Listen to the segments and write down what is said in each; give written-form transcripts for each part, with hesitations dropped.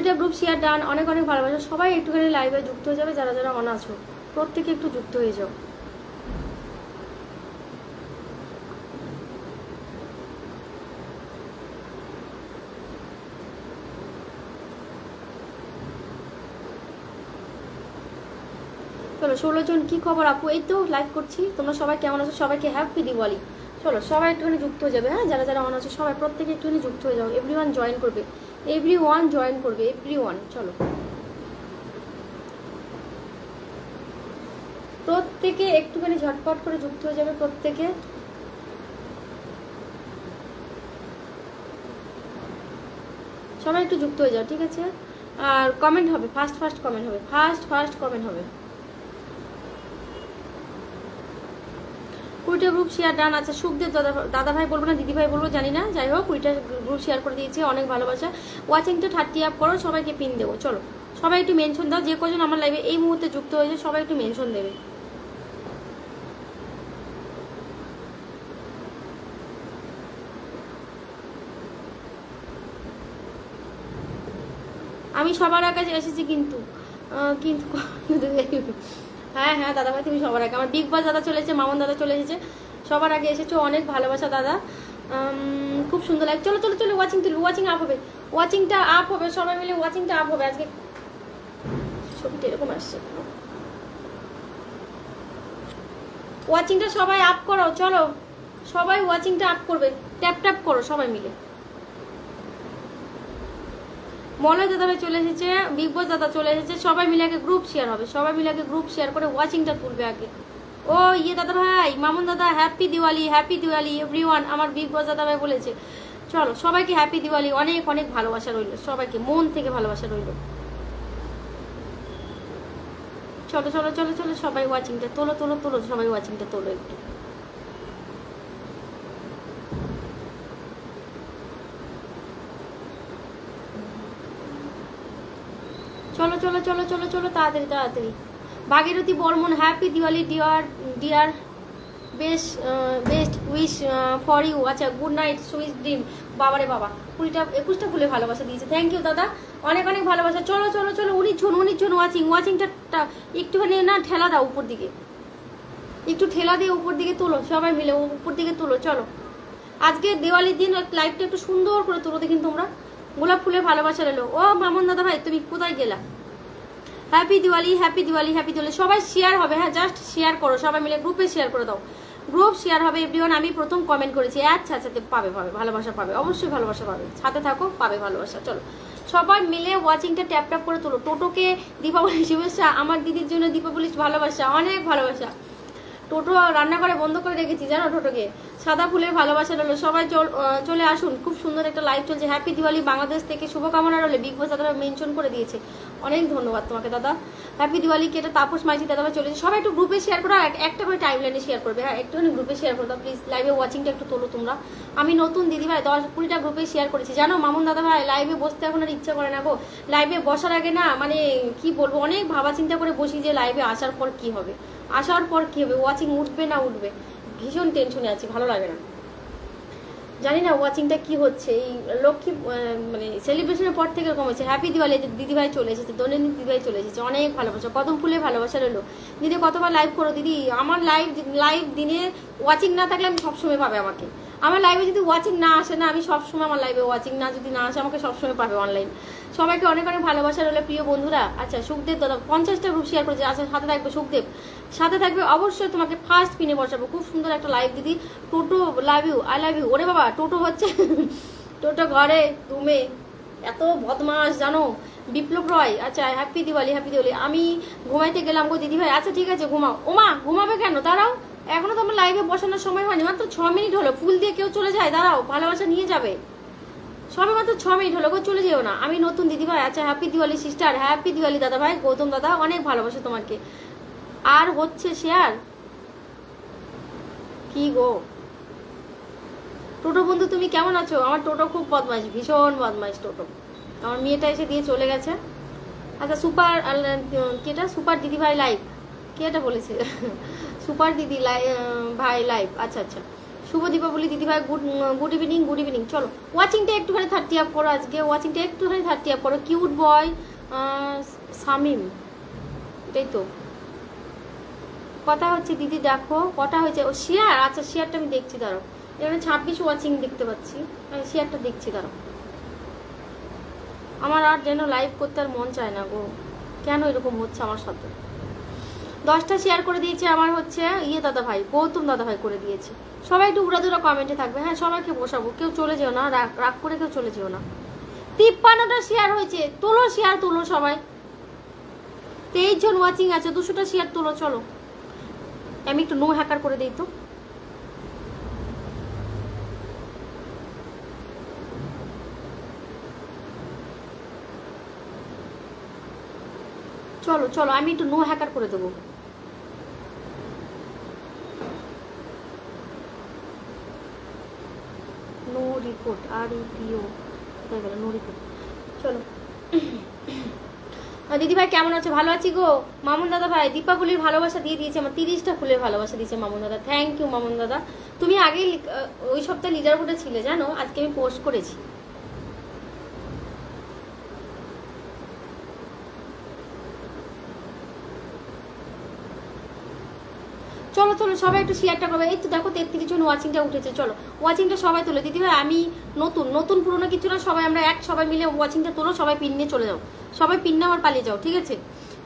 কুড়িটা group share done, অনেক অনেক ভালোবাসা। সবাই একটুখানি লাইভে যুক্ত হয়ে যাবে, যারা যারা অন আছো প্রত্যেকে একটু যুক্ত হয়ে যাও। চলো 16 জন, কি খবর আপু? এই তো লাইভ করছি, তোমরা সবাই কেমন আছো? সবাইকে হ্যাপি দিওয়ালি। চলো সবাই একটুখানি যুক্ত হয়ে যাবে, হ্যাঁ যারা যারা অন আছো সবাই প্রত্যেকে একটুখানি যুক্ত হয়ে যাও। এভরিওয়ান জয়েন করবে, এভরিওয়ান জয়েন করবে, এভরিওয়ান। চলো প্রত্যেকে একটুখানি ঝটপট করে যুক্ত হয়ে যাবে প্রত্যেকে। সবাই একটু যুক্ত হয়ে যাও, ঠিক আছে? আর কমেন্ট হবে, ফার্স্ট ফার্স্ট কমেন্ট হবে, ফার্স্ট কমেন্ট হবে। কুড়িটা গ্রুপ শেয়ার ডান। আচ্ছা সুখদেব দাদা ভাই বলবো না দিদি ভাই বলবো জানি না, যাই হোক কুড়িটা গ্রুপ শেয়ার করে দিয়েছি, অনেক ভালোবাসা। ওয়াচিংটা 30 আপ করো, সবাইকে পিন দেবো। চলো সবাই একটু মেনশন দাও, যে কজন আমার লাইভে এই মুহূর্তে যুক্ত হয়েছে সবাই একটু মেনশন দেবে। আমি সবার আগে এসেছি কিন্তু কিন্তু হ্যাঁ হ্যাঁ দাদা ভাই তুমি সবার আগে। আমার বিগ বস দাদা চলে এসেছে, মামন দাদা চলে এসেছে, সবার আগে এসেছো, অনেক ভালোবাসা দাদা। খুব সুন্দর লাগে। চলো চলো চলো ওয়াচিং তুলি, ওয়াচিং আপ হবে, ওয়াচিংটা আপ হবে, সবাই মিলে ওয়াচিংটা আপ হবে। আজকে ছবিটা এরকম আসছে, ওয়াচিংটা সবাই আপ করো। চলো সবাই ওয়াচিংটা আপ করবে, ট্যাপ ট্যাপ করো সবাই মিলে। মলয় দাদা ভাই চলে এসেছে, বিগ বস দাদা চলে এসেছে, সবাই মিলে আগে গ্রুপ শেয়ার হবে, সবাই মিলে আগে গ্রুপ শেয়ার করে ওয়াচিংটা তুলবে আগে। ও ইয়ে দাদা ভাই, মামুন দাদা happy Diwali, happy Diwali everyone. আমার বিগ বস দাদা ভাই বলেছে। চলো সবাইকে হ্যাপি দিওয়ালি, অনেক অনেক ভালোবাসা রইল, সবাইকে মন থেকে ভালোবাসা রইল। চলো চলো চলো চলো সবাই ওয়াচিংটা তোলো তোলো তোলো, সবাই ওয়াচিংটা তোলো একটু। চলো চলো চলো চলো চলো তাড়াতাড়ি তাড়াতাড়ি। Bhagirathi Barman happy Diwali dear dear, best wish for you. আচ্ছা গুড নাইট সুইট ড্রিম। বাবারে বাবা 21টা ফুলে ভালোবাসা দিয়েছে, থ্যাংক ইউ দাদা, অনেক অনেক ভালোবাসা। চলো চলো চলো 19 জন ওয়াচিংটা একটুখানি না ঠেলা দাও উপর দিকে, একটু ঠেলা দিয়ে উপর দিকে তোলো, সবাই মিলে উপর দিকে তোলো। চলো আজকে দিওয়ালির দিন লাইভটা একটু সুন্দর করে তোলো দেখিন তোমরা। গোলাপ ফুলে ভালোবাসা রইলো। ও মামুন দাদা ভাই তুমি কোথায় গেলা? Happy Diwali, happy Diwali, happy Diwali. সবাই শেয়ার হবে, হ্যাঁ জাস্ট শেয়ার করো, সবাই মিলে গ্রুপে শেয়ার করে দাও, গ্রুপ শেয়ার হবে এভরিওয়ান। আমি প্রথম কমেন্ট করেছি, আচ্ছা আচ্ছা পাবে পাবে ভালোবাসা পাবে, অবশ্যই ভালোবাসা পাবে, সাথে থাকো পাবে ভালোবাসা। চলো সবাই মিলে ওয়াচিংটা ট্যাপ ট্যাপ করে তোলো। টোটোকে দীপাবলি শুভেচ্ছা, আমার দিদির জন্য দীপাবলি ভালোবাসা, অনেক ভালোবাসা। টোটো রান্নাঘরে বন্ধ করে রেখেছি জানো টোটোকে। সাদা ফুলের ভালোবাসা রইলো, সবাই চলে আসুন, খুব সুন্দর একটা লাইভ চলছে। হ্যাপি দিওয়ালি বাংলাদেশ থেকে শুভকামনা রইলো, বিগ বস দাদা মেনশন করে দিয়েছে, অনেক ধন্যবাদ তোমাকে দাদা। হ্যাপি দিওয়ালি কে এটা তাপস মাইজি দাদা ভাই চলেছে। সবাই একটু গ্রুপে শেয়ার করো, একটা করে টাইম লাইনে শেয়ার করবে, হ্যাঁ একটুখানি গ্রুপে শেয়ার করে দাও প্লিজ। লাইভে ওয়াচিংটা একটু তোলো তোমরা। আমি নতুন দিদি ভাই 10-20টা গ্রুপে শেয়ার করেছি জানো মামুন দাদা ভাই। লাইভে বসতে এখন আর ইচ্ছা করে না গো, লাইভে বসার আগে না মানে কি বলবো, অনেক ভাবা চিন্তা করে বসি যে লাইভে আসার পর কি হবে, আসার পর কি হবে, ওয়াচিং উঠবে না উঠবে, ভীষণ টেনশনে আছি, ভালো লাগে না, জানি না ওয়াচিংটা কি হচ্ছে। এই লক্ষ্মী মানে সেলিব্রেশনের পর থেকে এরকম হচ্ছে। হ্যাপি দিওয়ালি দিদিভাই চলে এসেছে, দৈনন্দিন দিদিভাই চলে এসেছে, অনেক ভালোবাসা। কদম ফুলে ভালোবাসা রইলো। দিদি কতবার লাইভ করো দিদি? আমার লাইভ দিনে ওয়াচিং না থাকলে আমি সবসময় পাবে আমাকে। আমার লাইভে যদি ওয়াচিং না আসে না, আমি সবসময় আমার লাইভে ওয়াচিং না যদি না আসে আমাকে সবসময় পাবে অনলাইন। সবাইকে অনেক অনেক ভালোবাসা রইলো প্রিয় বন্ধুরা। আচ্ছা সুখদেব দাদা 50টা গ্রুপ শেয়ার করেছে, আচ্ছা সাথে থাকবে সুখদেব, সাথে থাকবে অবশ্যই, তোমাকে ফার্স্ট পিনে বসাবো। খুব সুন্দর একটা লাইভ দিদি। Toto love you, I love you. ওরে বাবা টোটো হচ্ছে টোটো ঘরে তুমি এত বদমাস জানো। বিপ্লব রয় আচ্ছা হ্যাপি দিওয়ালি, হ্যাপি দিওয়ালি। আমি ঘুমাইতে গেলাম গো দিদি ভাই। আচ্ছা ঠিক আছে ঘুমাও। ওমা ঘুমাবে কেন, দাঁড়াও এখনো তো আমার লাইভে বসানোর সময় হয়নি, মাত্র 6 মিনিট হলো। ফুল দিয়ে কেউ চলে যায়? দাঁড়াও ভালোবাসা নিয়ে যাবে, সবে মাত্র 6 মিনিট হলো গো, চলে যেও না। আমি নতুন দিদি ভাই। আচ্ছা happy Diwali sister, happy Diwali দাদা ভাই। গৌতম দাদা অনেক ভালোবাসে তোমাকে। আর হচ্ছে শেয়ার কি গো। টোটো বন্ধু তুমি কেমন আছো? আমার টোটো খুব বদমাইশ, ভীষণ বদমাইশ টোটো। আমার মেয়েটা এসে দিয়ে চলে গেছে। আচ্ছা সুপার কেটা সুপার দিদি ভাই লাইভ, কে এটা বলেছে সুপার দিদি ভাই লাইভ। আচ্ছা আচ্ছা শুভ দীপাবলি দিদিভাই, গুড ইভিনিং, গুড ইভিনিং। চলো ওয়াচিংটা একটুখানি 30 আপ করো, আজকে ওয়াচিংটা একটুখানি 30 আপ করো। কিউট বয় শামিম, এটাই তো কথা হচ্ছে দিদি। দেখো কটা হয়েছে, ও শেয়ার, আচ্ছা শেয়ারটা আমি দেখছি, দাঁড়ো। এখানে 26 ওয়াচিং দেখতে পাচ্ছি, আমি শেয়ারটা দেখছি, দাঁড়ো। আমার আর যেন লাইভ করতে আর মন চায় না গো, কেন এরকম হচ্ছে আমার সাথে। 10টা শেয়ার করে দিয়েছে আমার হচ্ছে দাদা ভাই, গৌতম দাদা ভাই করে দিয়েছে। সবাই একটু উড়াদুরা কমেন্টে থাকবে, হ্যাঁ সবাইকে বসাবো, কেউ চলে যেও না, রাগ করে কেউ চলে যেও না। 53টা শেয়ার হয়েছে, তোলো শেয়ার, তোলো সবাই। 23 জন ওয়াচিং আছে, 200টা শেয়ার তোলো। চলো আমি একটু নো হ্যাকার করে দিই তো। চলো চলো আমি একটু নো হ্যাকার করে দেবো। নো রিপোর্ট, REPO হয়ে গেল, নো রিপোর্ট। চলো দিদিভাই কেমন আছে? ভালো আছি গো। মামুন দাদা ভাই দীপাবলির ভালোবাসা দিয়ে দিয়েছে, আমার 30টা ফুলের ভালোবাসা দিয়েছে মামুন দাদা, থ্যাংক ইউ মামুন দাদা। তুমি আগে ওই সপ্তাহে লিডার বোর্ডে ছিলে জানো, আজকে আমি পোস্ট করেছি। চলো চলো সবাই একটু শেয়ারটা করবে। এই তো দেখো 33 জন ওয়াচিংটা উঠেছে। চলো ওয়াচিংটা সবাই তোলে। দিদিভাই আমি নতুন পুরোনো কিছু না, সবাই আমরা সবাই মিলে ওয়াচিংটা তোলো, সবাই পিন নিয়ে চলে যাও, সবাই পিন নিয়ে আমার পালিয়ে যাও, ঠিক আছে?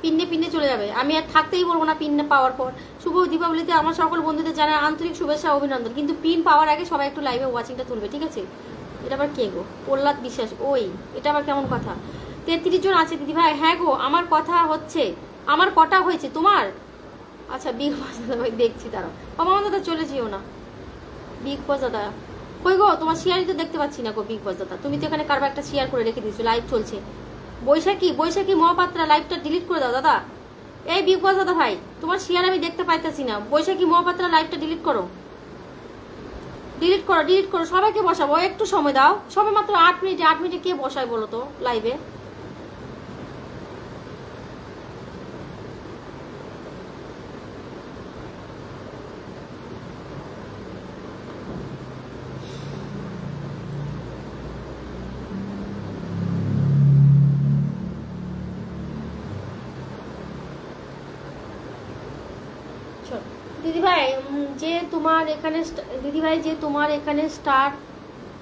পিন চলে যাবে, আমি আর থাকতেই বলবো না পিন পাওয়ার পর। শুভ দীপাবলিতে আমার সকল বন্ধুদের জানাই আন্তরিক শুভেচ্ছা অভিনন্দন, কিন্তু পিন পাওয়ার আগে সবাই একটু লাইভে ওয়াচিংটা তুলবে, ঠিক আছে? এটা আবার কে গো? প্রহ্লাদ বিশ্বাস, ওই এটা আবার কেমন কথা? 33 জন আছে দিদিভাই। হ্যাঁ গো আমার কথা হচ্ছে, আমার কটা হয়েছে তোমার? আচ্ছা বিগ বস দাদা ভাই দেখছি, তারা আমার দাদা চলে যেও না। বিগ বস দাদা কই গো? তোমার শেয়ারই তো দেখতে পাচ্ছি না গো বিগ বস দাদা। তুমি তো এখানে কারবার একটা শেয়ার করে রেখে দিয়েছো, লাইভ চলছে। বৈশাখী মহাপাত্রা লাইভটা ডিলিট করে দাও দাদা। এই বিগ বস দাদা ভাই তোমার শেয়ার আমি দেখতে পাইতেছি না। বৈশাখী মহাপাত্রা লাইভটা ডিলিট করো, ডিলিট করো। সবাইকে বসাবো, একটু সময় দাও, সবে মাত্র 8 মিনিটে কে বসায় বলো তো লাইভে? দিদিভাই যে তোমার এখানে স্টার,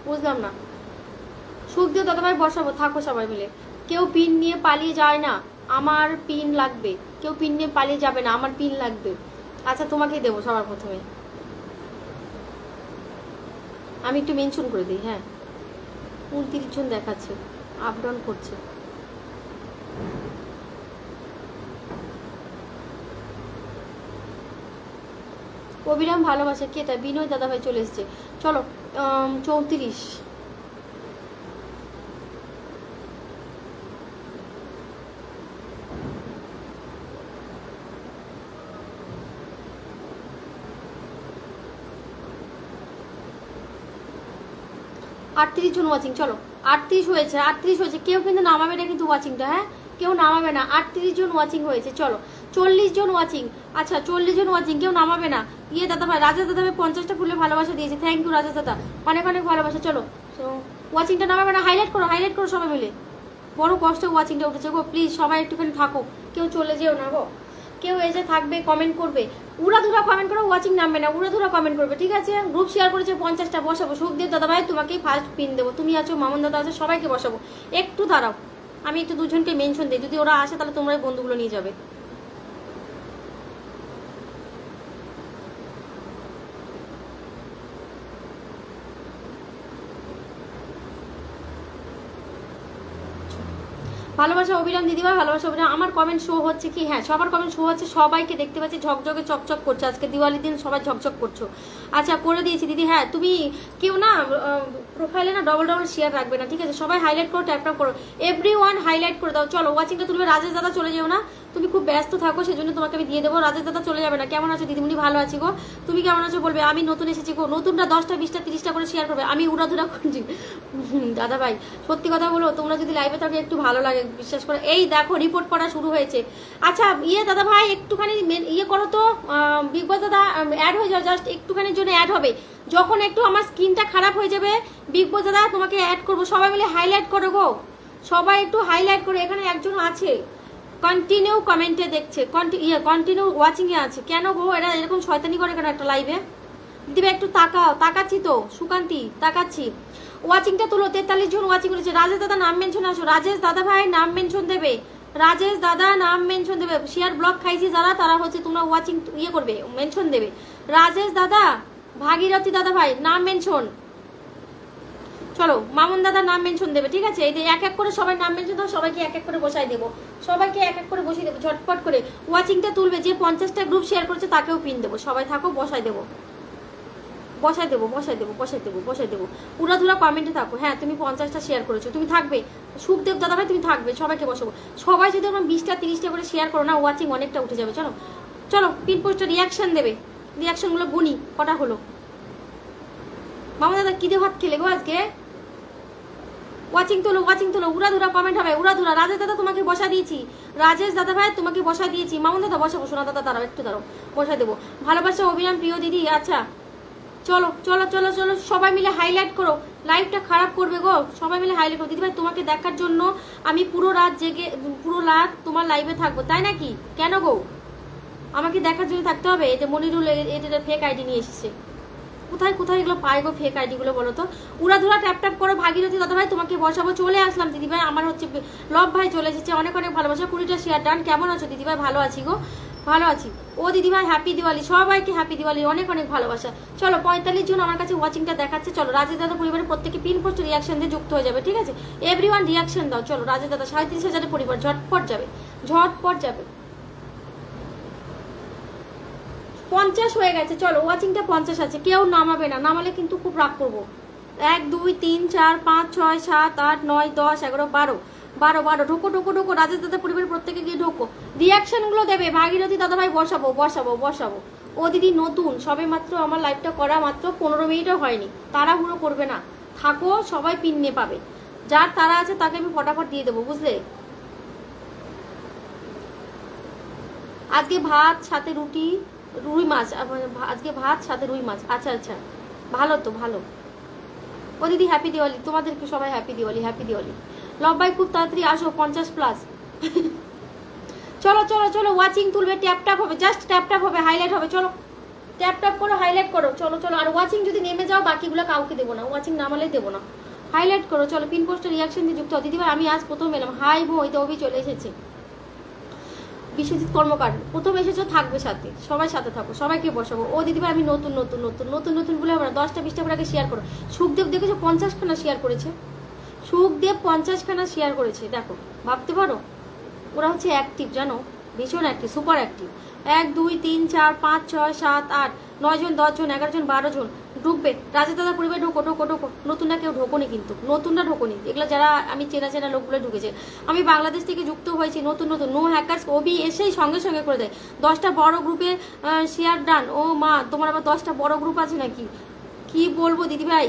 বুঝলাম না। সুখদেব দাদাভাই বসাবো, থাকো সবাই মিলে। কেউ পিন নিয়ে পালিয়ে যায় না, আমার পিন লাগবে। কেউ পিন নিয়ে পালিয়ে যাবে না, আমার পিন লাগবে। আচ্ছা তোমাকেই দেবো সবার প্রথমে, আমি একটু মেনশন করে দিই। হ্যাঁ 29 জন দেখাচ্ছে, আপ ডাউন করছে। অবিরাম ভালোবাসা কেটা? বিনয় দাদাভাই চলে এসছে। চলো 34। জন ওয়াচিং। চলো 38 হয়েছে। কেউ কিন্তু নামাবে না কিন্তু ওয়াচিংটা, হ্যাঁ কেউ নামাবে না। 38 জন ওয়াচিং হয়েছে। চলো 40 জন ওয়াচিং। আচ্ছা 40 জন ওয়াচিং, কেউ নামাবে না। দাদা ভাই রাজা দাদা ভাই 50টা ফুলে ভালোবাসা দিয়েছে, থ্যাংক ইউ রাজা দাদা, অনেক ভালোবাসা। চলো ওয়াচিংটা নামাবে না, হাইলাইট করো সবাই মিলে। বড় কষ্ট ওয়াচিংটা উঠেছে গো, প্লিজ সবাই একটুখানি থাকো, কেউ চলে যেও না গো। কেউ এসে থাকবে, কমেন্ট করবে, উড়াধুরা কমেন্ট করো, ওয়াচিং নামবে না, উড়াধুরা কমেন্ট করবে, ঠিক আছে? গ্রুপ শেয়ার করেছে 50টা, বসাবো। সুখদেব দাদা ভাই তোমাকেই ফার্স্ট পিন দেবো, তুমি আছো, মামুন দাদা আছে, সবাইকে বসাবো। একটু দাঁড়াও, আমি একটু দুজনকে মেনশন দিই, যদি ওরা আসে তাহলে তোমরা বন্ধুগুলো নিয়ে যাবে। ভালোবাসা অভিরাম দিদিভাই, ভালোবাসা অভিরাম। আমার কমেন্ট শো হচ্ছে কি? হ্যাঁ সবার কমেন্ট শো হচ্ছে, সবাইকে দেখতে পাচ্ছি ঝকঝকে চকচক করছে, আজকে দিওয়ালির দিন সবাই ঝকঝক করছো। আচ্ছা করে দিয়েছি দিদি। হ্যাঁ তুমি কেউ না প্রোফাইলে না ডবল শেয়ার রাখবে না, ঠিক আছে? সবাই হাইলাইট করো, ট্যাপ করো, এভরিওয়ান হাইলাইট করে দাও। চলো ওয়াচিংটা তুলবে। রাজেশ দাদা চলে যেও না, তুমি খুব ব্যস্ত থাকো, সেজন্য তোমাকে আমি দিয়ে দেবো। রাজেশ দাদা চলে যাবে না। কেমন আছো দিদিমণি? ভালো আছি গো। তুমি কেমন আছো বলবে। আমি নতুন এসেছি গো। নতুনটা 10টা 20টা 30টা করে শেয়ার করবে। আমি উড়াধুরা করছি। দাদা ভাই সত্যি কথা বলো, তোমরা যদি লাইভে থাকো একটু ভালো লাগে, বিশ্বাস করে। এই দেখো রিপোর্ট করা শুরু হয়েছে। আচ্ছা দাদা ভাই একটুখানি করো তো, বিগ বস দাদা অ্যাড হয়ে যাও, জাস্ট একটুখানির জন্য অ্যাড হবে। যখন একটু আমার স্কিনটা খারাপ হয়ে যাবে বিগ বস দাদা তোমাকে অ্যাড করবো। সবাই মিলে হাইলাইট করো গো, সবাই একটু হাইলাইট করো। এখানে একজন আছে কন্টিনিউ কমেন্টে দেখছে, কন্টিনিউ ওয়াচিং এ আছে। কেন গো এরা এরকম শয়তানি করে কেন একটা লাইভে? দিবে একটু তাকাও। তাকাচ্ছি তো সুকান্তি, তাকাচ্ছি। ওয়াচিংটা তুলো। 43 জন ওয়াচিং করেছে। রাজেশ দাদা নাম মেনশন আসো। রাজেশ দাদা ভাই নাম মেনশন দেবে। রাজেশ দাদা নাম মেনশন দেবে। শেয়ার ব্লক খাইছি যারা, তারা হচ্ছে তোমরা ওয়াচিং করবে, মেনশন দেবে। রাজেশ দাদা, ভাগীরথী দাদা ভাই নাম মেনশন। চলো মামুন দাদা নাম মেনশন দেবে, ঠিক আছে? এই যে এক এক করে সবাই নাম মেনশন দাও, সবাইকে এক এক করে বসাই দেবো। সবাইকে এক এক করে বসিয়ে দেবো ঝটপট করে। ওয়াচিংটা তুলবে, যে 50টা গ্রুপ শেয়ার করেছে তাকেও পিন দেবো। সবাই থাকো, বসাই দেবো, বসাই দেবো, বসাই দেবো, বসাই দেবো, বসাই দেবো। উড়াধুরা কমেন্টে থাকো। হ্যাঁ তুমি 50টা শেয়ার করেছো, তুমি থাকবে। সুখদেব দাদা ভাই তুমি থাকবে, সবাইকে বসাবো। সবাই যদি ওরকম 20টা 30টা করে শেয়ার করো না, ওয়াচিং অনেকটা উঠে যাবে। চলো চলো পিন পোস্টে রিয়াকশন দেবে। রিয়াকশনগুলো গুনি কটা হলো। মামা দাদা কি দিয়ে ভাত খেলে গো আজকে? ওয়াচিং তোলো, ওয়াচিং তোলো। উড়াধুরা কমেন্ট হবে, উড়াধুরা। রাজেশ দাদা তোমাকে বসা দিয়েছি। রাজেশ দাদা ভাই তোমাকে বসা দিয়েছি। মামুন দাদা বসাবো। সোনা দাদা দাঁড়াও, একটু দাঁড়াও, বসা দেবো। ভালোবাসা অভিরাম প্রিয় দিদি। আচ্ছা চলো চলো চলো চলো, সবাই মিলে হাইলাইট করো। লাইভটা খারাপ করবে গো, সবাই মিলে হাইলাইট করো। দিদি ভাই তোমাকে দেখার জন্য আমি পুরো রাত জেগে, পুরো রাত তোমার লাইভে থাকবো, তাই নাকি? কেন গো আমাকে দেখার জন্য থাকতে হবে? এই যে মনিরুল এটা ফেক আইডি নিয়ে এসেছে। কোথায় কোথায় এগুলো পাই গো ফেক আইডি গুলো, বলো তো? উড়াধুরা ট্যাপ ট্যাপ করো। ভাগীরথী দাদা ভাই তোমাকে বসাবো। চলে আসলাম দিদি ভাই। আমার হচ্ছে লব ভাই চলে এসেছে। অনেক অনেক ভালোবাসা। 20টা শেয়ার ডান। কেমন আছো দিদি ভাই? ভালো আছি গো, ভালো আছি। ও দিদি ভাই হ্যাপি দিওয়ালি। সবাইকে হ্যাপি দিওয়ালি, অনেক অনেক ভালোবাসা। চলো 45 জন আমার কাছে ওয়াচিংটা দেখাচ্ছে। চলো রাজেশ দাদা পরিবারের প্রত্যেকে পিন পোস্ট রিয়াকশন দিয়ে যুক্ত হয়ে যাবে, ঠিক আছে? এভরিওয়ান রিয়াকশন দাও। চলো রাজেশ দাদা 37,000 পরিবার, ঝটপট যাবে, ঝটপট যাবে। 50 হয়ে গেছে। চলো ওয়াচিংটা 50 আছে। কেউ নামাবে না, নামালে কিন্তু খুব রাগ করবো। 1 2 3 4 5 6 7 8 9 10 11 12 12 ঢোকো ঢোকো ঢোকো। রাজেশ দাদা পরিবারের প্রত্যেকে গিয়ে ঢোকো, রিয়াকশন গুলো দেবে। ভাগীরথী দাদা ভাই বসাবো বসাবো বসাবো। ও দিদি নতুন, সবে মাত্র আমার লাইভটা করা মাত্র 15 মিনিটও হয়নি। তাড়াহুড়ো করবে না, থাকো, সবাই পিন নিয়ে পাবে। যার তারা আছে তাকে আমি ফটাফট দিয়ে দেবো, বুঝলে? আজকে ভাত সাথে রুটি, রুই মাছ। আজকে ভাত সাথে রুই মাছ। আচ্ছা আচ্ছা, ভালো তো, ভালো। ও দিদি হ্যাপি দিওয়ালি। তোমাদেরকে সবাই হ্যাপি দিওয়ালি, হ্যাপি দিওয়ালি। লব্বাই খুব তাড়াতাড়ি আসো, 50+। চলো চলো চলো, ওয়াচিং তুলবে, ট্যাপ ট্যাপ হবে, জাস্ট ট্যাপ ট্যাপ হবে, হাইলাইট হবে। চলো ট্যাপ ট্যাপ করো, হাইলাইট করো। চলো চলো। আর ওয়াচিং যদি নেমে যাও বাকিগুলো কাউকে দেবো না, ওয়াচিং নামালেই দেবো না। হাইলাইট করো। চলো পিন পোস্টে রিয়াকশন দিয়ে যুক্ত হও। দিদিভাই আমি আজ প্রথম এলাম। হাই বই তো অভি চলে এসেছে। বিশ্বজিৎ কর্মকার প্রথম এসেছো, থাকবে সাথে, সবাই সাথে থাকো, সবাইকে বসাবো। ও দিদিভাই আমি নতুন নতুন নতুন নতুন নতুন বলে আমরা 10টা 20টা করে আগে শেয়ার করো। সুখদেব দেখেছো 50খানা শেয়ার করেছে। সুখদেব 50খানা শেয়ার করেছে, দেখো, ভাবতে পারো। ওরা হচ্ছে অ্যাক্টিভ, জানো, ভীষণ অ্যাক্টিভ, সুপার অ্যাক্টিভ। 1 2 3 4 5 6 7 8 9 জন 10 জন 11 জন 12 জন ঢুকবে। রাজা দাদা পরিবার ঢোকো ঢোকো ঢোকো। নতুনরা কেউ ঢোকোনি, কিন্তু নতুনরা ঢোকোনি। এগুলো যারা আমি চেনা চেনা লোকগুলো ঢুকেছে। আমি বাংলাদেশ থেকে যুক্ত হয়েছি, নতুন নতুন। নো হ্যাকার্স ওবি এসেই সঙ্গে সঙ্গে করে দেয়। 10টা বড় গ্রুপে শেয়ার ডান। ও মা, তোমার আবার 10টা বড় গ্রুপ আছে নাকি? কি বলবো দিদিভাই।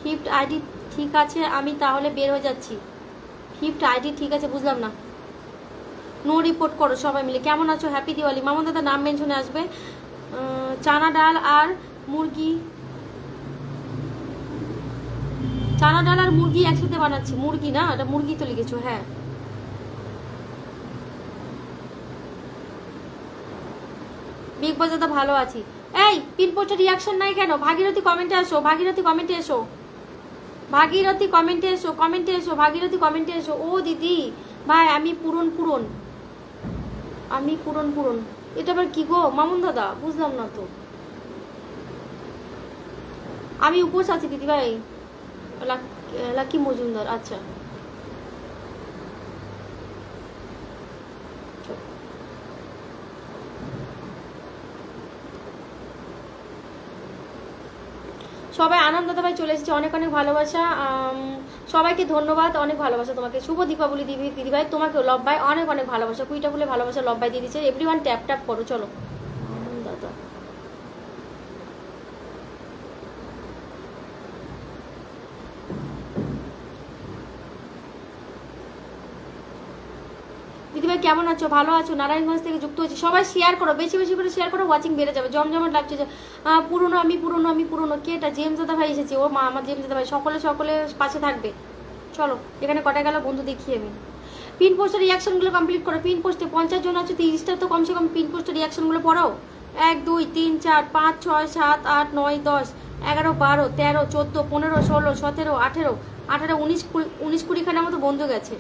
ফিফট আইডি ঠিক আছে, আমি তাহলে বের হয়ে যাচ্ছি। ফিফট আইডি ঠিক আছে, বুঝলাম না। নো রিপোর্ট করো সবাই মিলে। কেমন আছো? হ্যাপি দিওয়ালি। মামুন দাদা নাম মেনশনে আসবে। চানা ডাল আর মুরগি, চানা ডাল আর মুরগি একসাথে বানাচ্ছি। মুরগি না, এটা মুরগি তো লিখেছো। হ্যাঁ বিগ বস দাদা ভালো আছি। এই পিন পোস্টে রিয়াকশন নাই কেন? ভাগীরথী কমেন্টে আসো, ভাগীরথী কমেন্টে এসো, ভাগীরথী কমেন্টে এসো, কমেন্টে এসো, ভাগীরথী কমেন্টে এসো। ও দিদি ভাই আমি পুরন পুরন, আমি পুরন পুরন। এটা আবার কি গো মামুন দাদা? বুঝলাম না তো। আমি উপোস আছি দিদি ভাই। লাকি মজুমদার। আচ্ছা সবাই আনন্দ ভাই চলে এসেছে, অনেক অনেক ভালোবাসা, সবাইকে ধন্যবাদ, অনেক ভালোবাসা তোমাকে। শুভ দীপাবলি দিদি ভাই, তোমাকেও লব ভাই অনেক অনেক ভালোবাসা, কুইটা বলে ভালোবাসা লব ভাই দিয়ে দিচ্ছে। এভরিওয়ান ট্যাপ ট্যাপ করো, চলো দাদা। দিদিভাই কেমন আছো? ভালো আছো? নারায়ণগঞ্জ থেকে যুক্ত হয়েছি। সবাই শেয়ার করো, বেশি বেশি করে শেয়ার করো, ওয়াচিং বেড়ে যাবে। জমজমাট লাগছে যে পুরনো আমি পুরনো আমি পুরনো। কে এটা? জেমস দাদা ভাই এসেছে, ও মা আমার জেমস দাদা ভাই। সকলে সকলে পাশে থাকবে। চলো এখানে কটা গেল বন্ধু দেখি আমি। পিন পোস্টের রিয়াকশনগুলো কমপ্লিট করো। পিন পোস্টে 50 জন আছে, 30টা তো কমসে কম পিন পোস্টের রিয়াকশনগুলো পড়াও। 1 2 3 4 5 6 7 8 9 10 11 12 13 14 15 16 17 18 18 19 19 20 খানের মতো বন্ধু গেছে।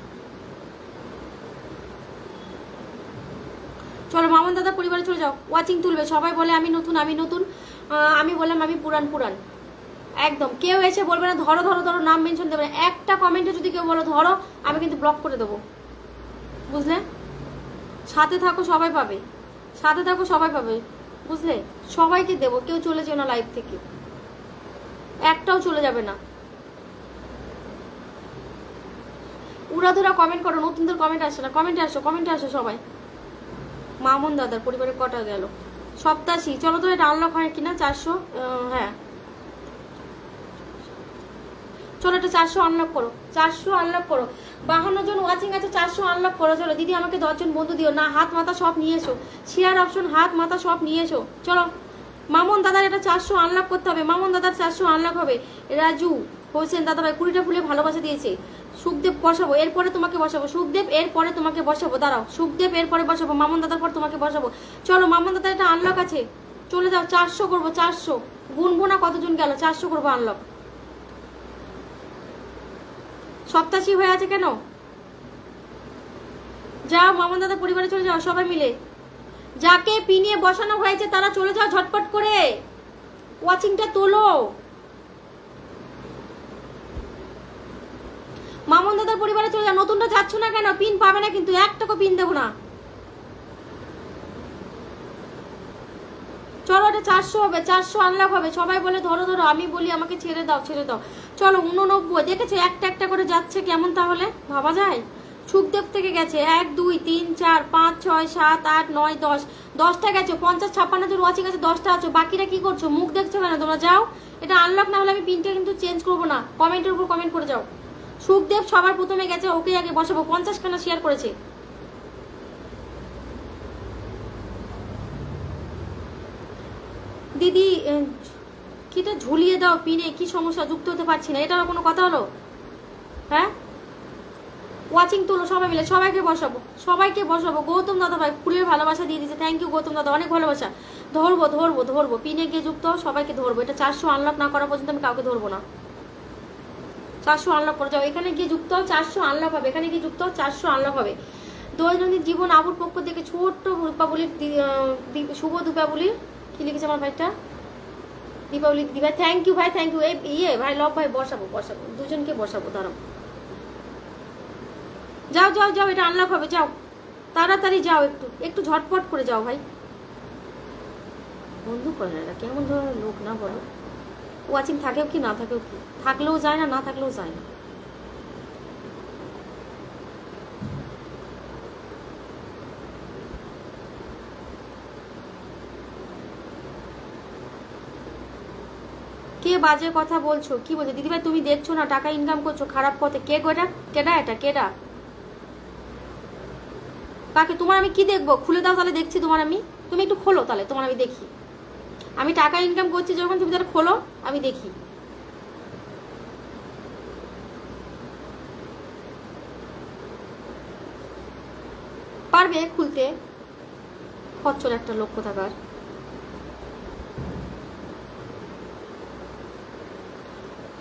চলো মামন দাদা পরিবারে চলে যাও, ওয়াচিং তুলবে। সবাই বলে আমি নতুন আমি নতুন, আমি বললাম আমি পুরান পুরান। একদম কেউ এসে বলবে না ধরো ধরো ধরো, নাম মেনশন দেবে না। একটা কমেন্টে যদি কেউ বলো ধরো, আমি কিন্তু ব্লক করে দেবো, বুঝলে? সাথে থাকো সবাই পাবে, সাথে থাকো সবাই পাবে, বুঝলে? সবাইকে দেবো, কেউ চলে যেও না লাইভ থেকে, একটাও চলে যাবে না। উড়াধুরা কমেন্ট করো, নতুনদের কমেন্ট আসে না। কমেন্টে আসো, কমেন্টে আসো সবাই। মামুন দাদার পরিবারে কটা গেল? 87। চলো তো এটা আনলক হয় কিনা। 400, হ্যাঁ চলো এটা 400 আনলক করো, 400 আনলক করো। 52 জন ওয়াচিং আছে, 400 আনলক করো। চলো দিদি আমাকে 10 জন বন্ধু দিও না, হাত মাথা সব নিয়ে এসো, শেয়ার অপশন হাত মাথা সব নিয়ে এসো। চলো মামুন দাদার এটা 400 আনলক করতে হবে, মামুন দাদার 400 আনলক হবে। রাজু হোসেন দাদা ভাই 20টা ফুলে ভালোবাসা দিয়েছে। সুখদেব বসাবো, এরপরে তোমাকে বসাবো। সুখদেব এরপরে তোমাকে বসাবো, দাঁড়াও। সুখদেব এরপরে বসাবো, মামুন দাদার পর তোমাকে বসাবো। চলো মামুন দাদা এটা আনলক আছে, চলে যাও। 400 করবো, 400 গুনবো না কতজন গেল, 400 করবো আনলক। 87 হয়ে আছে কেন? যাও মামুন দাদা পরিবারে চলে যাও সবাই মিলে। যাকে পিনিয়ে বসানো হয়েছে তারা চলে যাও ঝটপট করে, ওয়াচিংটা তোলো। মামুন দাদার পরিবারে চলে যাও। নতুনটা যাচ্ছ না কেন? পিন পাবে না কিন্তু, একটাকে পিন দেবো না। চলো এটা 400 হবে, 400 আনলক হবে। সবাই বলে ধরো ধরো, আমি বলি আমাকে ছেড়ে দাও ছেড়ে দাও। চলো 89। দেখেছো একটা একটা করে যাচ্ছে, কেমন তাহলে ভাবা যায়? সুখদেব থেকে গেছে 1 2 3 4 5 6 7 8 9 10, 10টা গেছে। 50 56 জন ওয়াচিং আছে, 10টা আছো। বাকিরা কি করছো? মুখ দেখছো কেন তোমরা? যাও এটা আনলক না হলে আমি পিনটা কিন্তু চেঞ্জ করবো না। কমেন্টের উপর কমেন্ট করে যাও। সুখদেব সবার প্রথমে গেছে, ওকে আগে বসাবো। 50 খানা শেয়ার করেছে। দিদি কিটা ঝুলিয়ে দাও পিনে, কি সমস্যা? যুক্ত হতে পারছি না, এটা কোনো কথা হলো? হ্যাঁ ওয়াচিং তুলো সবাই মিলে, সবাইকে বসাবো, সবাইকে বসাবো। গৌতম দাদা ভাই ফুলের ভালোবাসা দিয়ে দিচ্ছে, থ্যাংক ইউ গৌতম দাদা, অনেক ভালোবাসা। ধরবো ধরবো ধরবো, পিনে গিয়ে যুক্ত সবাইকে ধরবো। এটা 400 আনলক না করা পর্যন্ত আমি কাউকে ধরবো না। 400 আনলক করে যাও, এখানে গিয়ে যুক্ত 400 আনলক হবে, এখানে গিয়ে যুক্ত 400 আনলক হবে। দৈনন্দিন জীবন আবুর পক্ষ থেকে ছোট্ট দীপাবলির শুভ দীপাবলির কি লিখেছে আমার ভাইটা? দীপাবলি দিদি ভাই থ্যাংক ইউ ভাই, থ্যাংক ইউ। ইয়ে ভাই লব ভাই বসাবো বসাবো, দুজনকে বসাবো, দাঁড়াও। যাও যাও যাও, এটা আনলক হবে, যাও তাড়াতাড়ি যাও, একটু একটু ঝটপট করে যাও ভাই। বন্ধু করে না, কেমন ধরনের লোক না বলো? ওয়াচিং থাকেও কি না থাকেও কি, থাকলেও যায় না, না থাকলেও যায় না। কে বাজে কথা বলছো? কি বলছো দিদিভাই? তুমি দেখছো না টাকা ইনকাম করছো খারাপ পথে। কে গোটা? কেডা এটা? কেডা? কাকে? তোমার আমি কি দেখবো? খুলে দাও তাহলে দেখছি তোমার আমি। তুমি একটু খোলো তাহলে, তোমার আমি দেখি। আমি টাকা ইনকাম করছি যখন, তুমি তাহলে খোলো, আমি দেখি। পারবে খুলতে? খচ্চর একটা লোক কোথাকার।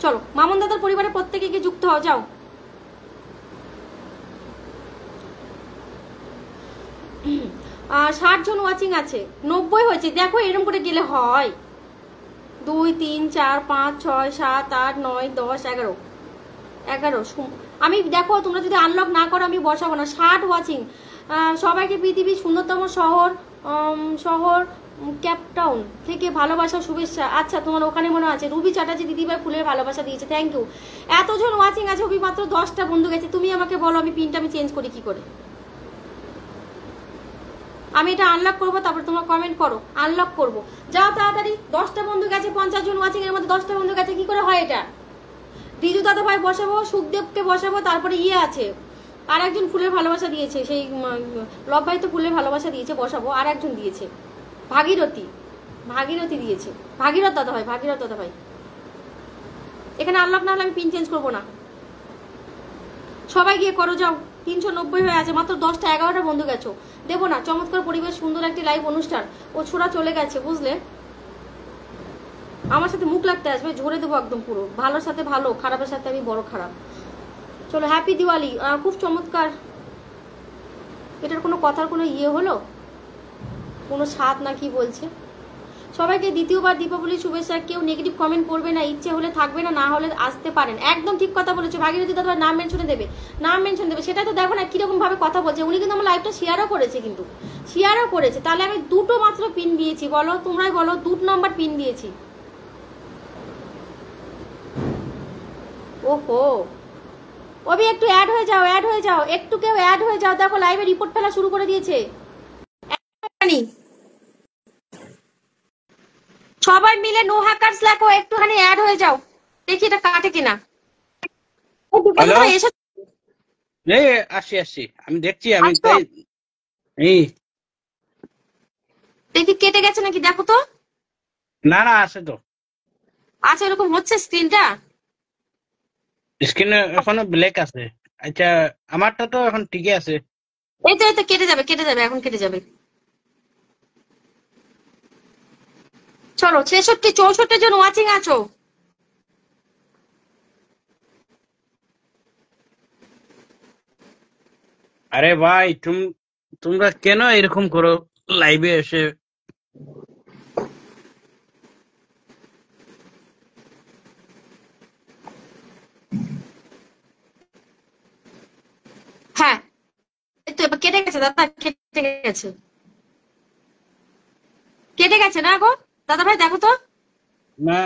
চলো মামুন দাদার পরিবারের প্রত্যেকে গিয়ে যুক্ত হও, যাও। আর 60 জন ওয়াচিং আছে, 90 হয়েছে। দেখো এরকম করে গেলে হয়। 2 3 4 5 6 7 8 9 10 11 11। আমি দেখো তোমরা যদি আনলক না করো আমি বসাবো না। 60 ওয়াচিং। সবাইকে পৃথিবীর সুন্দরতম শহর শহর ক্যাপটাউন থেকে ভালোবাসা শুভেচ্ছা। আচ্ছা, তোমার ওখানে মনে আছে রুবি চ্যাটার্জি দিদিভাই ফুলের ভালোবাসা দিয়েছে, থ্যাংক ইউ। এতজন ওয়াচিং আছে, অভি মাত্র 10টা বন্ধু গেছে। তুমি আমাকে বলো আমি পিনটা আমি চেঞ্জ করি কি করে? আমি এটা আনলক করবো, তারপর তোমরা কমেন্ট করো। আনলক করবো, যাও তাড়াতাড়ি। 10টা বন্ধু গেছে, 50 জন ওয়াচিং এর মধ্যে 10টা বন্ধু গেছে, কি করে হয় এটা? রিজু দাদা ভাই বসাবো, সুখদেবকে বসাবো, তারপরে আছে আর একজন ফুলের ভালোবাসা দিয়েছে, সেই লব ভাই তো ফুলের ভালোবাসা দিয়েছে, বসাবো। আর একজন দিয়েছে ভাগীরথী, ভাগীরথী দিয়েছে, ভাগীরথ দাদা ভাই, ভাগীরথ দাদা ভাই। এখানে আনলক না হলে আমি পিন চেঞ্জ করবো না। সবাই গিয়ে করো, যাও। 390 হয়ে আছে, মাত্র 10টা 11টা বন্ধু গেছো। দেবো না, চমৎকার পরিবেশ, সুন্দর একটি লাইভ অনুষ্ঠান। ও ছোড়া চলে গেছে, বুঝলে? আমার সাথে মুখ লাগতে আসবে, ঝরে দেবো একদম পুরো। ভালোর সাথে ভালো, খারাপের সাথে আমি বড় খারাপ। চলো, হ্যাপি দিওয়ালি। খুব চমৎকার। এটার কোনো কথার কোনো হলো, কোনো স্বাদ না কি বলছে? সবাইকে দ্বিতীয়বার দীপাবলির শুভেচ্ছা। কেউ নেগেটিভ কমেন্ট করবে না, ইচ্ছে হলে থাকবে না, না হলে আসতে পারেন। একদম ঠিক কথা বলেছো। ভাগীরথী দাদা নাম মেনশনে দেবে, নাম মেনশন দেবে। সেটা তো দেখো না কিরকম ভাবে কথা বলছে উনি। কিন্তু আমার লাইভটা শেয়ারও করেছে, কিন্তু শেয়ারও করেছে। তাহলে আমি দুটো মাত্র পিন দিয়েছি, বলো তোমরাই বলো, 2 নম্বর পিন দিয়েছি। ওহো, ওবি একটু অ্যাড হয়ে যাও, অ্যাড হয়ে যাও, একটু কেউ অ্যাড হয়ে যাও। দেখো লাইভে রিপোর্ট ফেলা শুরু করে দিয়েছে। সবাই মিলে নো হ্যাকারস লেখো, একটুখানি অ্যাড হয়ে যাও। দেখি এটা কাটে কিনা। আসি আসি, আমি দেখছি, আমি তাই এই দেখি কেটে গেছে নাকি, দেখো তো। না না, আছে তো। আচ্ছা, এরকম হচ্ছে স্ক্রিনটা। স্ক্রিনে এখনো ব্ল্যাক আছে। আচ্ছা, আমারটা তো এখন ঠিকই আছে। এই তো, এই তো কেটে যাবে, কেটে যাবে, এখন কেটে যাবে। চলো, 66 64 জন ওয়াচিং আছো। আরে ভাই, তোমরা কেন এরকম করো লাইভে এসে? হ্যাঁ, এই তো এবার কেটে গেছে দাদা, কেটে গেছে, কেটে গেছে না গো দাদা ভাই, দেখো তো। না,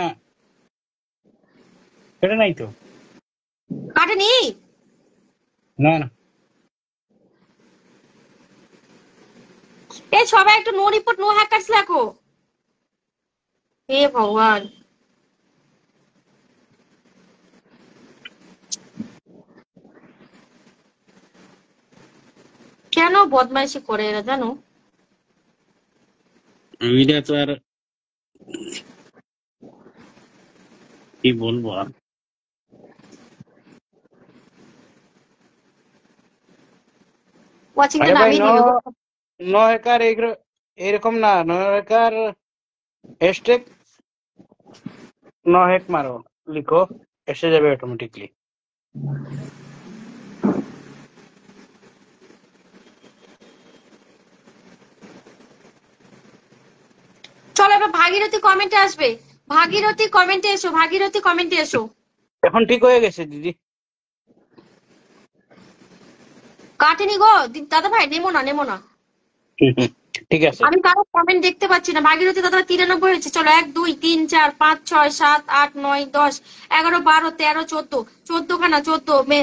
সেটা নাই তো। কাটেনি। না না, এই সবাই একটু নো রিপোর্ট নো হ্যাকারস লেখো। হে ভগবান, কেন বদমাইশি করে এরা জানো? এটা তো আর কি বলবো আর। ওয়াচিংটা আরে ভাই, নামিয়ে দিবে। নো হ্যাকার এরকম না। No hacker hashtag no hack মারো, লিখো, এসে যাবে অটোমেটিকলি। চলো এবার ভাগীরথী কমেন্টে আসবে। ভাগীরথী কমেন্টে এসো, ভাগীরথী কমেন্টে এসো। এখন ঠিক হয়ে গেছে দিদি। কাটেনি গো দাদা ভাই, নেমো না, নেমো না। ঠিক আছে। আমি কারো কমেন্ট দেখতে পাচ্ছি না। ভাগীরথী দাদা 93 হয়েছে। চলো, 1 2 3 4 5 6 7 8 9 10 11 12 13 14, 14 খানা, 14 মে।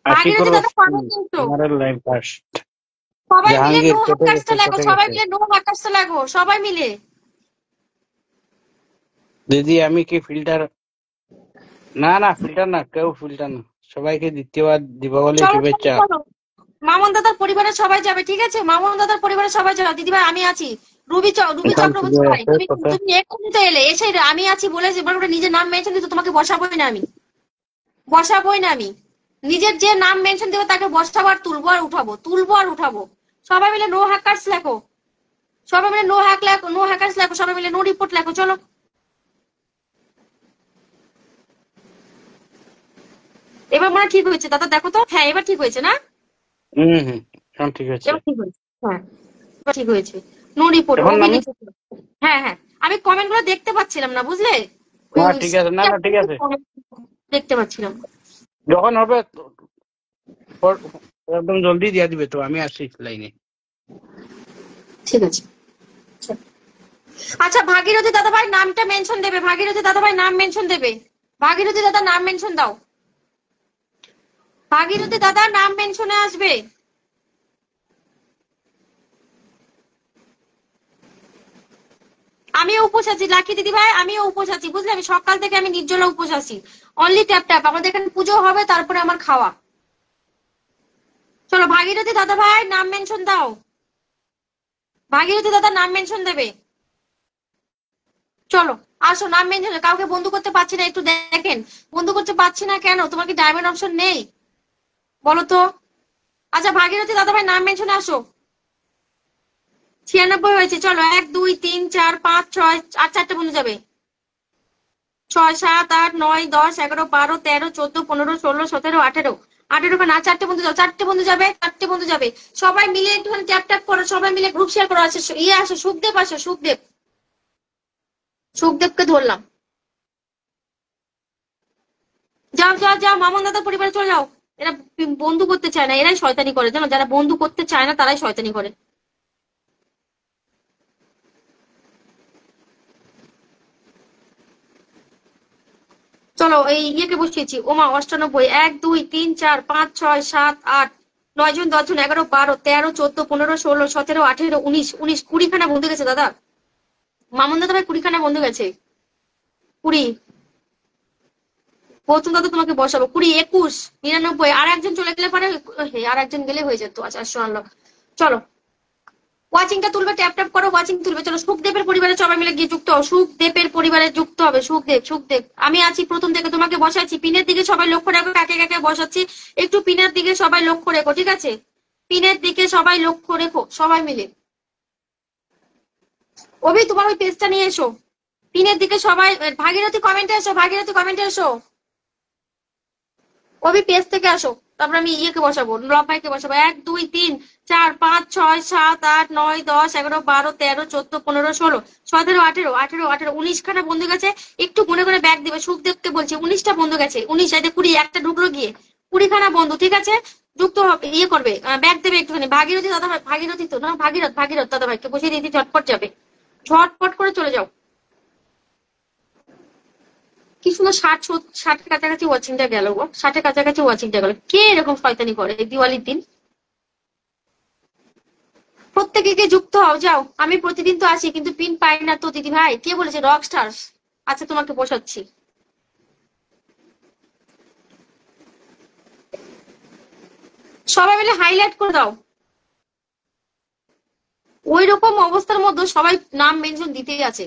আশি ভাগীরথী করো, দাদা কমেন্ট কিন্তু তোমার লাইভ ফার্স্ট। সবাই মিলে জাহাঙ্গীর নো কেটে গেছে, হ্যাকারসটা লেখো, কেটে সবাই গেছে। মিলে নো হ্যাকারসটা লেখো, সবাই মিলে। দিদি আমি কি ফিল্টার? না না, ফিল্টার না, কেউ ফিল্টার না। সবাইকে দ্বিতীয়বার দীপাবলির চলো চলো শুভেচ্ছা। চলো, মামুন দাদার পরিবারের সবাই যাবে, ঠিক আছে? মামুন দাদার পরিবারের সবাই যাবে। দিদিভাই আমি আছি। রুবি এখন চক্রবর্তী ঠিক ভাই, আছে তুমি কথা। তুমি এক্ষুনি তো এলে, এসে আমি আছি বলে নিজের নাম মেনশন দিতে তোমাকে বসাবোই না আমি, বসাবোই না আমি। নিজের যে নাম মেনশন দেবে তাকে বসাবো আর তুলবো আর উঠাবো, তুলবো আর উঠাবো। সবাই মিলে নো হ্যাকার্স লেখো, সবাই মিলে নো হ্যাক লেখো, নো হ্যাকার্স লেখো, সবাই মিলে নো রিপোর্ট লেখো। চলো, এবার মনে হয় ঠিক হয়েছে দাদা, দেখো তো। হ্যাঁ, এবার ঠিক হয়েছে না? হুম, এখন ঠিক আছে। এবার ঠিক হয়েছে, হ্যাঁ এবার ঠিক হয়েছে। নো রিপোর্ট এখন ওবি আমি লিখেছে। হ্যাঁ হ্যাঁ, আমি কমেন্ট গুলো দেখতে পাচ্ছিলাম না, বুঝলে? না, ঠিক আছে। না না, ঠিক আছে। দেখতে পাচ্ছিলাম। যখন হবে একদম জলদি দিয়ে দিবে তো, আমি আসছি লাইনে। ঠিক আছে। আচ্ছা ভাগীরথী দাদা ভাই নামটা মেনশন দেবে, ভাগীরথী দাদা ভাই নাম মেনশন দেবে, ভাগীরথী দাদা নাম মেনশন দাও, ভাগীরথী দাদা নাম মেনশনে আসবে। আমিও উপোস আছি লাকি দিদি ভাই, আমিও উপোস আছি বুঝলে, আমি সকাল থেকে আমি নির্জলা উপোস আছি। অনলি ট্যাপ ট্যাপ, আমাদের এখানে পুজো হবে তারপরে আমার খাওয়া। চলো ভাগীরথী দাদা ভাই নাম মেনশন দাও, ভাগীরথী দাদা নাম মেনশন দেবে। চলো আসো নাম মেনশন, কাউকে বন্ধু করতে পারছি না, একটু দেখেন। বন্ধু করতে পারছি না কেন? তোমার কি ডায়মন্ড অপশন নেই বলো তো? আচ্ছা ভাগীরথী দাদা ভাই নাম মেনশনে আসো। 96 হয়েছে, চলো 1 2 3 4 5 6 আর 4টে বন্ধু যাবে। 6 7 8 9 10 11 12 13 14 15 16 17 18, 18 কেন? আর 4টে বন্ধু যাও, 4টে বন্ধু যাবে, 4টে বন্ধু যাবে। সবাই মিলে একটুখানি ট্যাপ ট্যাপ করো, সবাই মিলে গ্রুপ শেয়ার করো। আসো ইয়ে আসো, সুখদেব আসো, সুখদেব, সুখদেবকে ধরলাম। যাও যাও যাও, মামন দাদা পরিবারে চলে যাও। এরা বন্ধু করতে চায় না, এরাই শয়তানি করে জানো, যারা বন্ধু করতে চায় না তারাই শয়তানি করে। চলো এই ইয়েকে বসিয়েছি, ওমা 98, 1 2 3 4 5 6 7 8 9 জন 10 জন 11 12 13 14 15 16 17 18 19 19 20খানা বন্ধু গেছে দাদা, মামুন দাদা ভাই 20খানা বন্ধু গেছে। 20, গৌতম দাদা তোমাকে বসাবো 20 21 99, আর একজন চলে গেলে পরে, আর একজন গেলে হয়ে যেত। আচ্ছা শোনালো। চলো ওয়াচিংটা তুলবে, ট্যাপ ট্যাপ করো, ওয়াচিং তুলবে। চলো সুখদেবের পরিবারে সবাই মিলে গিয়ে যুক্ত হও, সুখদেবের পরিবারে যুক্ত হবে। সুখদেব, সুখদেব আমি আছি প্রথম থেকে, তোমাকে বসাইছি। পিনের দিকে সবাই লক্ষ্য রাখো, কাকে কাকে বসাচ্ছি একটু পিনের দিকে সবাই লক্ষ্য রেখো, ঠিক আছে? পিনের দিকে সবাই লক্ষ্য রেখো সবাই মিলে। অভি তোমার ওই পেজটা নিয়ে এসো, পিনের দিকে সবাই। ভাগীরথী কমেন্টে এসো, ভাগীরথী কমেন্টে এসো, ওবি পেজ থেকে আসো। তারপর আমি ইয়েকে বসাবো, লব ভাইকে বসাবো। 1 2 3 4 5 6 7 8 9 10 11 12 13 14 15 16 17 18 18 18 19খানা বন্ধু গেছে। একটু মনে করে ব্যাগ দিবে, সুখদেবকে বলছি 19টা বন্ধু গেছে। 19 এই 20, একটা ঢুকলো গিয়ে 20খানা বন্ধু, ঠিক আছে? যুক্ত হবে, ইয়ে করবে, ব্যাগ দেবে একটুখানি। ভাগীরথী দাদা ভাই, ভাগীরথী তো না, ভাগীরথ, ভাগীরথ দাদা ভাইকে বসিয়ে দিয়েছি, ঝটপট যাবে, ঝটপট করে চলে যাও। কি সুন্দর 60 কাছাকাছি ওয়াচিংটা গেল গো, 60 কাছাকাছি ওয়াচিংটা গেল। কে এরকম শয়তানি করে এই দিওয়ালির দিন? প্রত্যেকে কে যুক্ত হও, যাও। আমি প্রতিদিন তো আসি কিন্তু পিন পাই না তো দিদি ভাই, কে বলেছে রক স্টার্স? আচ্ছা তোমাকে বসাচ্ছি। সবাই মিলে হাইলাইট করে দাও। ওই রকম অবস্থার মধ্যে সবাই নাম মেনশন দিতেই আছে।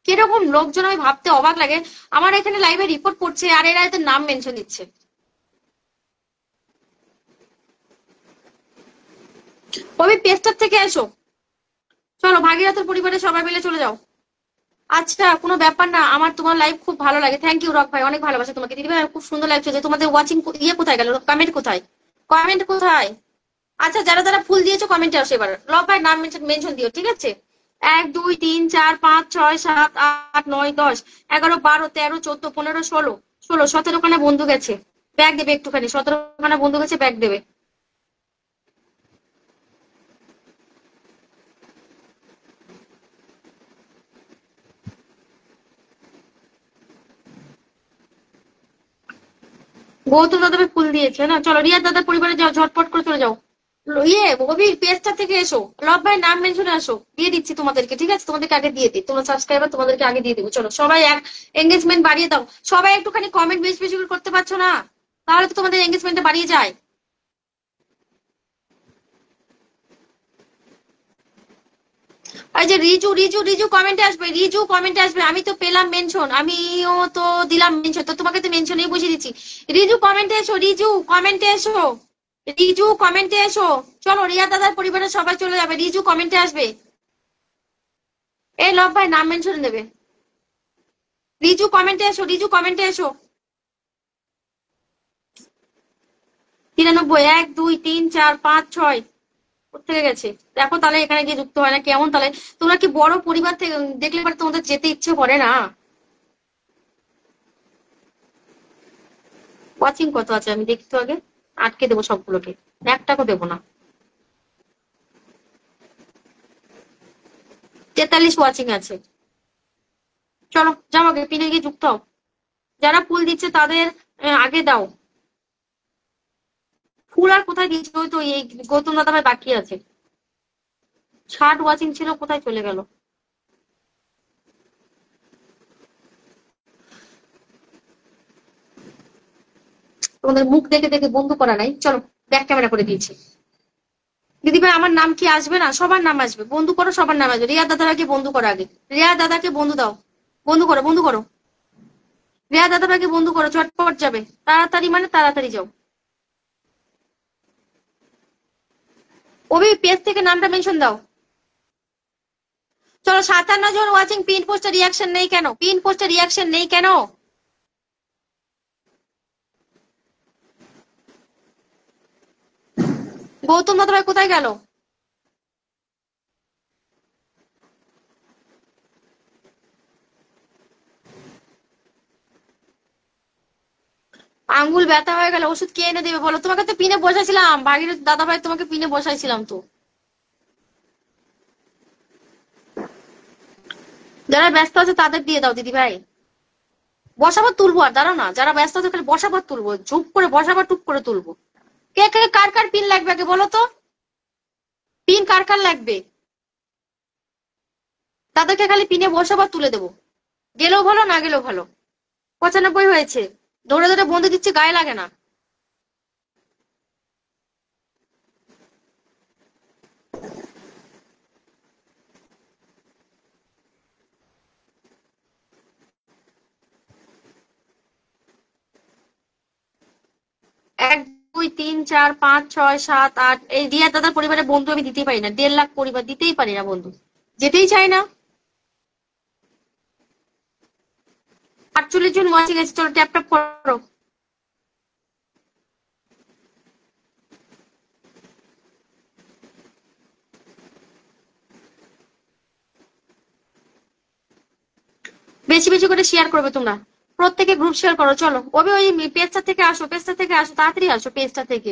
কিরকম লোকজন, আমি ভাবতে অবাক লাগে। আমার এখানে লাইভে রিপোর্ট করছে আর এরা এদের নাম মেনশন দিচ্ছে। ওই পেজটার থেকে এসো। চলো ভাগীরথের পরিবারে সবাই মিলে চলে যাও। আচ্ছা কোনো ব্যাপার না, আমার তোমার লাইভ খুব ভালো লাগে। থ্যাংক ইউ রক ভাই, অনেক ভালোবাসা তোমাকে দিদি ভাই, খুব সুন্দর লাইভ চলছে। তোমাদের ওয়াচিং ইয়ে কোথায় গেল? কমেন্ট কোথায়? কমেন্ট কোথায়? আচ্ছা যারা যারা ফুল দিয়েছো কমেন্টে আসো এবার। রক ভাই নাম মেনশন দিও, ঠিক আছে? 1 2 3 4 5 6 7 8 9 10 11 12 13 14 15 16 16 17খানা বন্ধু গেছে। ব্যাগ দেবে একটুখানি, 17খানা বন্ধু গেছে, ব্যাগ দেবে। গৌতম দাদা ভাই ফুল দিয়েছে না? চলো রিয়া দাদার পরিবারে যাও, ঝটপট করে চলে যাও। ইয়ে ওবির পেজটা থেকে এসো, লব ভাই নাম মেনশনে আসো, দিয়ে দিচ্ছি তোমাদেরকে, ঠিক আছে? তোমাদেরকে আগে দিয়ে দিই, তোমরা সাবস্ক্রাইবার, তোমাদেরকে আগে দিয়ে দিবো। চলো সবাই এক এঙ্গেজমেন্ট বাড়িয়ে দাও। সবাই একটুখানি কমেন্ট বেশি বেশি করে করতে পারছো না? তাহলে তো তোমাদের এঙ্গেজমেন্টটা বাড়িয়ে যায়। এই যে রিজু, রিজু রিজু কমেন্টে আসবে, রিজু কমেন্টে আসবে। আমি তো পেলাম মেনশন, আমিও তো দিলাম মেনশন, তো তোমাকে তো মেনশনেই বসিয়ে দিচ্ছি। রিজু কমেন্টে এসো, রিজু কমেন্টে এসো, রিজু কমেন্টে এসো। চলো রিয়া দাদার পরিবারের সবাই চলে যাবে, রিজু কমেন্টে আসবে। এই লব ভাই নাম মেনশন দেবে। রিজু কমেন্টে এসো, রিজু কমেন্টে এসো। 93, 1 2 3 4 5 6 কোথেকে গেছে দেখো, তাহলে এখানে গিয়ে যুক্ত হয় না কেমন তাহলে? তোমরা কি বড় পরিবার থেকে দেখলে পরে তোমাদের যেতে ইচ্ছে করে না? ওয়াচিং কত আছে আমি দেখি তো আগে। আটকে দেবো সবগুলোকে, একটাকেও দেবো না। 43 ওয়াচিং আছে। চলো যাও আগে পিনে গিয়ে যুক্ত হও। যারা ফুল দিচ্ছে তাদের আগে দাও। ফুল আর কোথায় দিচ্ছে? ওই তো এই গৌতম দাদা ভাই বাকি আছে। 60 ওয়াচিং ছিল, কোথায় চলে গেল? তোমাদের মুখ দেখে দেখে বন্ধু করা নাই, চলো ব্যাক ক্যামেরা করে দিয়েছি। দিদি ভাই আমার নাম কি আসবে না? সবার নাম আসবে, বন্ধু করো, সবার নাম আসবে। রিয়া দাদাকে বন্ধু করো আগে, রিয়া দাদাকে বন্ধু দাও। বন্ধু করো, বন্ধু করো, রিয়া দাদা ভাইকে বন্ধু করো, চটপট যাবে। তাড়াতাড়ি মানে তাড়াতাড়ি যাও। ওবি পেজ থেকে নামটা মেনশন দাও। চলো 57 জন ওয়াচিং। পিন পোস্টে রিয়াকশন নেই কেন? পিন পোস্টে রিয়াকশন নেই কেন? গৌতম দাদা ভাই কোথায় গেল? আঙ্গুল ব্যথা হয়ে গেল, ওষুধ কে এনে দেবে বলো? তোমাকে তো পিনে বসাইছিলাম, ভাগীরথ দাদা ভাই তোমাকে পিনে বসাইছিলাম তো। যারা ব্যস্ত আছে তাদের দিয়ে দাও দিদি ভাই। বসাবার তুলবো, আর দাঁড়াও না, যারা ব্যস্ত আছে খালি বসাবার তুলবো, ঝুপ করে বসাবার টুপ করে তুলবো। কে কে কার কার পিন লাগবে আগে বলো তো? পিন কার কার লাগবে? তাদেরকে খালি পিনে বসাবার তুলে দেবো। গেলেও ভালো, না গেলেও ভালো। 95 হয়েছে। ধরে ধরে বন্ধু দিচ্ছে, গায়ে লাগে না। এক, দুই, তিন, চার, পাঁচ, ছয়, সাত, আট। এই রিয়া দাদার পরিবারের বন্ধু আমি দিতেই পারি না, 1.5 লাখ পরিবার দিতেই পারি না বন্ধু, যেতেই চাই না। 48 জন ওয়াচিং আছে, চলো ট্যাপ ট্যাপ করো। বেশি বেশি করে শেয়ার করবে তোমরা, প্রত্যেকে গ্রুপ শেয়ার করো। চলো ওই ওই পেজটা থেকে আসো, পেজটা থেকে আসো, তাড়াতাড়ি আসো পেজটা থেকে।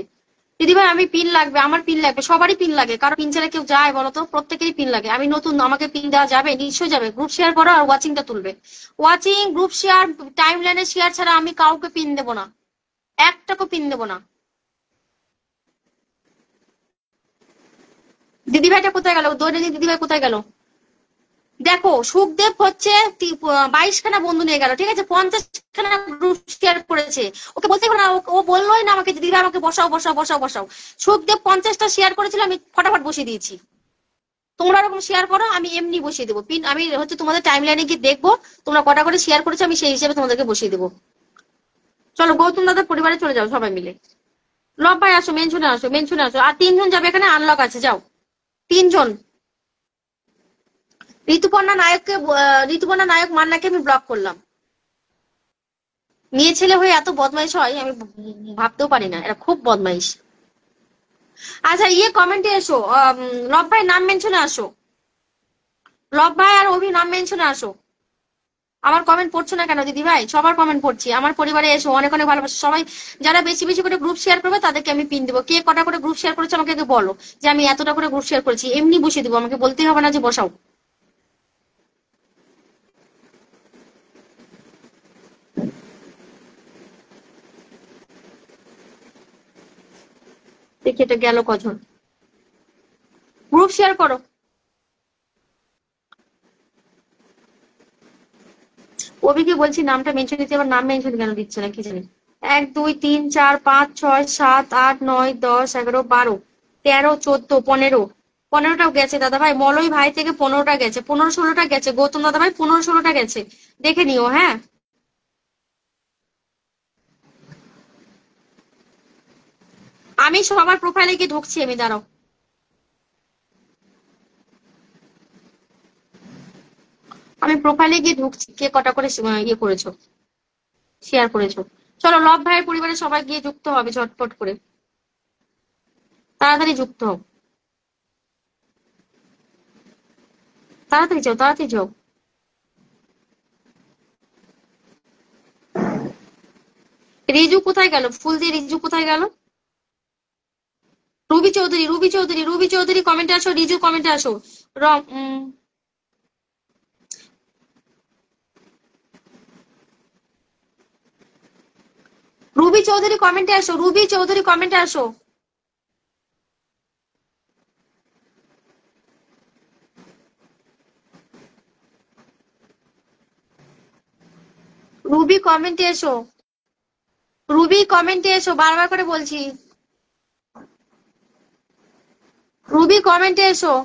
দিদি ভাই আমি পিন লাগবে, আমার পিন লাগবে, সবারই পিন লাগে। কারো পিন ছাড়া কেউ যায় বলো তো? প্রত্যেকেরই পিন লাগে। আমি নতুন, আমাকে পিন দেওয়া যাবে? নিশ্চয়ই যাবে। গ্রুপ শেয়ার করো আর ওয়াচিংটা তুলবে। ওয়াচিং, গ্রুপ শেয়ার, টাইম লাইনে শেয়ার ছাড়া আমি কাউকে পিন দেবো না, একটাকে পিন দেবো না। দিদি ভাইটা কোথায় গেল? দৈনিক দিদি ভাই কোথায় গেল? দেখো সুখদেব হচ্ছে 22 খানা বন্ধু নিয়ে গেল, ঠিক আছে? 50 খানা গ্রুপ শেয়ার করেছে। ওকে বলতে পারো না, ও বললোই না আমাকে, দিদি ভাই আমাকে বসাও বসাও বসাও বসাও। সুখদেব 50টা শেয়ার করেছিল, আমি ফটাফট বসিয়ে দিয়েছি। তোমরা ওরকম শেয়ার করো, আমি এমনি বসিয়ে দেবো পিন। আমি হচ্ছে তোমাদের টাইম লাইনে গিয়ে দেখবো তোমরা কটা করে শেয়ার করেছো, আমি সেই হিসেবে তোমাদেরকে বসিয়ে দেবো। চলো গৌতম দাদার পরিবারে চলে যাও সবাই মিলে। লব ভাই আসো, মেনশনে আসো, মেনশনে আসো। আর 3 জন যাবে, এখানে আনলক আছে, যাও 3 জন। ঋতুপর্ণা নায়ককে ঋতুপর্ণা নায়ক মান্নাকে আমি ব্লক করলাম। মেয়ে ছেলে হয়ে এত বদমাইশ হয় আমি ভাবতেও পারি না, এরা খুব বদমাইশ। আচ্ছা ইয়ে কমেন্টে এসো, লব ভাই নাম মেনশনে আসো। লব ভাই আর অভি নাম মেনশনে আসো। আমার কমেন্ট পড়ছো না কেন দিদি ভাই? সবার কমেন্ট পড়ছি। আমার পরিবারে এসো, অনেক অনেক ভালোবাসা সবাই। যারা বেশি বেশি করে গ্রুপ শেয়ার করবে তাদেরকে আমি পিন দেবো। কে কটা করে গ্রুপ শেয়ার করেছে আমাকে বলো, যে আমি এতটা করে গ্রুপ শেয়ার করেছি, এমনি বসিয়ে দিবো, আমাকে বলতেই হবে না যে বসাও। দেখি এটা গেল কজন। গ্রুপ শেয়ার করো। অভিকে বলছি নামটা মেনশন দিতে, আবার নাম মেনশন কেন দিচ্ছে না কি জানি। 1, 2, 3, 4, 5, 6, 7, 8, 9, 10, 11, 12, 13, 14, 15। 15টাও গেছে দাদা ভাই। মলয় ভাই থেকে 15টা গেছে, 15-16টা গেছে। গৌতম দাদা ভাই 15-16টা গেছে, দেখে নিও হ্যাঁ। আমি সবার প্রোফাইলে গিয়ে ঢুকছি, আমি দাঁড়াও। আমি প্রোফাইলে গিয়ে ঢুকছি, কে কটা করে ইয়ে করেছো, শেয়ার করেছো। চলো লব ভাইয়ের পরিবারে সবাই গিয়ে যুক্ত হবে ঝটপট করে, তাড়াতাড়ি যুক্ত হও, তাড়াতাড়ি যাও, তাড়াতাড়ি যাও। রিজু কোথায় গেল? ফুল দিয়ে রিজু কোথায় গেল? Ruby Chowdhury, Ruby Chowdhury, Ruby Chowdhury কমেন্টে আসো, রিজু কমেন্টে আসো। রম রুবি চৌধুরী কমেন্টে আসো, রুবি চৌধুরী কমেন্টে আসো। রুবি কমেন্টে এসো, রুবি কমেন্টে এসো, বারবার করে বলছি, রুবি কমেন্টে এসো।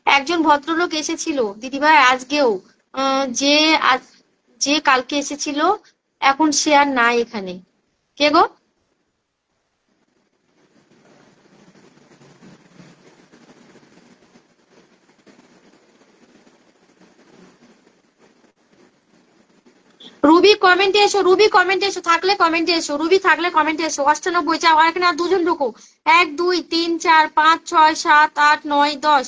একজন ভদ্রলোক এসেছিল দিদিভাই আজকেও, যে যে কালকে এসেছিল, এখন সে আর নাই এখানে। কে গো? রুবি কমেন্টে এসো, রুবি কমেন্টে এসো, থাকলে কমেন্টে এসো, রুবি থাকলে কমেন্টে এসো। 98 চাও, আর এখানে আর দুজন ঢুকো। 1 2 3 4 5 6 7 8 9 10।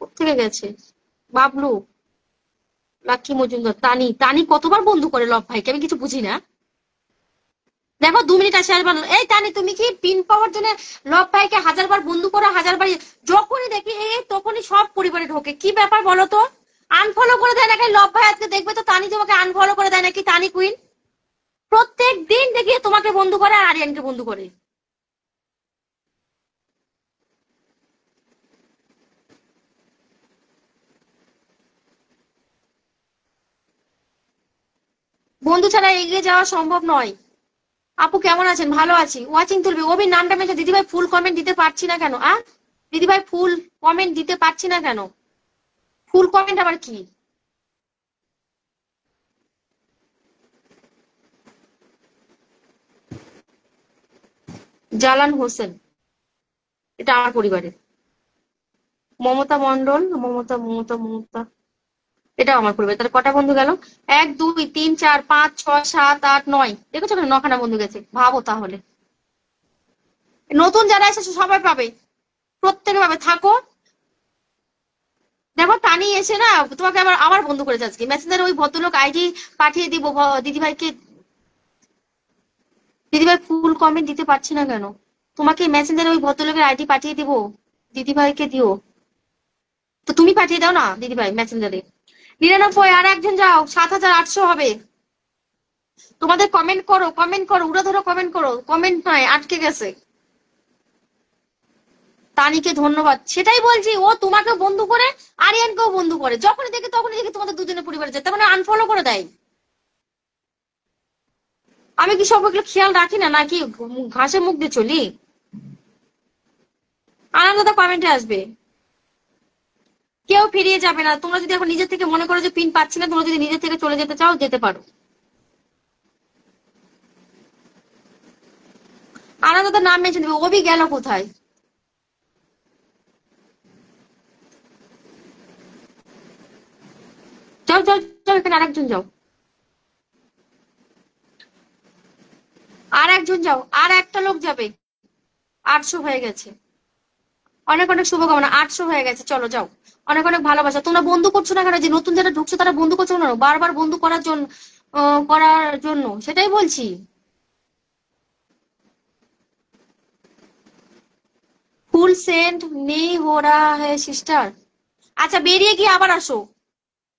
কোথেকে গেছে? বাবলু, লাকি মজুমদার, তানি, তানি কতবার বন্ধু করে লব ভাইকে, আমি কিছু বুঝি না। দেখো 2 মিনিট আসে আসবার, এই তানি তুমি কি পিন পাওয়ার জন্য লব ভাইকে 1000 বার বন্ধু করো, 1000 বার? যখনই দেখি তখনই সব পরিবারে ঢোকে, কি ব্যাপার বলো তো? আনফলো করে দেয় নাকি লব ভাই? আজকে দেখবে তো তানি তোমাকে আনফলো করে দেয় নাকি, তানি কুইন। প্রত্যেক দিন দেখি তোমাকে বন্ধু করে আর আরিয়ানকে বন্ধু করে। বন্ধু ছাড়া এগিয়ে যাওয়া সম্ভব নয়। আপু কেমন আছেন? ভালো আছি, ওয়াচিং তুলবে। অভির নামটা মেনে দিদিভাই ফুল কমেন্ট দিতে পারছি না কেন? দিদিভাই ফুল কমেন্ট দিতে পারছি না কেন? ফুল কমেন্ট আবার কি? জালান হোসেন, এটা আমার পরিবারের। মমতা মন্ডল, মমতা মমতা মমতা, এটাও আমার পরিবার। তাহলে কটা বন্ধু গেল? 1 2 3 4 5 6 7 8 9, দেখেছো না? 9খানা বন্ধু গেছে, ভাবো তাহলে। নতুন যারা এসেছে সবাই পাবে, প্রত্যেকে পাবে, থাকো। দেখো টানি এসে না তোমাকে আবার আবার বন্ধ করেছে আজকে। মেসেঞ্জারে ওই ভদ্রলোক আইডি পাঠিয়ে দিব দিদিভাইকে। দিদিভাই ফুল কমেন্ট দিতে পারছি না কেন? তোমাকে মেসেঞ্জারে ওই ভদ্রলোকের আইডি পাঠিয়ে দিব, দিদিভাইকে দিও। তো তুমি পাঠিয়ে দাও না দিদিভাই মেসেঞ্জারে। 99, আর একজন যাও, 7800 হবে। তোমাদের কমেন্ট করো, কমেন্ট করো, উড়া ধরো কমেন্ট করো, কমেন্ট নয় আটকে গেছে। তানিকে ধন্যবাদ, সেটাই বলছি, ও তোমাকে বন্ধু করে আরিয়ানকেও বন্ধু করে, যখনই দেখি তখনই দেখি তোমাদের দুজনের পরিবারে যায়, তার মানে আনফলো করে দেয়। আমি কি সব ওগুলো খেয়াল রাখি না নাকি? ঘাসে মুখ দিয়ে চলি? আনন্দটা কমেন্টে আসবে, কেউ ফিরিয়ে যাবে না। তোমরা যদি এখন নিজের থেকে মনে করো যে পিন পাচ্ছি না, তোমরা যদি নিজের থেকে চলে যেতে চাও যেতে পারো। আনন্দটার নাম মেনশন দেবে। অভি গেল কোথায়? যাও যাও যাও, এখানে আরেকজন যাও, আর একজন যাও, আর একটা লোক যাবে। 800 হয়ে গেছে। অনেক অনেক শুভকামনা, 800 হয়ে গেছে, চলো যাও। অনেক অনেক ভালোবাসা। তোমরা বন্ধু করছো না কেন? যে নতুন যারা ঢুকছো তারা বন্ধু করছো না, বারবার বন্ধু করার জন্য, সেটাই বলছি। ফুল সেন্ড নেই হো রাহা হ্যায় সিস্টার। আচ্ছা বেরিয়ে গিয়ে আবার আসো।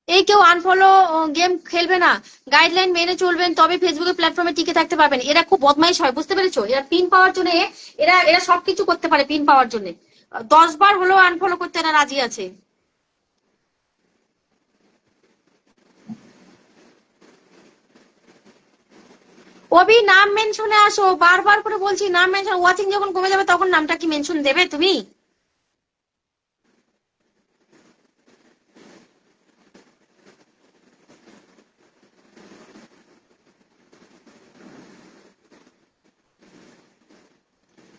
এই কেউ আনফলো গেম খেলবে না, গাইডলাইন মেনে চলবেন, তবে ফেসবুকে প্ল্যাটফর্মে টিকে থাকতে পারবেন। এরা খুব বদমাইশ হয়, বুঝতে পেরেছো? এরা পিন পাওয়ার জন্য, এরা এরা সবকিছু করতে পারে পিন পাওয়ার জন্য। 10 বার হলেও আনফলো করতে এরা রাজি আছে। অভি নাম মেনশনে আসো, বারবার করে বলছি নাম মেনশন। ওয়াচিং যখন কমে যাবে তখন নামটা কি মেনশন দেবে তুমি?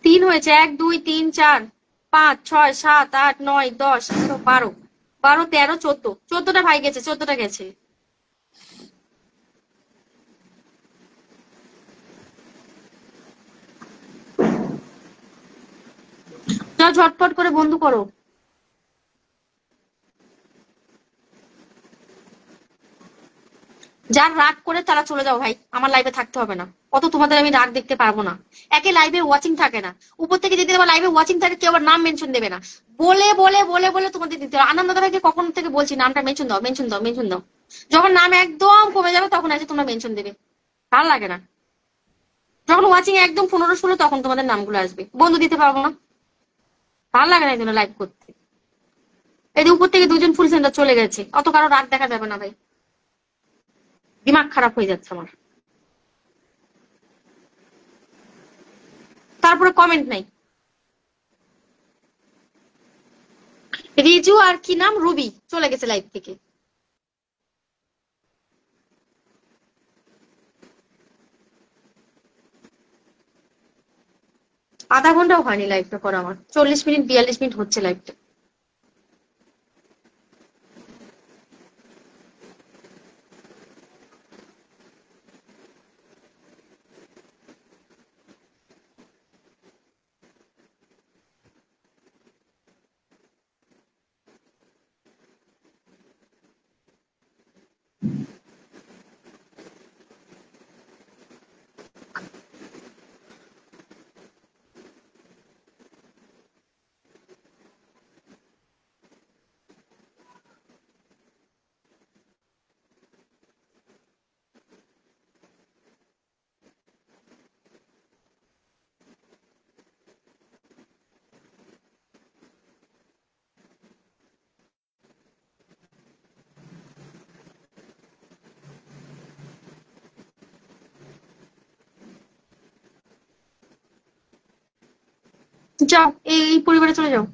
তিন হয়েছে, 1 2 3 4 5 6 7 8 9 10 11 12, 12 13 14, 14টা ভাই গেছে, 14টা গেছে। যাও ঝটপট করে বন্ধু করো। যার রাগ করে তারা চলে যাও ভাই, আমার লাইভে থাকতে হবে না। অত তোমাদের আমি রাগ দেখতে পারবো না। একে লাইভে ওয়াচিং থাকে না, উপর থেকে যদি আমার লাইভে ওয়াচিং থাকে কেউ আবার নাম মেনশন দেবে না, বলে বলে বলে বলে তোমাদের দিতে হবে। আনন্দ ভাইকে কখন থেকে বলছি নামটা মেনশন দাও, মেনশন দাও, মেনশন দাও। যখন নাম একদম কমে যাবে তখন আছে তোমরা মেনশন দেবে। ভালো লাগে না। যখন ওয়াচিং একদম 15-16 তখন তোমাদের নামগুলো আসবে, বন্ধু দিতে পারবো না। ভালো লাগে না এই জন্য লাইভ করতে। এই যে উপর থেকে দুজন ফুল সেন্টার চলে গেছে, অত কারো রাগ দেখা যাবে না ভাই, দিমাগ খারাপ হয়ে যাচ্ছে আমার। তারপরে কমেন্ট নাই। রিজু আর কি নাম, রুবি চলে গেছে লাইভ থেকে। আধা ঘন্টাও হয়নি লাইভটা করা আমার, 40 মিনিট 42 মিনিট হচ্ছে লাইভটা। যাও, এই পরিবারে চলে যাও।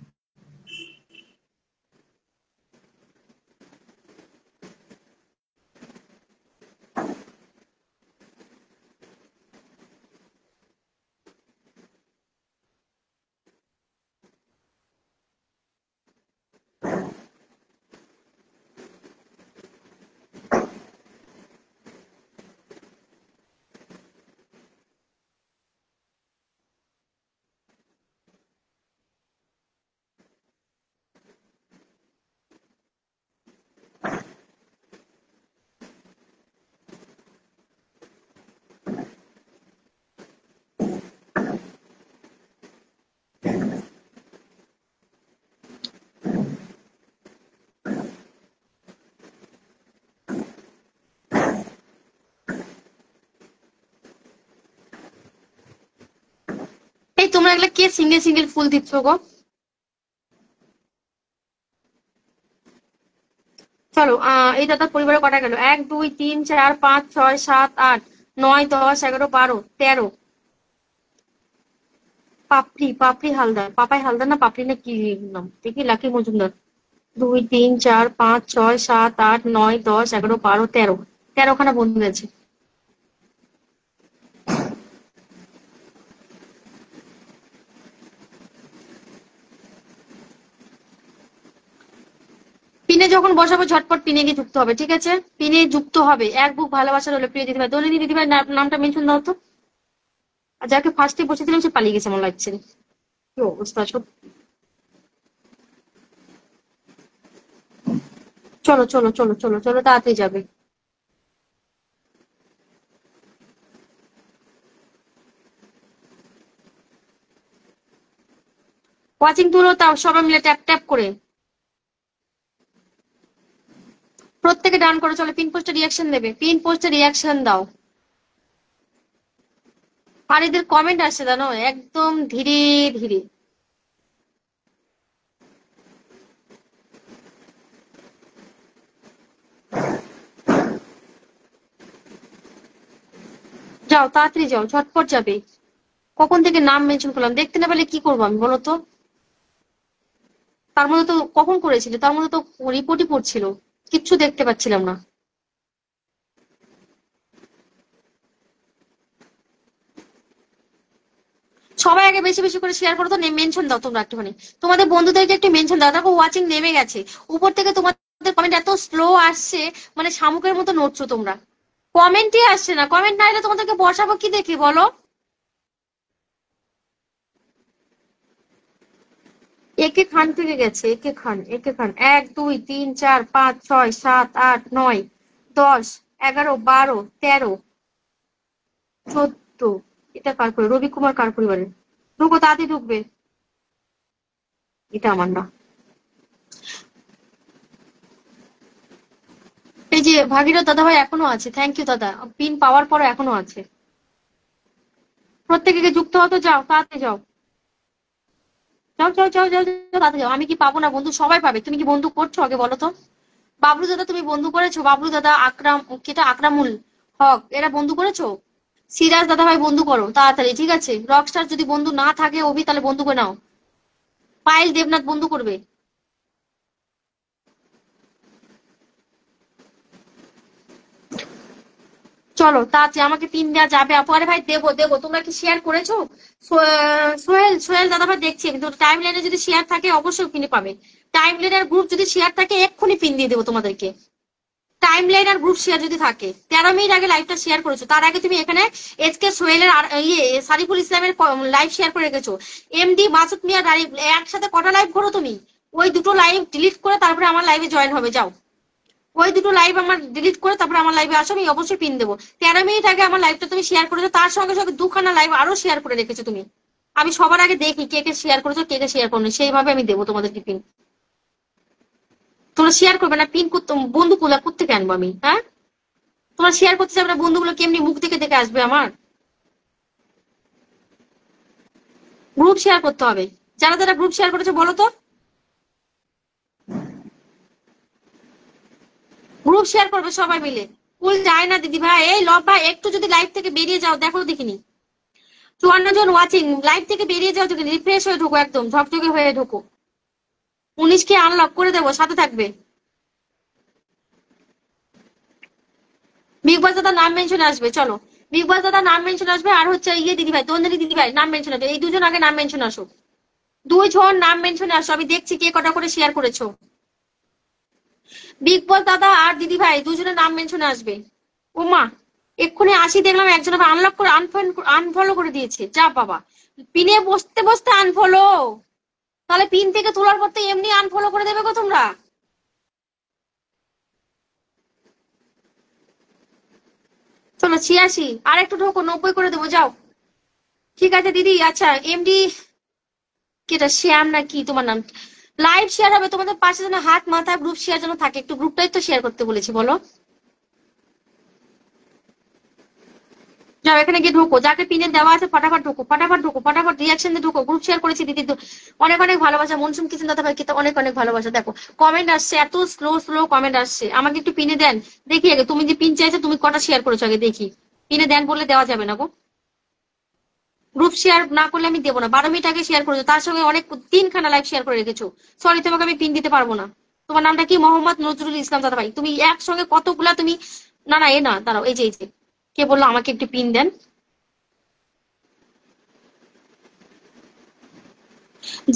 এই তোমরা এগুলা কে সিঙ্গেল সিঙ্গেল ফুল দিচ্ছ গো? চলো, এই দাদার পরিবারে কটা গেল? 1 2 3 4 5 6 7 8 9 10 11 12 পাপড়ি পাপড়ি হালদার, পাপাই হালদার না পাপড়ি না কি নাম দেখি, লাকি মজুমদার। 2 3 4 5 6 7 8 9 10 11 12 13খানা বন্ধু আছে। পিনে যখন বসাবো ঝটপট পিনে গিয়ে যুক্ত হবে, ঠিক আছে? পিনে যুক্ত হবে। এক বুক ভালোবাসার হলে প্রিয় দিদিভাই, দলিনী দিদিভাই নামটা মেনশন দাও তো। আর যাকে ফার্স্টে বসে দিলাম সে পালিয়ে গেছে আমার লাগছে। কি অবস্থা সত্যি। চলো চলো চলো চলো চলো, তাড়াতাড়ি যাবে। ওয়াচিং তুলো তাও সবাই মিলে ট্যাপ ট্যাপ করে। প্রত্যেকে ডান করে চলো, পিন পোস্টে রিয়াকশন দেবে, পিন পোস্টে রিয়াকশন দাও। আর এদের কমেন্ট আসছে জানো, একদম ধীরে ধীরে। যাও তাড়াতাড়ি যাও, ঝটপট যাবে। কখন থেকে নাম মেনশন করলাম, দেখতে না পেলে কি করবো আমি বলো তো? তার মধ্যে তো কখন করেছিল, তার মধ্যে তো রিপোর্টই পড়ছিল, কিচ্ছু দেখতে পাচ্ছিলাম না। সবাই আগে বেশি বেশি করে শেয়ার করো তো, মেনশন দাও তোমরা একটুখানি। তোমাদের বন্ধুদেরকে একটু মেনশন দাও, দেখো ওয়াচিং নেমে গেছে। উপর থেকে তোমাদের কমেন্ট এত স্লো আসছে, মানে শামুকের মতো নড়ছো তোমরা। কমেন্টই আসছে না, কমেন্ট না এলে তোমাদেরকে বসাবো কি দেখি বলো? একে খান থেকে গেছে, একে খান, একে খান। 1 2 3 4 5 6 7 8 9 10 11, 12, 13, 14। এটা কার পরিবার? রবি কুমার কার পরিবারের? ঢুকো, তাড়াতাড়ি ঢুকবে। এটা আমার না। এই যে ভাগীরথ দাদা ভাই এখনো আছে, থ্যাংক ইউ দাদা, পিন পাওয়ার পর এখনো আছে। প্রত্যেকে যুক্ত হতো, যাও তাড়াতাড়ি যাও, যাও যাও যাও যাও যাও, তাড়াতাড়ি যাও। আমি কি পাবো না বন্ধু? সবাই পাবে। তুমি কি বন্ধু করছো আগে বলো তো? বাবলু দাদা তুমি বন্ধু করেছো? বাবলু দাদা, আকরাম, কেটা আকরামুল হক, এরা বন্ধু করেছো? সিরাজ দাদা ভাই বন্ধু করো তাড়াতাড়ি, ঠিক আছে? রকস্টার যদি বন্ধু না থাকে অভি, তাহলে বন্ধু করে নাও। পায়েল দেবনাথ বন্ধু করবে। চলো তাড়াতাড়ি, আমাকে পিন দেওয়া যাবে আপু? আরে ভাই দেবো দেবো, তোমরা কি শেয়ার করেছো? সোহেল, সোহেল দাদা ভাই দেখছি, কিন্তু টাইম লাইনে যদি শেয়ার থাকে অবশ্যই পিনে পাবে। টাইম লাইন আর গ্রুপ যদি শেয়ার থাকে এক্ষুনি পিন দিয়ে দেবো তোমাদেরকে। টাইম লাইন আর গ্রুপ শেয়ার যদি থাকে, 13 মিনিট আগে লাইভটা শেয়ার করেছো, তার আগে তুমি এখানে এসকে সোহেলের আর সারিফুল ইসলামের লাইভ শেয়ার করে রেখেছো। এমডি মাসুদ মিয়া লাইভ, একসাথে কটা লাইভ করো তুমি? ওই দুটো লাইভ ডিলিট করে তারপরে আমার লাইভে জয়েন হবে, যাও। ওই দুটো লাইভ আমার ডিলিট করে তারপরে আমার লাইভে আসো, আমি অবশ্যই পিন দেবো। 13 মিনিট আগে আমার লাইভটা তুমি শেয়ার করেছো, তার সঙ্গে সঙ্গে দুখানা লাইভ আরো শেয়ার করে রেখেছো তুমি। আমি সবার আগে দেখি কে কে শেয়ার করেছো, কে কে শেয়ার করো, সেইভাবে আমি দেবো তোমাদেরকে পিন। তোমরা শেয়ার করবে না, পিন করতে বন্ধুগুলো কোত্থেকে আনবো আমি, হ্যাঁ? তোমরা শেয়ার করতে যাবে না, বন্ধুগুলো কেমনি মুখ থেকে দেখে আসবে আমার? গ্রুপ শেয়ার করতে হবে। যারা যারা গ্রুপ শেয়ার করেছে বলো তো। গ্রুপ শেয়ার করবে সবাই মিলে। কুল যায় না দিদি ভাই, এই লব্বা একটু যদি লাইভ থেকে বেরিয়ে যাও, দেখো দেখিনি। 54 জন ওয়াচিং, লাইভ থেকে বেরিয়ে যাও, যদি রিফ্রেশ হয়ে ঢুকো, একদম ঝকঝকে হয়ে ঢুকো। 19কে আনলক করে দেবো, সাথে থাকবে। বিগ বস দাদা নাম মেনশন আসবে, চলো। বিগ বস দাদা নাম মেনশন আসবে, আর হচ্ছে ইয়ে দিদি ভাই, তন্দ্রি দিদি ভাই নাম মেনশন আসবে। এই দুজন আগে নাম মেনশন আসো, 2 জন নাম মেনশনে আসো। আমি দেখছি কে কটা করে শেয়ার করেছো। বিগ বস দাদা আর দিদি ভাই দুজনের নাম মেনশনে আসবে। ওমা, এক্ষুনি আসি দেখলাম একজন আবার আনলক করে আনফলো করে দিয়েছে, যা বাবা। পিনে বসতে বসতে আনফলো? তাহলে পিন থেকে তোলার পর তো এমনি আনফলো করে দেবে গো তোমরা। চলো 86, আর একটু ঢোকো, 90 করে দেবো, যাও। ঠিক আছে দিদি। আচ্ছা এমডি, কেটা শ্যাম না কি তোমার নাম? লাইভ শেয়ার হবে, তোমাদের পাশে যেন হাত মাথা গ্রুপ শেয়ার যেন থাকে, একটু গ্রুপটাই তো শেয়ার করতে বলেছি, বলো। যাও এখানে গিয়ে ঢোকো, যাকে পিনে দেওয়া আছে ফটাফট ঢোকো, ফটাফট ঢোকো, ফটাফট রিয়াকশন দিয়ে ঢোকো। গ্রুপ শেয়ার করেছি দিদি তো। অনেক অনেক ভালোবাসা মনসুন কিচেন দাদা ভাই, অনেক অনেক ভালোবাসা। দেখো কমেন্ট আসছে, এত স্লো স্লো কমেন্ট আসছে। আমাকে একটু পিনে দেন দেখি আগে, তুমি যে পিন চাইছো তুমি কটা শেয়ার করেছো আগে দেখি। পিনে দেন বললে দেওয়া যাবে না গো। গ্রুপ শেয়ার না করলে আমি দেবো না। 12 মিনিট আগে শেয়ার করেছো, তার সঙ্গে অনেক 3খানা লাইভ শেয়ার করে রেখেছো। সরি, তোমাকে আমি পিন দিতে পারবো না। তোমার নামটা কি? মোহাম্মদ নজরুল ইসলাম দাদা ভাই। তুমি একসঙ্গে কতগুলা তুমি, না না এ না, দাঁড়াও, এই যে এই যে কে বললো আমাকে একটু পিন দেন।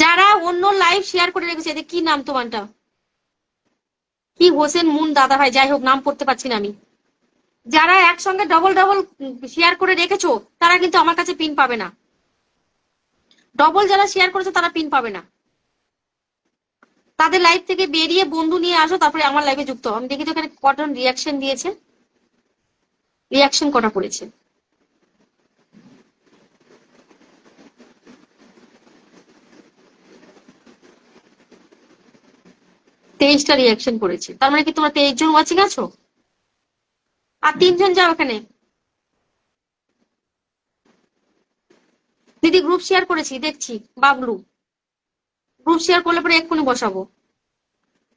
যারা অন্য লাইভ শেয়ার করে রেখেছে, এদের কি নাম তোমারটা? কি হোসেন মুন দাদা ভাই, যাই হোক নাম পড়তে পারছি না আমি। যারা একসঙ্গে ডবল ডবল শেয়ার করে রেখেছো, তারা কিন্তু আমার কাছে পিন পাবে না। ডবল যারা শেয়ার করেছো তারা পিন পাবে না। তাদের লাইভ থেকে বেরিয়ে বন্ধু নিয়ে আসো, তারপরে আমার লাইভে যুক্ত হও। আমি দেখি তো এখানে কজন রিয়াকশন দিয়েছে, রিয়াকশন কটা পড়েছে। 23টা রিয়াকশন করেছে, তার মানে কি তোমরা 23 জন ওয়াচিং আছো? আর 3 জন যাও এখানে। দিদি গ্রুপ শেয়ার করেছি দেখছি, বাবলু। গ্রুপ শেয়ার করলে পরে এক্ষুনি বসাবো।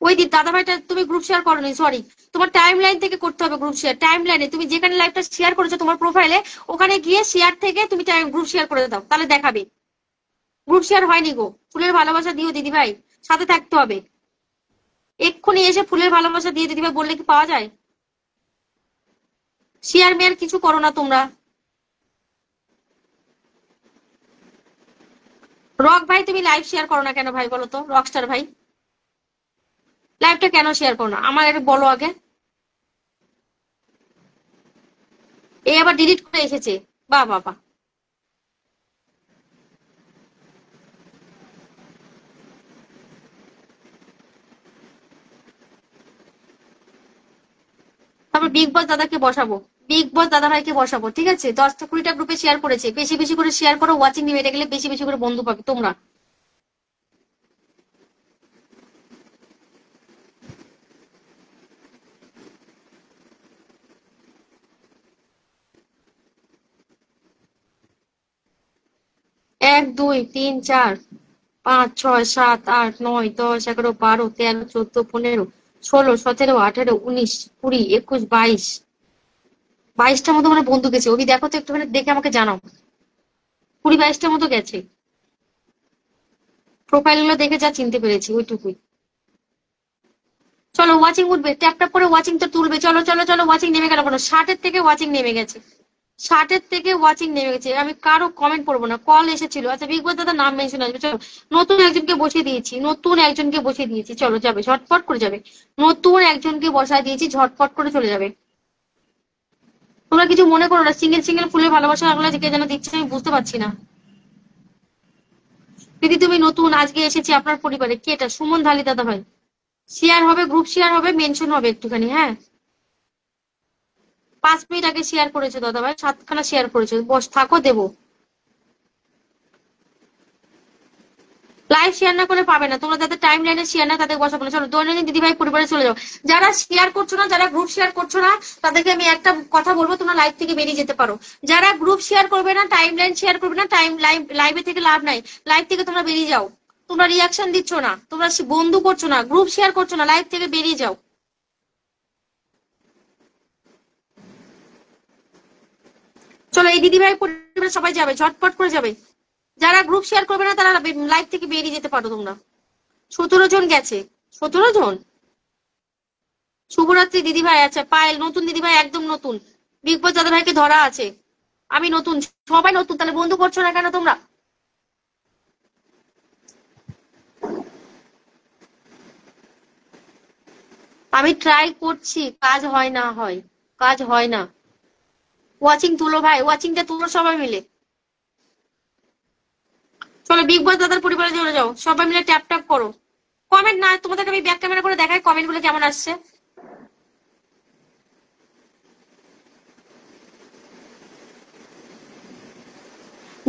ওই দিন দাদা ভাইটা তুমি গ্রুপ শেয়ার করোনি, সরি। তোমার টাইম লাইন থেকে করতে হবে গ্রুপ শেয়ার। টাইম লাইনে তুমি যেখানে লাইভটা শেয়ার করেছো তোমার প্রোফাইলে, ওখানে গিয়ে শেয়ার থেকে তুমি গ্রুপ শেয়ার করে দাও, তাহলে দেখাবে। গ্রুপ শেয়ার হয়নি গো। ফুলের ভালোবাসা দিও দিদি ভাই, সাথে থাকতে হবে। এক্ষুনি এসে ফুলের ভালোবাসা দিয়ে দিদি ভাই বললে কি পাওয়া যায়? শেয়ার মেয়ার কিছু করো না তোমরা। রক ভাই তুমি লাইভ শেয়ার করো না কেন ভাই, বলো তো রকস্টার ভাই? লাইভটা কেন শেয়ার করো না আমার এটা বলো আগে। এই আবার ডিলিট করে এসেছে, বাহ বাহ বাহ। তারপর বিগ বস দাদাকে বসাবো, বিগ বস দাদা ভাইকে বসাবো, ঠিক আছে? 10-20টা গ্রুপে শেয়ার করেছে, বেশি বেশি করে শেয়ার করো, ওয়াচিং নিয়ে বেড়ে গেলে বেশি বেশি করে বন্ধু পাবে তোমরা। 1 2 3 4 5 6 7 8 9 10 11 12 13 14 15 16 17 18 19 20 21 22 22টা মতো মানে বন্ধু গেছে। ওই দেখো তো একটুখানি দেখে আমাকে জানাও, 20-22টা মতো গেছে। প্রোফাইল গুলো দেখে যা চিনতে পেরেছি ওইটুকুই। চলো ওয়াচিং উঠবে, ট্যাপ ট্যাপ করে ওয়াচিং তো তুলবে। চলো চলো চলো, ওয়াচিং নেমে গেল, কোনো 60-এর থেকে ওয়াচিং নেমে গেছে, 60-এর থেকে ওয়াচিং নেমে গেছে। আমি কারো কমেন্ট পড়বো না, কল এসেছিল। আচ্ছা বিগ বস দাদা নাম মেনশন আসবে। চলো নতুন একজনকে বসিয়ে দিয়েছি, নতুন একজনকে বসিয়ে দিয়েছি, চলো যাবে ঝটপট করে যাবে। নতুন একজনকে বসায় দিয়েছি, ঝটপট করে চলে যাবে। তোমরা কিছু মনে করো না, সিঙ্গেল সিঙ্গেল ফুলের ভালোবাসা এগুলো যে কে যেন দিচ্ছে আমি বুঝতে পারছি না। দিদি তুমি নতুন, আজকে এসেছি আপনার পরিবারে। কে এটা? সুমন ঢালি দাদা ভাই। শেয়ার হবে, গ্রুপ শেয়ার হবে, মেনশন হবে একটুখানি, হ্যাঁ। 5 মিনিট আগে শেয়ার করেছে দাদা ভাই, 7খানা শেয়ার করেছে। বস থাকো, দেবো। লাইভ শেয়ার না করলে পাবে না তোমরা, যাদের টাইম লাইনে শেয়ার না তাদের বসাবো না। চলো দৈনন্দিন দিদি ভাই পরিবারে চলে যাও। যারা শেয়ার করছো না, যারা গ্রুপ শেয়ার করছো না, তাদেরকে আমি একটা কথা বলবো, তোমরা লাইভ থেকে বেরিয়ে যেতে পারো। যারা গ্রুপ শেয়ার করবে না, টাইম লাইন শেয়ার করবে না, লাইভে থেকে লাভ নাই, লাইভ থেকে তোমরা বেরিয়ে যাও। তোমরা রিয়াকশন দিচ্ছ না, তোমরা বন্ধু করছো না, গ্রুপ শেয়ার করছো না, লাইভ থেকে বেরিয়ে যাও। চলো এই দিদি ভাই পরিবারে সবাই যাবে, ঝটপট করে যাবে। যারা গ্রুপ শেয়ার করবে না তারা লাইভ থেকে বেরিয়ে যেতে পারো তোমরা। 17 জন গেছে, 17 জন। শুভরাত্রি দিদি ভাই। আচ্ছা পায়েল নতুন দিদি ভাই, একদম নতুন। বিগ বস দাদা ভাইকে ধরা আছে, আমি নতুন, সবাই নতুন। তাহলে বন্ধু করছো না কেন তোমরা? আমি ট্রাই করছি, কাজ হয় না, হয় কাজ হয় না। ওয়াচিং তুলো ভাই, ওয়াচিংটা তুলো সবাই মিলে। চলো বিগ বস দাদার পরিবারে চলে যাও, সবাই মিলে ট্যাপ ট্যাপ করো। কমেন্ট না, তোমাদেরকে আমি ব্যাক ক্যামেরা করে দেখাই কমেন্ট গুলো কেমন আসছে।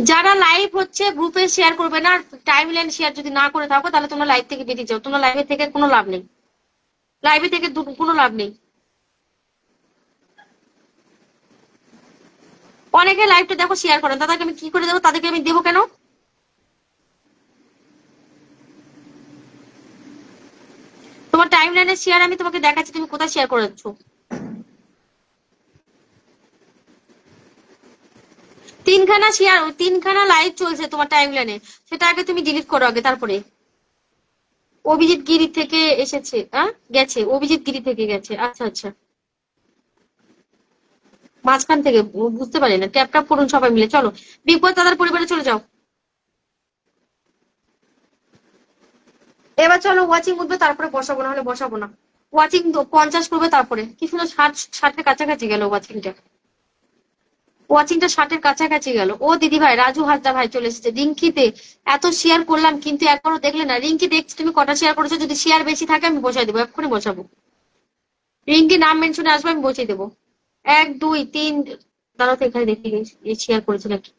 যারা লাইভ হচ্ছে গ্রুপে শেয়ার করবে না, টাইম লাইন শেয়ার যদি না করে থাকো তাহলে তোমরা লাইভ থেকে বেরিয়ে যাও। তোমরা লাইভে থেকে কোনো লাভ নেই, লাইভে থেকে কোনো লাভ নেই। অনেকে লাইভটা দেখো শেয়ার করেন, তাদেরকে আমি কি করে দেবো? তাদেরকে আমি দেবো কেন? তোমার টাইম লাইনের শেয়ার আমি তোমাকে দেখাচ্ছি, তুমি কোথায় শেয়ার করেছো। 3খানা শেয়ার, 3খানা লাইভ চলছে তোমার টাইম লাইনে, সেটা আগে তুমি ডিলিট করো আগে, তারপরে। অভিজিৎ গিরি থেকে এসেছে, গেছে, অভিজিৎ গিরি থেকে গেছে। আচ্ছা আচ্ছা, মাঝখান থেকে বুঝতে পারি না। ট্যাপ ট্যাপ করুন সবাই মিলে, চলো বিগ বস দাদার পরিবারে চলে যাও। এবার চলো ওয়াচিং উঠবে, তারপরে বসাবো, না হলে বসাবো না। ওয়াচিং 50 করবে, তারপরে কি সুন্দর 60-60-এর কাছাকাছি গেল ওয়াচিংটা। ওয়াচিংটা 60-এর কাছাকাছি গেল। ও দিদি ভাই, রাজু হাসদা ভাই চলে এসেছে। রিঙ্কিতে এত শেয়ার করলাম কিন্তু একবারও দেখলে না। রিঙ্কি দেখছি তুমি কটা শেয়ার করেছো, যদি শেয়ার বেশি থাকে আমি বসাই দেবো, এক্ষুনি বসাবো। রিঙ্কি নাম মেনশনে আসবে, আমি বসিয়ে দেবো। 1 2 3, দাঁড়াও তো এখানে দেখি শেয়ার করেছে নাকি।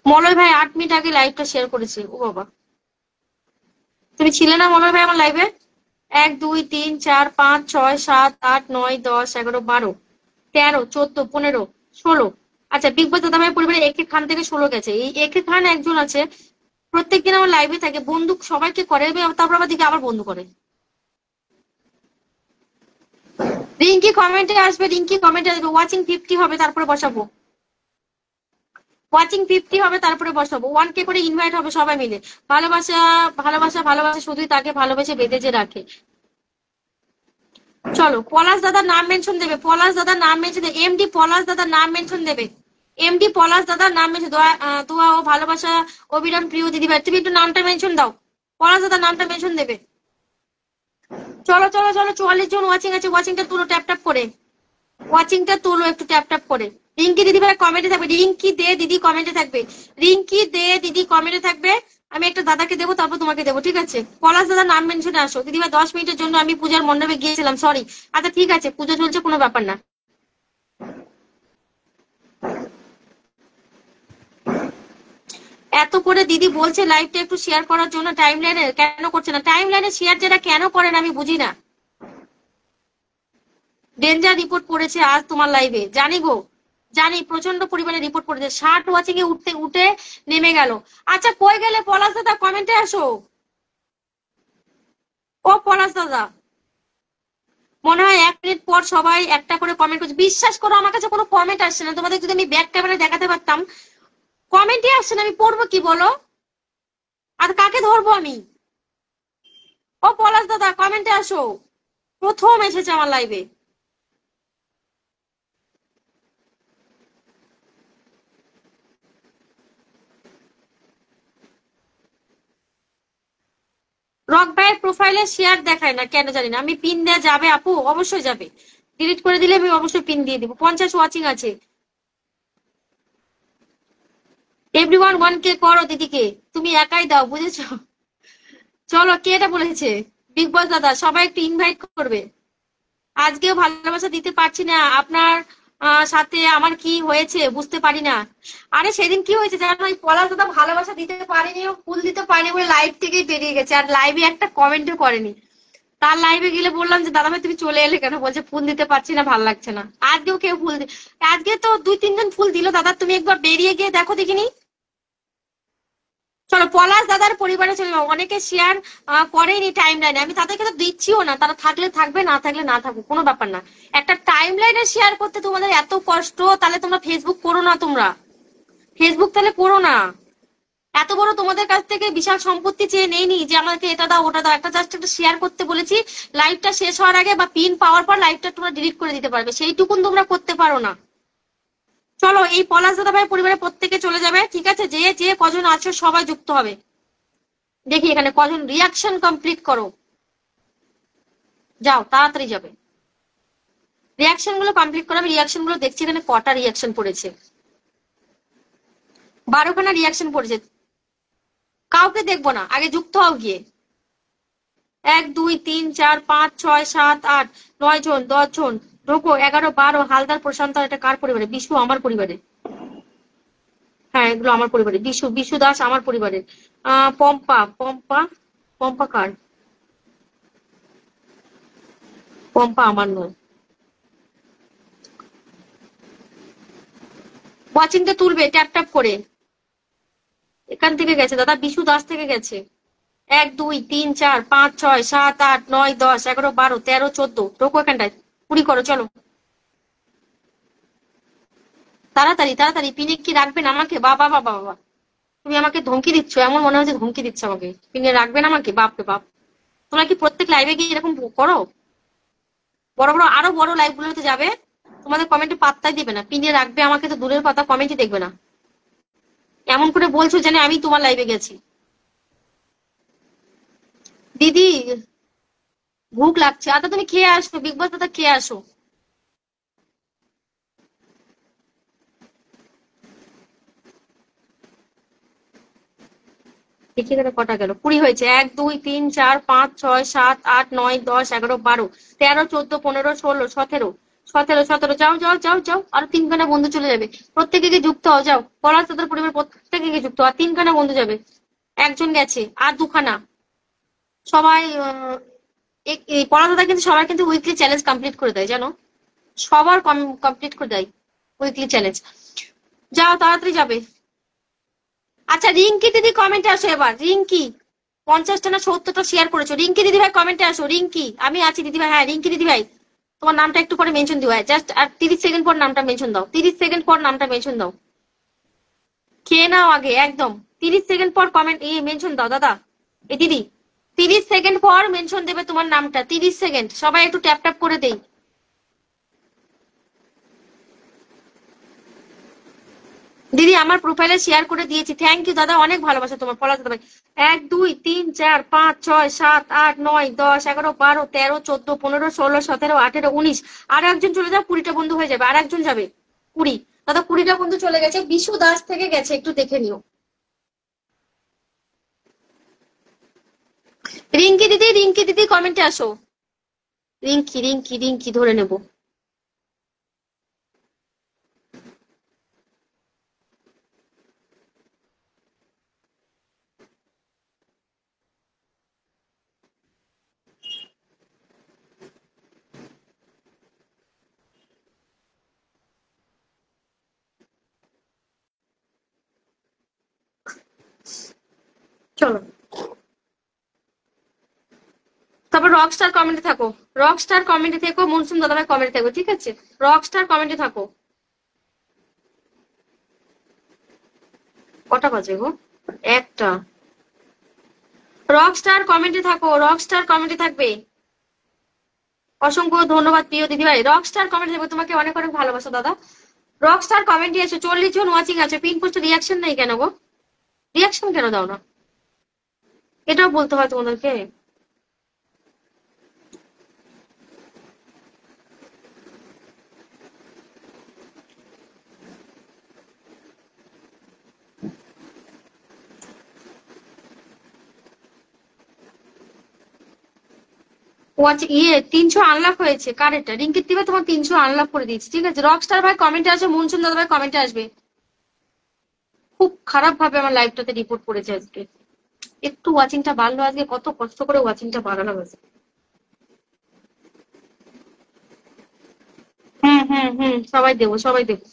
মলয় ভাই 8 মিনিট আগে লাইভটা শেয়ার করেছে। ও বাবা, তুমি ছিলে না মলয় ভাই আমার লাইভে? 1 2 3 4 5 6 7 8 9 10 11 12 13 14 15 16। আচ্ছা বিগ বস দাদা ভাই পরিবারে একে খান থেকে 16 গেছে। এই একে খান একজন আছে, প্রত্যেকদিন আমার লাইভে থাকে, বন্ধু সবাইকে করে, তারপর আবার দিকে আবার বন্ধু করে। রিঙ্কি কমেন্টে আসবে, রিঙ্কি কমেন্টে আসবে। ওয়াচিং 50 হবে তারপরে বসাবো, ওয়াচিং 50 হবে তারপরে বসাবো। 1K করে ইনভাইট হবে সবাই মিলে। ভালোবাসা ভালোবাসা ভালোবাসা শুধুই তাকে ভালোবেসে বেঁধে যে রাখে। চলো পলাশ দাদার নাম মেনশন দেবে, পলাশ দাদার নাম মেনশন দেবে, এমডি পলাশ দাদার নাম মেনশন দেবে, এমডি পলাশ দাদার নাম মেনশন। দোয়া ও ভালোবাসা অবিরাম প্রিয় দিদি ভাই, তুমি একটু নামটা মেনশন দাও, পলাশ দাদার নামটা মেনশন দেবে। চলো চলো চলো, 44 জন ওয়াচিং আছে, ওয়াচিংটা তুলো ট্যাপ ট্যাপ করে, ওয়াচিংটা তুলো একটু ট্যাপ ট্যাপ করে। রিঙ্কি দিদি ভাই কমেন্টে থাকবে, রিঙ্কি দে দিদি কমেন্টে থাকবে, রিঙ্কি দে দিদি কমেন্টে থাকবে। আমি একটা দাদাকে দেবো, তারপর তোমাকে দেবো, ঠিক আছে? পলাশ দাদা নাম মেনশনে আসো। দিদিভাই 10 মিনিটের জন্য আমি পূজার মণ্ডপে গিয়েছিলাম, সরি। আচ্ছা ঠিক আছে, পুজো চলছে, কোনো ব্যাপার না। এত করে দিদি বলছে লাইভটা একটু শেয়ার করার জন্য, টাইম লাইনে কেন করছে না? টাইম লাইনে শেয়ার যেটা কেন করেন আমি বুঝি না। ডেঞ্জার রিপোর্ট পড়েছে আজ তোমার লাইভে, জানি গো, জানি প্রচন্ড পরিমাণে রিপোর্ট পড়েছে। 60 ওয়াচিং এ উঠতে উঠে নেমে গেল। আচ্ছা কই গেলে পলাশ দাদা? কমেন্টে আসো। ও পলাশ দাদা, মনে হয় 1 মিনিট পর সবাই একটা করে কমেন্ট করছে। বিশ্বাস করো আমার কাছে কোনো কমেন্ট আসছে না। তোমাদের যদি আমি ব্যাক ক্যামেরা দেখাতে পারতাম, কমেন্টই আসছে না। আমি পড়বো কি বলো? আর কাকে ধরবো আমি? ও পলাশ দাদা কমেন্টে আসো। প্রথম এসেছে আমার লাইভে। রক ভাইয়ের প্রোফাইলে শেয়ার দেখায় না কেন জানি না। আমি পিন দেওয়া যাবে আপু? অবশ্যই যাবে। ডিলিট করে দিলে আমি অবশ্যই পিন দিয়ে দিব। 50 ওয়াচিং আছে। এভরিওয়ান 1K করো দিদিকে, তুমি একাই দাও, বুঝেছো? চলো, কে এটা বলেছে? বিগ বস দাদা, সবাই একটু ইনভাইট করবে। আজকেও ভালোবাসা দিতে পারছি না আপনার সাথে। আমার কি হয়েছে বুঝতে পারি না। আরে সেদিন কি হয়েছে জানো? ওই পলাশ দাদা ভালোবাসা দিতে পারেনি, ও ফুল দিতে পারেনি বলে লাইভ থেকেই বেরিয়ে গেছে, আর লাইভে একটা কমেন্টও করেনি। তার লাইভে গেলে বললাম যে দাদা ভাই তুমি চলে এলে কেন? বলছে ফুল দিতে পারছি না, ভাল লাগছে না। আজকেও কেউ আজকে তো 2-3 জন ফুল দিল দাদা, তুমি একবার বেরিয়ে গিয়ে দেখো দেখিনি। চলো পলাশ দাদার পরিবারে চলে যাও। অনেকে শেয়ার করেনি টাইম লাইনে, আমি তাদেরকে তো দিচ্ছিও না। তারা থাকলে থাকবে, না থাকলে না থাকুক, কোনো ব্যাপার না। একটা টাইম লাইনে শেয়ার করতে তোমাদের এত কষ্ট, তাহলে তোমরা ফেসবুক করো না। তোমরা ফেসবুক তাহলে করো না। এত বড় তোমাদের কাছ থেকে বিশাল সম্পত্তি চেয়ে নেইনি যে আমাকে এটা দাও ওটা দাও। একটা জাস্ট একটা শেয়ার করতে বলেছি, লাইভটা শেষ হওয়ার আগে বা পিন পাওয়ার পর লাইভটা তোমরা ডিলিট করে দিতে পারবে, সেইটুকুন তোমরা করতে পারো না। চলো এই পলাশ দাদা ভাই পরিবারের প্রত্যেকে চলে যাবে, ঠিক আছে? যে যে কজন আছো সবাই যুক্ত হবে। দেখি এখানে কজন রিয়াকশন কমপ্লিট করো। যাও তাড়াতাড়ি যাবে, রিয়াকশন গুলো কমপ্লিট করো। আমি রিয়াকশন গুলো দেখছি এখানে কটা রিয়াকশন পড়েছে। 12খানা রিয়াকশন পড়েছে। কাউকে দেখবো না, আগে যুক্ত হও গিয়ে। 1 2 3 4 5 6 7 8 9 জন, 10 জন ঢোকো। 11 12 হালদার প্রশান্ত। এটা কার পরিবারে? বিশু আমার পরিবারে। হ্যাঁ এগুলো আমার পরিবারে। বিশু বিশু দাস আমার পরিবারের। পম্পা পম্পা পম্পা কার? পম্পা আমার নয়। ওয়াচিংটা তুলবে ট্যাপ ট্যাপ করে। এখান থেকে গেছে দাদা, বিশু দাস থেকে গেছে। 1 2 3 4 5 6 7 8 9 10 11 12 13 14 ঢোকো এখানটায়। 20 করো চলো, তাড়াতাড়ি তাড়াতাড়ি। পিনে কি রাখবেন আমাকে? বাবা বাবা বাবা, তুমি আমাকে ধমকি দিচ্ছ? এমন মনে হচ্ছে ধমকি দিচ্ছ আমাকে। পিনে রাখবেন আমাকে? বাপরে বাপ, তোমরা কি প্রত্যেক লাইভে গিয়ে এরকম করো? বড় বড় আরো বড় লাইভ গুলোতে যাবে, তোমাদের কমেন্টে পাত্তাই দিবে না। পিনে রাখবে আমাকে তো দূরের কথা, কমেন্টই দেখবে না। এমন করে বলছো যেন আমি তোমার লাইভে গেছি। দিদি ভুক লাগছে। আচ্ছা তুমি খেয়ে আসো, বিগ বস দাদা খেয়ে আসো। দেখি এখানে কটা গেল। 20 হয়েছে। 1 2 3 4 5 6 7 8 9 10 11 12 13 14 15 16 17 17 17। যাও যাও যাও যাও, আর 3খানা বন্ধু চলে যাবে। প্রত্যেকে গিয়ে যুক্ত হও, যাও। পলাশ দাদার পরিবার প্রত্যেকে গিয়ে যুক্ত হও। আর 3খানা বন্ধু যাবে, একজন গেছে, আর 2খানা। সবাই এই পলাশ দাদা কিন্তু সবার কিন্তু উইকলি চ্যালেঞ্জ কমপ্লিট করে দেয় জানো, সবার কমপ্লিট করে দেয় উইকলি চ্যালেঞ্জ। যাও তাড়াতাড়ি যাবে। আচ্ছা রিঙ্কি দিদি কমেন্টে আসো এবার। রিঙ্কি 50টা না 70টা শেয়ার করেছো। রিঙ্কি দিদি ভাই কমেন্টে আসো। রিঙ্কি আমি আছি দিদি ভাই। হ্যাঁ রিঙ্কি দিদি ভাই, তোমার নামটা একটু পরে মেনশন দিও। জাস্ট আর 30 সেকেন্ড পর নামটা মেনশন দাও। 30 সেকেন্ড পর নামটা মেনশন দাও। খেয়ে নাও আগে একদম। 30 সেকেন্ড পর কমেন্ট মেনশন দাও দাদা। এই দিদি 30 সেকেন্ড পর মেনশন দেবে তোমার নামটা। 30 সেকেন্ড, সবাই একটু ট্যাপ ট্যাপ করে দেই। দিদি আমার প্রোফাইলে শেয়ার করে দিয়েছি। থ্যাংক ইউ দাদা, অনেক ভালোবাসা তোমার পলাশ দাদা ভাই। 1 2 3 4 5 6 7 8 9 10 11 12 13 14 15 16 17 18 19। আরো একজন চলে যাও, 20টা বন্ধু হয়ে যাবে। আর একজন যাবে 20। দাদা 20টা বন্ধু চলে গেছে। বিশু দাস থেকে গেছে, একটু দেখে নিও। রিঙ্কি দিদি কমেন্টে আসো। রিঙ্কি ধরে নেব। চলো, তারপর রকস্টার কমেন্টে থাকো। রকস্টার কমেন্টে থেকো, মনসুন দাদাভাই কমেন্টে থাকো, ঠিক আছে? রকস্টার কমেন্টে থাকো। কটা বাজে গো? একটা। রকস্টার কমেন্টে থাকো, রকস্টার কমেন্টে থাকবে। অসংখ্য ধন্যবাদ প্রিয় দিদিভাই, রকস্টার কমেন্টে থাকবে, তোমাকে অনেক অনেক ভালোবাসা দাদা। রকস্টার কমেন্টে এসে 40 জন ওয়াচিং আছে, পিন পোস্টে রিয়াকশন নেই কেন গো? রিয়াকশন কেন দাও না? এটাও বলতে হয় তোমাদেরকে? ওয়াচ 300 আনলক হয়েছে, কার এটা? রিঙ্কির দিবে, তোমার 300 আনলক করে দিয়েছি, ঠিক আছে? রকস্টার ভাই কমেন্টে আসবে, মনসুন দাদা ভাই কমেন্টে আসবে। খুব খারাপ ভাবে আমার লাইভটাতে রিপোর্ট করেছে আজকে। একটু ওয়াচিংটা বাড়লো আজকে, কত কষ্ট করে ওয়াচিংটা বাড়ালাম আজকে। সবাই দেবো, সবাই দেবো।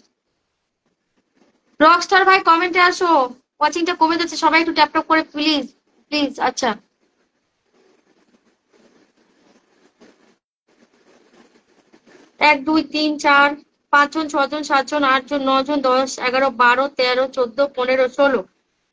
রকস্টার ভাই কমেন্টে আসো, ওয়াচিংটা কমে যাচ্ছে, সবাই একটু ট্যাপ ট্যাপ করে প্লিজ, প্লিজ। আচ্ছা, 1 2 3 4 5 জন 6 জন 7 জন 8 জন 9 জন 10 11 12 13 14 15 16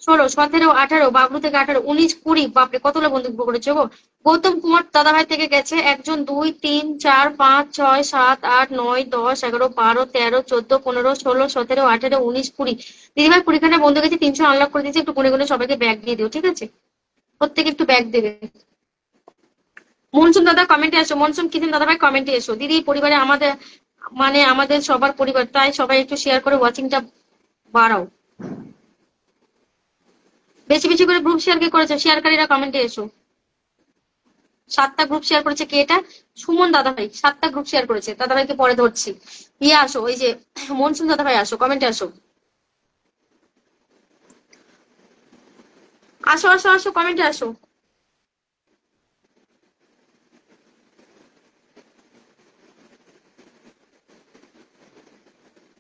16 17 18, বাবলু থেকে 18 19 20, বাপরে কতগুলো বন্ধু করেছে গো। গৌতম কুমার দাদাভাই থেকে গেছে 1 জন 2 3 4 5 6 7 8 9 10 11 12 13 14 15 16 17 18 19 20। দিদিভাই 20খানা বন্ধু গেছে, 300 আনলক করে দিয়েছে, একটু গুনে গুনে সবাইকে ব্যাগ দিয়ে দিও, ঠিক আছে? প্রত্যেকে একটু ব্যাগ দেবে। মনসুন দাদা কমেন্টে এসো, মনসুন কিচেন দাদা ভাই কমেন্টে এসো। দিদি পরিবারে আমাদের, মানে আমাদের সবার পরিবার, তাই সবাই একটু শেয়ার করে ওয়াচিংটা বাড়াও। বেশি বেশি করে গ্রুপ শেয়ার কে করেছে, শেয়ারকারীরা কমেন্টে এসো। 7টা গ্রুপ শেয়ার করেছে, কে এটা? সুমন দাদা ভাই 7টা গ্রুপ শেয়ার করেছে, দাদা ভাইকে পরে ধরছি। আসো, ওই যে মনসুন দাদা ভাই আসো, কমেন্টে আসো। আসো আসো আসো, কমেন্টে আসো।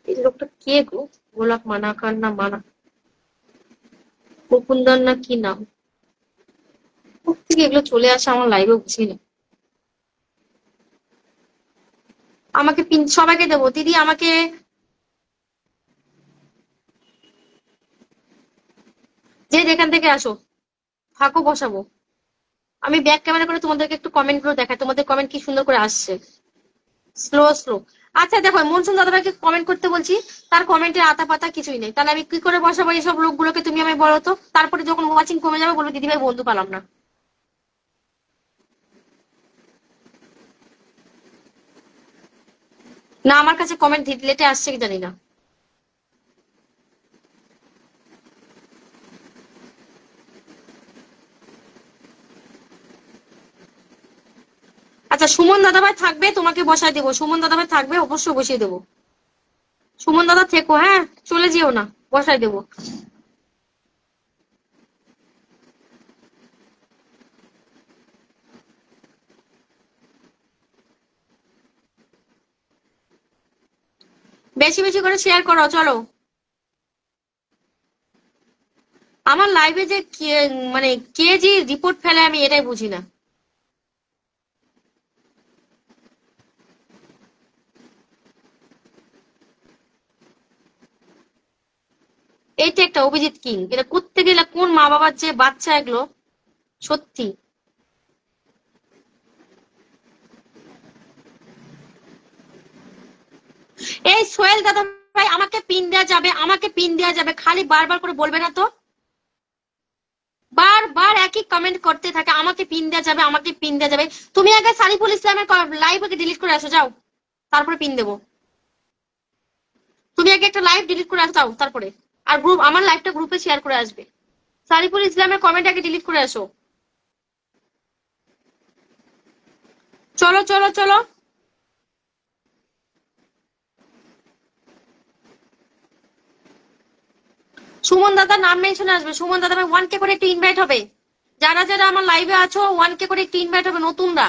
এই লোকটা কে গো? গোলাপ মানাকার না মানা, মুকুন্দন না কি নাম? থেকে এগুলো চলে আসে আমার লাইভে, বুঝি না। আমাকে পিন সবাইকে দেবো দিদি, আমাকে যে যেখান থেকে আসো থাকো, বসাবো। আমি ব্যাক ক্যামেরা করে তোমাদেরকে একটু কমেন্ট গুলো দেখাই, তোমাদের কমেন্ট কি সুন্দর করে আসছে। Slow slow. আচ্ছা দেখো, মনসুন দাদাভাইকে কমেন্ট করতে বলছি, তার কমেন্টে আতা পাতা কিছুই নেই, তাহলে আমি কি করে বসাবো এইসব লোকগুলোকে? তুমি আমি বলো তো। তারপরে যখন ওয়াচিং কমে যাবে বলবো দিদিভাই বন্ধু পালাম না। না, আমার কাছে কমেন্ট লেটে আসছে কি জানি না। আচ্ছা, সুমন দাদাভাই থাকবে, তোমাকে বসাই দেবো। সুমন দাদাভাই থাকবে, অবশ্যই বসিয়ে দেবো। সুমন দাদা থেকো, হ্যাঁ, চলে যেও না, বসাই দেবো। বেশি বেশি করে শেয়ার করো, চলো। আমার লাইভে যে মানে কে যে রিপোর্ট ফেলে আমি এটাই বুঝি না। এইটা একটা অভিজিৎ কিং, এটা করতে গেলে কোন মা বাবার যে বাচ্চা এগুলো, সত্যি। এই সোহেল দাদা ভাই, আমাকে পিন দেওয়া যাবে, আমাকে পিন দেওয়া যাবে, খালি বারবার করে বলবে না তো। বারবার একই কমেন্ট করতে থাকে, আমাকে পিন দেওয়া যাবে, আমাকে পিন দেওয়া যাবে। তুমি আগে সারিফুল ইসলামের লাইভ আগে ডিলিট করে আসো, যাও, তারপরে পিন দেবো। তুমি আগে একটা লাইভ ডিলিট করে আসো, যাও, তারপরে। আর গ্রুপ, আমার লাইভটা গ্রুপে শেয়ার করে আসবে। সারিফুল ইসলামের কমেন্ট আগে ডিলিট করে আসো। চলো চলো চলো। সুমন দাদা নাম মেনশন আসবে, সুমন দাদা 1K করে একটু ইনভাইট হবে। যারা যারা আমার লাইভে আছো 1K করে একটু ইনভাইট হবে, নতুনরা,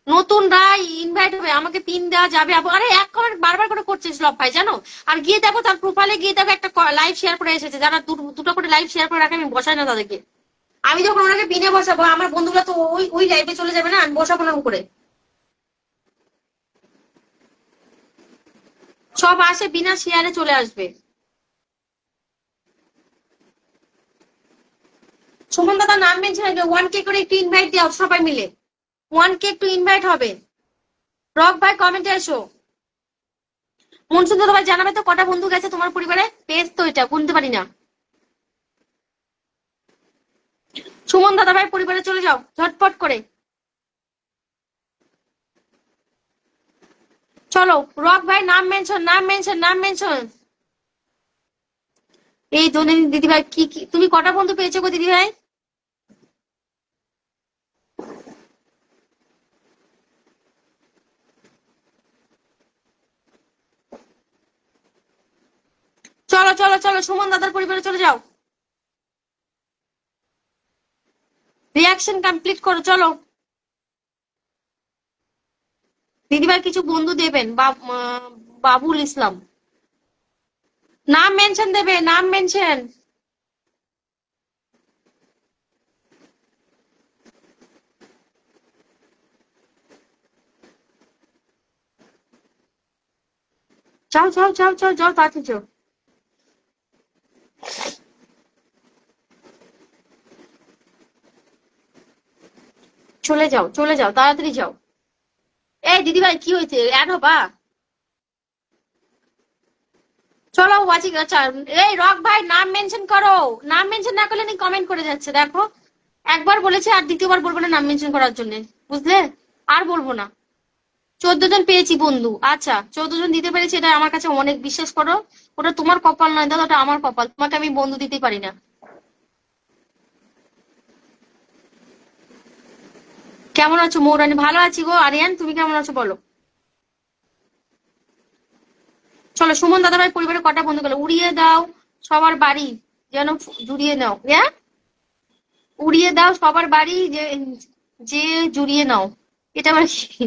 নতুনরা ইনভাইট হবে। আমাকে পিন দেওয়া যাবে আরে এক কমেন্ট বারবার করে করছিস লব ভাই জানো। আর গিয়ে দেখো তার প্রোফাইলে গিয়ে দেখো একটা লাইভ শেয়ার করে এসেছে, যারা দুটো করে লাইভ শেয়ার করে রাখে আমি বসাই না তাদেরকে। আমি যখন ওনাকে পিনে বসাবো আমার বন্ধুগুলো তো ওই ওই লাইভে চলে যাবে না, আমি বসাবো না করে। সব আসে বিনা শেয়ারে চলে আসবে। সুমন দাদা নাম মেনশন 1K করে একটু ইনভাইট দাও সবাই মিলে, 1K একটু ইনভাইট হবে। রক ভাই কমেন্টে এসো। মনসুন দাদা ভাই জানাবে তো কটা বন্ধু গেছে তোমার পরিবারে, পেজ তো এটা গুনতে পারি না। সুমন দাদা ভাই পরিবারে চলে যাও ঝটপট করে। চলো। রক ভাই নাম মেনশন, নাম মেনশন, নাম মেনশন। এই দিদি ভাই কি কি তুমি কটা বন্ধু পেয়েছো গো দিদি ভাই? চলো চলো চলো সুমন দাদার পরিবারে চলে যাও। রিয়াকশন কমপ্লিট করো চলো। দিদিভাই কিছু বন্ধু দেবেন, বাবুল ইসলাম। নাম মেনশন দেবে, নাম মেনশন। যাও যাও যাও যাও যাও তাড়াতাড়ি যাও। চলে যাও চলে যাও তাড়াতাড়ি যাও। এই দিদিভাই কি হয়েছে, অ্যাড হবা? চলো ওয়াচিং আচ্ছা। এই রক ভাই নাম মেনশন করো। নাম মেনশন না করলে কমেন্ট করে যাচ্ছে দেখো। একবার বলেছে আর দ্বিতীয়বার বলবো না নাম মেনশন করার জন্য, বুঝলে? আর বলবো না। 14 জন পেয়েছি বন্ধু, আচ্ছা 14 জন দিতে পেরেছি, এটা আমার কাছে অনেক, বিশ্বাস করো। ওটা তোমার কপাল নয় দাদা, ওটা আমার কপাল, তোমাকে আমি বন্ধু দিতে পারি না। কেমন আছো মৌরানী? ভালো আছি গো। আরিয়ান তুমি কেমন আছো বলো। চলো সুমন দাদাভাই পরিবারে কটা বন্ধু গেল উড়িয়ে দাও সবার বাড়ি, যেন জুড়িয়ে নাও, হ্যাঁ? উড়িয়ে দাও সবার বাড়ি যে, যে জুড়িয়ে নাও, এটা মানে কি?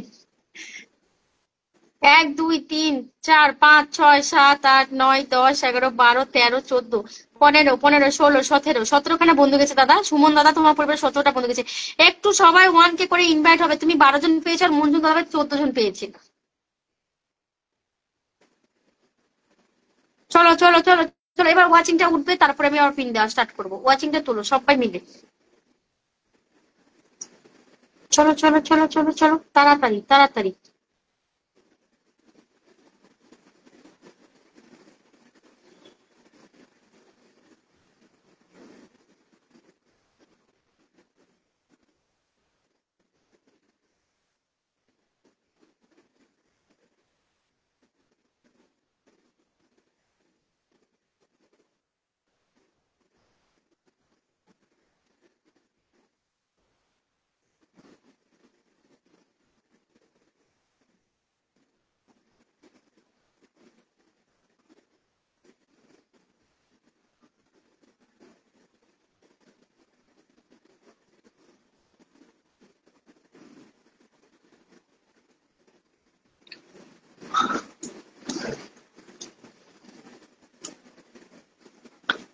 1 2 3 4 5 6 7 8 9 10 11 12 13 14 15 বন্ধু গেছে দাদা। সুমন দাদা তোমার পরিবারে 17টা বন্ধু গেছে। একটু সবাই 1K করে ইনভাইট হবে, তুমি 12 জন পেয়েছো আর মঞ্জু দাদা 14 জন পেয়েছে। চলো চলো চলো চলো, এবার ওয়াচিংটা উঠবে তারপরে আমি আবার পিন দেওয়া স্টার্ট করবো, ওয়াচিংটা তোলো সবাই মিলে। চলো চলো চলো চলো চলো তাড়াতাড়ি তাড়াতাড়ি।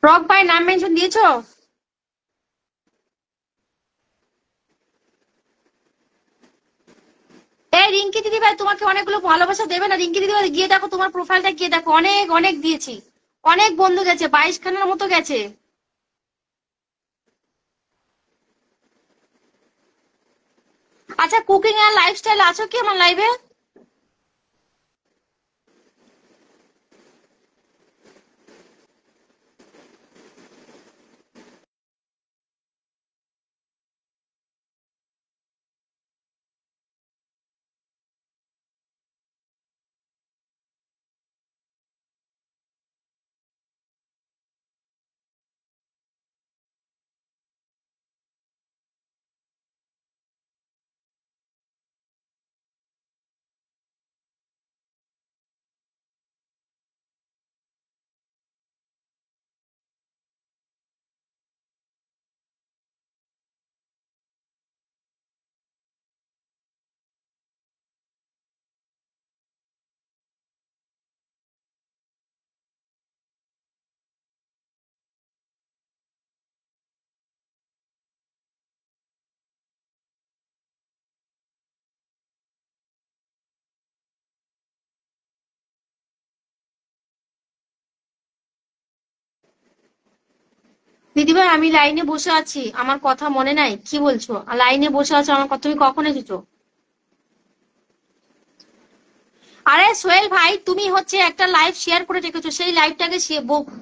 রক ভাই নাম মেনশন দিয়েছো? এই রিঙ্কি দিদি ভাই তোমাকে অনেকগুলো ভালোবাসা দেবে না? রিঙ্কি দিদি ভাই গিয়ে দেখো তোমার প্রোফাইলটা গিয়ে দেখো, অনেক অনেক দিয়েছি। অনেক বন্ধু গেছে, 22 খানার মতো গেছে। আচ্ছা কুকিং আর লাইফস্টাইল আছো কি আমার লাইভে? দিদিভাই আমি লাইনে বসে আছি, আমার কথা মনে নাই? কি বলছো? লাইনে বসে আছো, আমার কথা তুমি কখন এসেছো? আরে সোহেল ভাই, তুমি হচ্ছে একটা লাইভ শেয়ার করে রেখেছো, সেই লাইভটাকে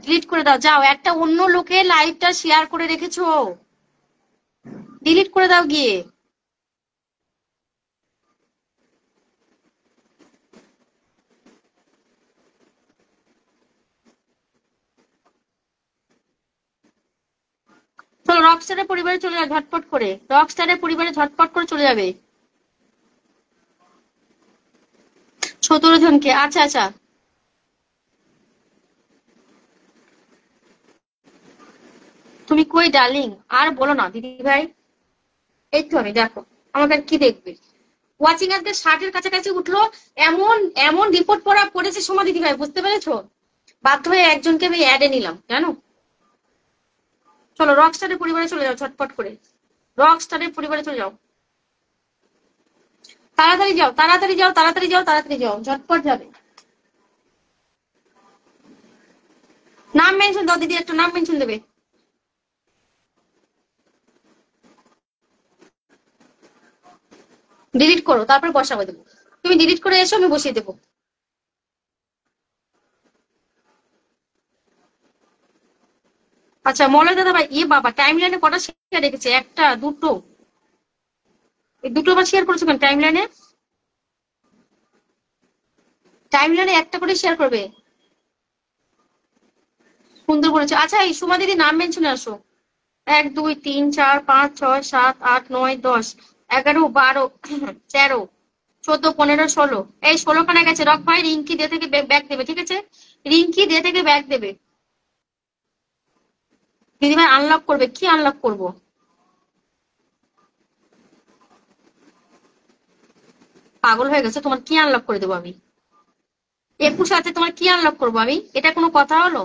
ডিলিট করে দাও। যাও, একটা অন্য লোকের লাইভটা শেয়ার করে রেখেছো, ডিলিট করে দাও গিয়ে। চলো রকস্টারের পরিবারে চলে যাও ঝটপট করে, রকস্টারের পরিবারে ঝটপট করে চলে যাবে। 17 জনকে, আচ্ছা আচ্ছা। তুমি কই ডার্লিং? আর বলো না দিদি ভাই। এই তো আমি, দেখো আমাকে আর কি দেখবে। ওয়াচিং আজকে 60-এর কাছাকাছি উঠলো। এমন এমন রিপোর্ট পড়েছে সোমা দিদি ভাই, বুঝতে পেরেছো? বাধ্য হয়ে একজনকে আমি অ্যাডে নিলাম, জানো। চলো রকস্টারের পরিবারে চলে যাও ঝটপট করে, রকস্টারের পরিবারে চলে যাও। তাড়াতাড়ি যাও, তাড়াতাড়ি যাও, তাড়াতাড়ি যাও, তাড়াতাড়ি যাও, ঝটপট যাবে। নাম মেনশন দাও দিদি, একটা নাম মেনশন দেবে। ডিলিট করো, তারপর বসাবো দেবো। তুমি ডিলিট করে এসো, আমি বসিয়ে দেবো। আচ্ছা মলয় দাদা ভাই, ইয়ে বাবা, টাইম লাইনে কটা শেয়ার রেখেছে? একটা, দুটো? এই দুটো আবার শেয়ার করেছো কেন টাইম লাইনে? টাইম লাইনে একটা করে শেয়ার করবে। সুন্দর বলেছে। আচ্ছা এই সুমা দিদি নাম মেনশনে আসো। 1 2 3 4 5 6 7 8 9 10 11 12 13 14 15 16। এই 16 খানা গেছে। রক ভাই রিঙ্কি দিয়ে থেকে ব্যাগ দেবে, ঠিক আছে? রিঙ্কি দিয়ে থেকে ব্যাগ দেবে। দিদিভাই আনলক করবে, কি আনলক করবো? পাগল হয়ে গেছে? তোমার কি আনলক করে দেবো আমি? 21 আছে, তোমার কি আনলক করবো আমি? এটা কোনো কথা হলো?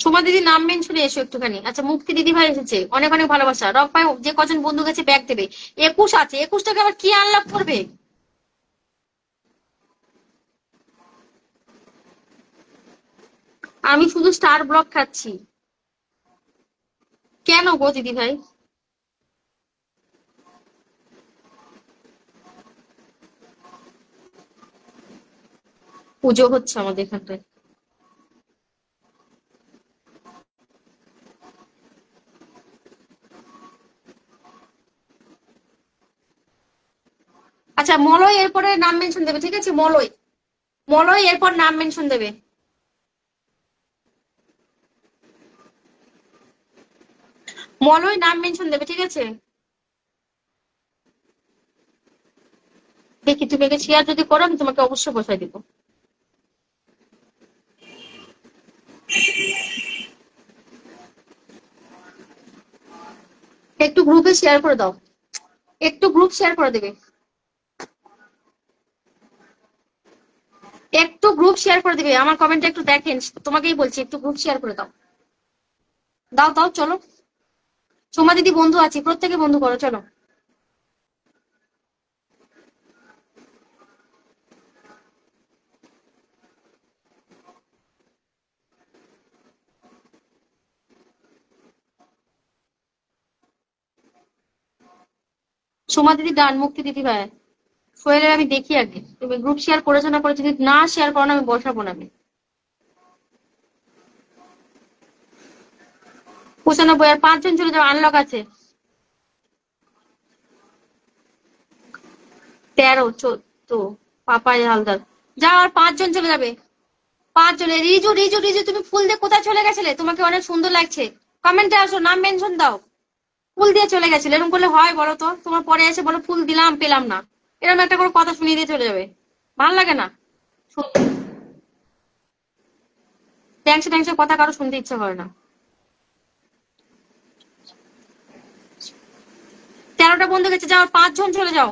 সোমা দিদি নাম মেনশনে এসো একটুখানি। আচ্ছা মুক্তি দিদি ভাই এসেছে, অনেক অনেক ভালোবাসা। রক ভাই যে কজন বন্ধু গেছে ব্যাগ দেবে। 21 আছে, 21টাকে আবার কি আনলক করবে? আমি শুধু স্টার ব্লক খাচ্ছি। কেন গো দিদি ভাই? পুজো হচ্ছে আমাদের এখানটায়। আচ্ছা মলয় এরপরে নাম মেনশন দেবে, ঠিক আছে? মলয়, মলয় এরপর নাম মেনশন দেবে। মলয় নাম মেনশন দেবে, ঠিক আছে? দেখি তুমি একে শেয়ার যদি করো, আমি তোমাকে অবশ্যই বসাই দিব। একটু গ্রুপে শেয়ার করে দাও, একটু গ্রুপ শেয়ার করে দেবে, একটু গ্রুপ শেয়ার করে দিবে। আমার কমেন্টটা একটু দেখেন, তোমাকেই বলছি একটু গ্রুপ শেয়ার করে দাও। দাও দাও, চলো। সোমা দিদি বন্ধু আছি, প্রত্যেকে বন্ধু করো, চলো। সোমা দিদি ডান, মুক্তি দিদি ভাই। সোহেলের আমি দেখি আগে, তুমি গ্রুপ শেয়ার করেছো না করেছো, যদি না শেয়ার করো না আমি বসাবো না আমি। 95 আর 5 জন চলে যাও, আনলক আছে। 13 14 পাপাই হালদার। যাও, আর 5 জন চলে যাবে। 5 জনে। রিজু রিজু রিজু, তুমি ফুল দিয়ে কোথায় চলে গেছিলে? তোমাকে অনেক সুন্দর লাগছে। কমেন্টে আসো, নাম মেনশন দাও। ফুল দিয়ে চলে গেছিলে, এরকম করলে হয় বলো তো? তোমার পরে এসে বলো ফুল দিলাম পেলাম না, এরকম একটা করে কথা শুনিয়ে দিয়ে চলে যাবে। ভাল লাগে না। ট্যাংসে ট্যাংসে কথা কারো শুনতে ইচ্ছা করে না। 13টা বন্ধু গেছে, যাও 5 জন চলে যাও।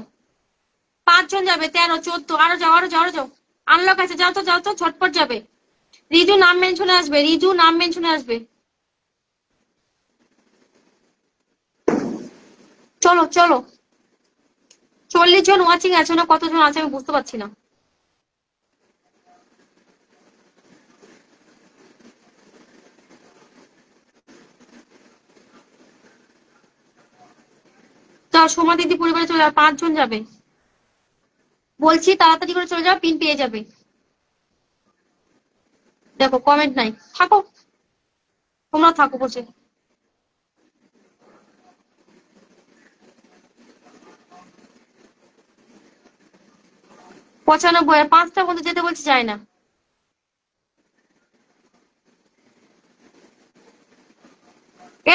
5 জন যাবে, 13 14, আরো যাও আরো যাও আরো যাও। আনলক আছে, যাও তো যাও তো, ঝটপট যাবে। রিজু নাম মেনশনে আসবে, রিজু নাম মেনশনে আসবে। চলো চলো 40 জন ওয়াচিং আছে না, কতজন আছে আমি বুঝতে পারছি না। চল সোমা দিদি পরিবারে চলে যাবে, 5 জন যাবে। বলছি তাড়াতাড়ি করে চলে যাও, পিন পেয়ে যাবে। দেখো কমেন্ট নাই, থাকো, তোমরা থাকো বসে। 95 আর 5টা বন্ধু যেতে বলছি, যায় না।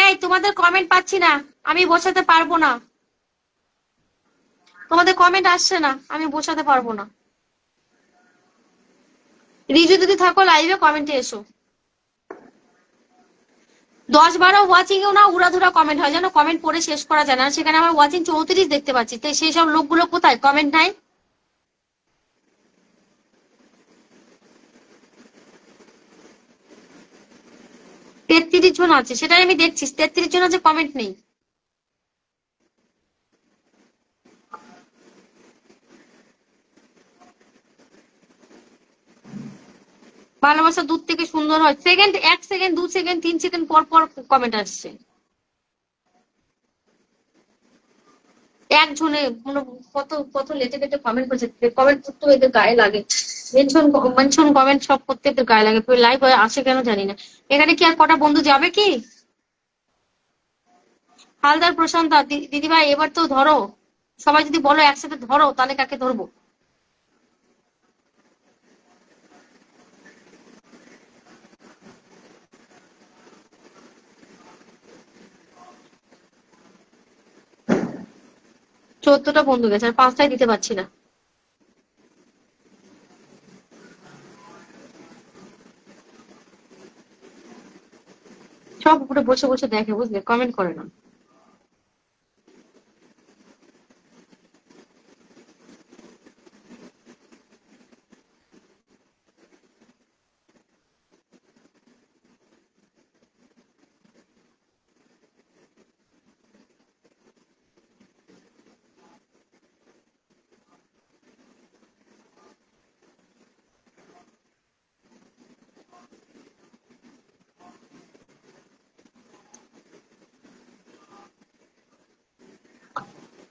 এই তোমাদের কমেন্ট পাচ্ছি না, আমি বসাতে পারবো না। তোমাদের কমেন্ট আসছে না, আমি বসাতে পারবো না। রিজু যদি থাকো লাইভে কমেন্টে এসো। 10-12 ওয়াচিং এও না উড়াধুরা কমেন্ট হয়, যেন কমেন্ট পড়ে শেষ করা যায় না। সেখানে আমার ওয়াচিং 34 দেখতে পাচ্ছি, তো সেই সব লোকগুলো কোথায়, কমেন্ট নাই। 33 জন আছে, সেটাই আমি দেখছি, 33 জন আছে, কমেন্ট নেই। ভালোবাসা দূর থেকে সুন্দর হয়, সেকেন্ড 1 সেকেন্ড 2 সেকেন্ড 3 সেকেন্ড পর পর কমেন্ট আসছে। একজনে মানে কত কত লেটে লেটে কমেন্ট করছে, কমেন্ট করতে এদের গায়ে লাগে। মেনশন মেনশন কমেন্ট সব করতে এদের গায়ে লাগে, লাইভ হয়ে আসে কেন জানি না। এখানে কি আর কটা বন্ধু যাবে কি? হালদার প্রশান্ত দিদি ভাই এবার তো ধরো, সবাই যদি বলো একসাথে ধরো, তাহলে কাকে ধরবো? চোদ্দটা বন্ধু গেছে, আর 5টাই দিতে পারছি না। সব উপরে বসে বসে দেখে, বুঝলে, কমেন্ট করে না।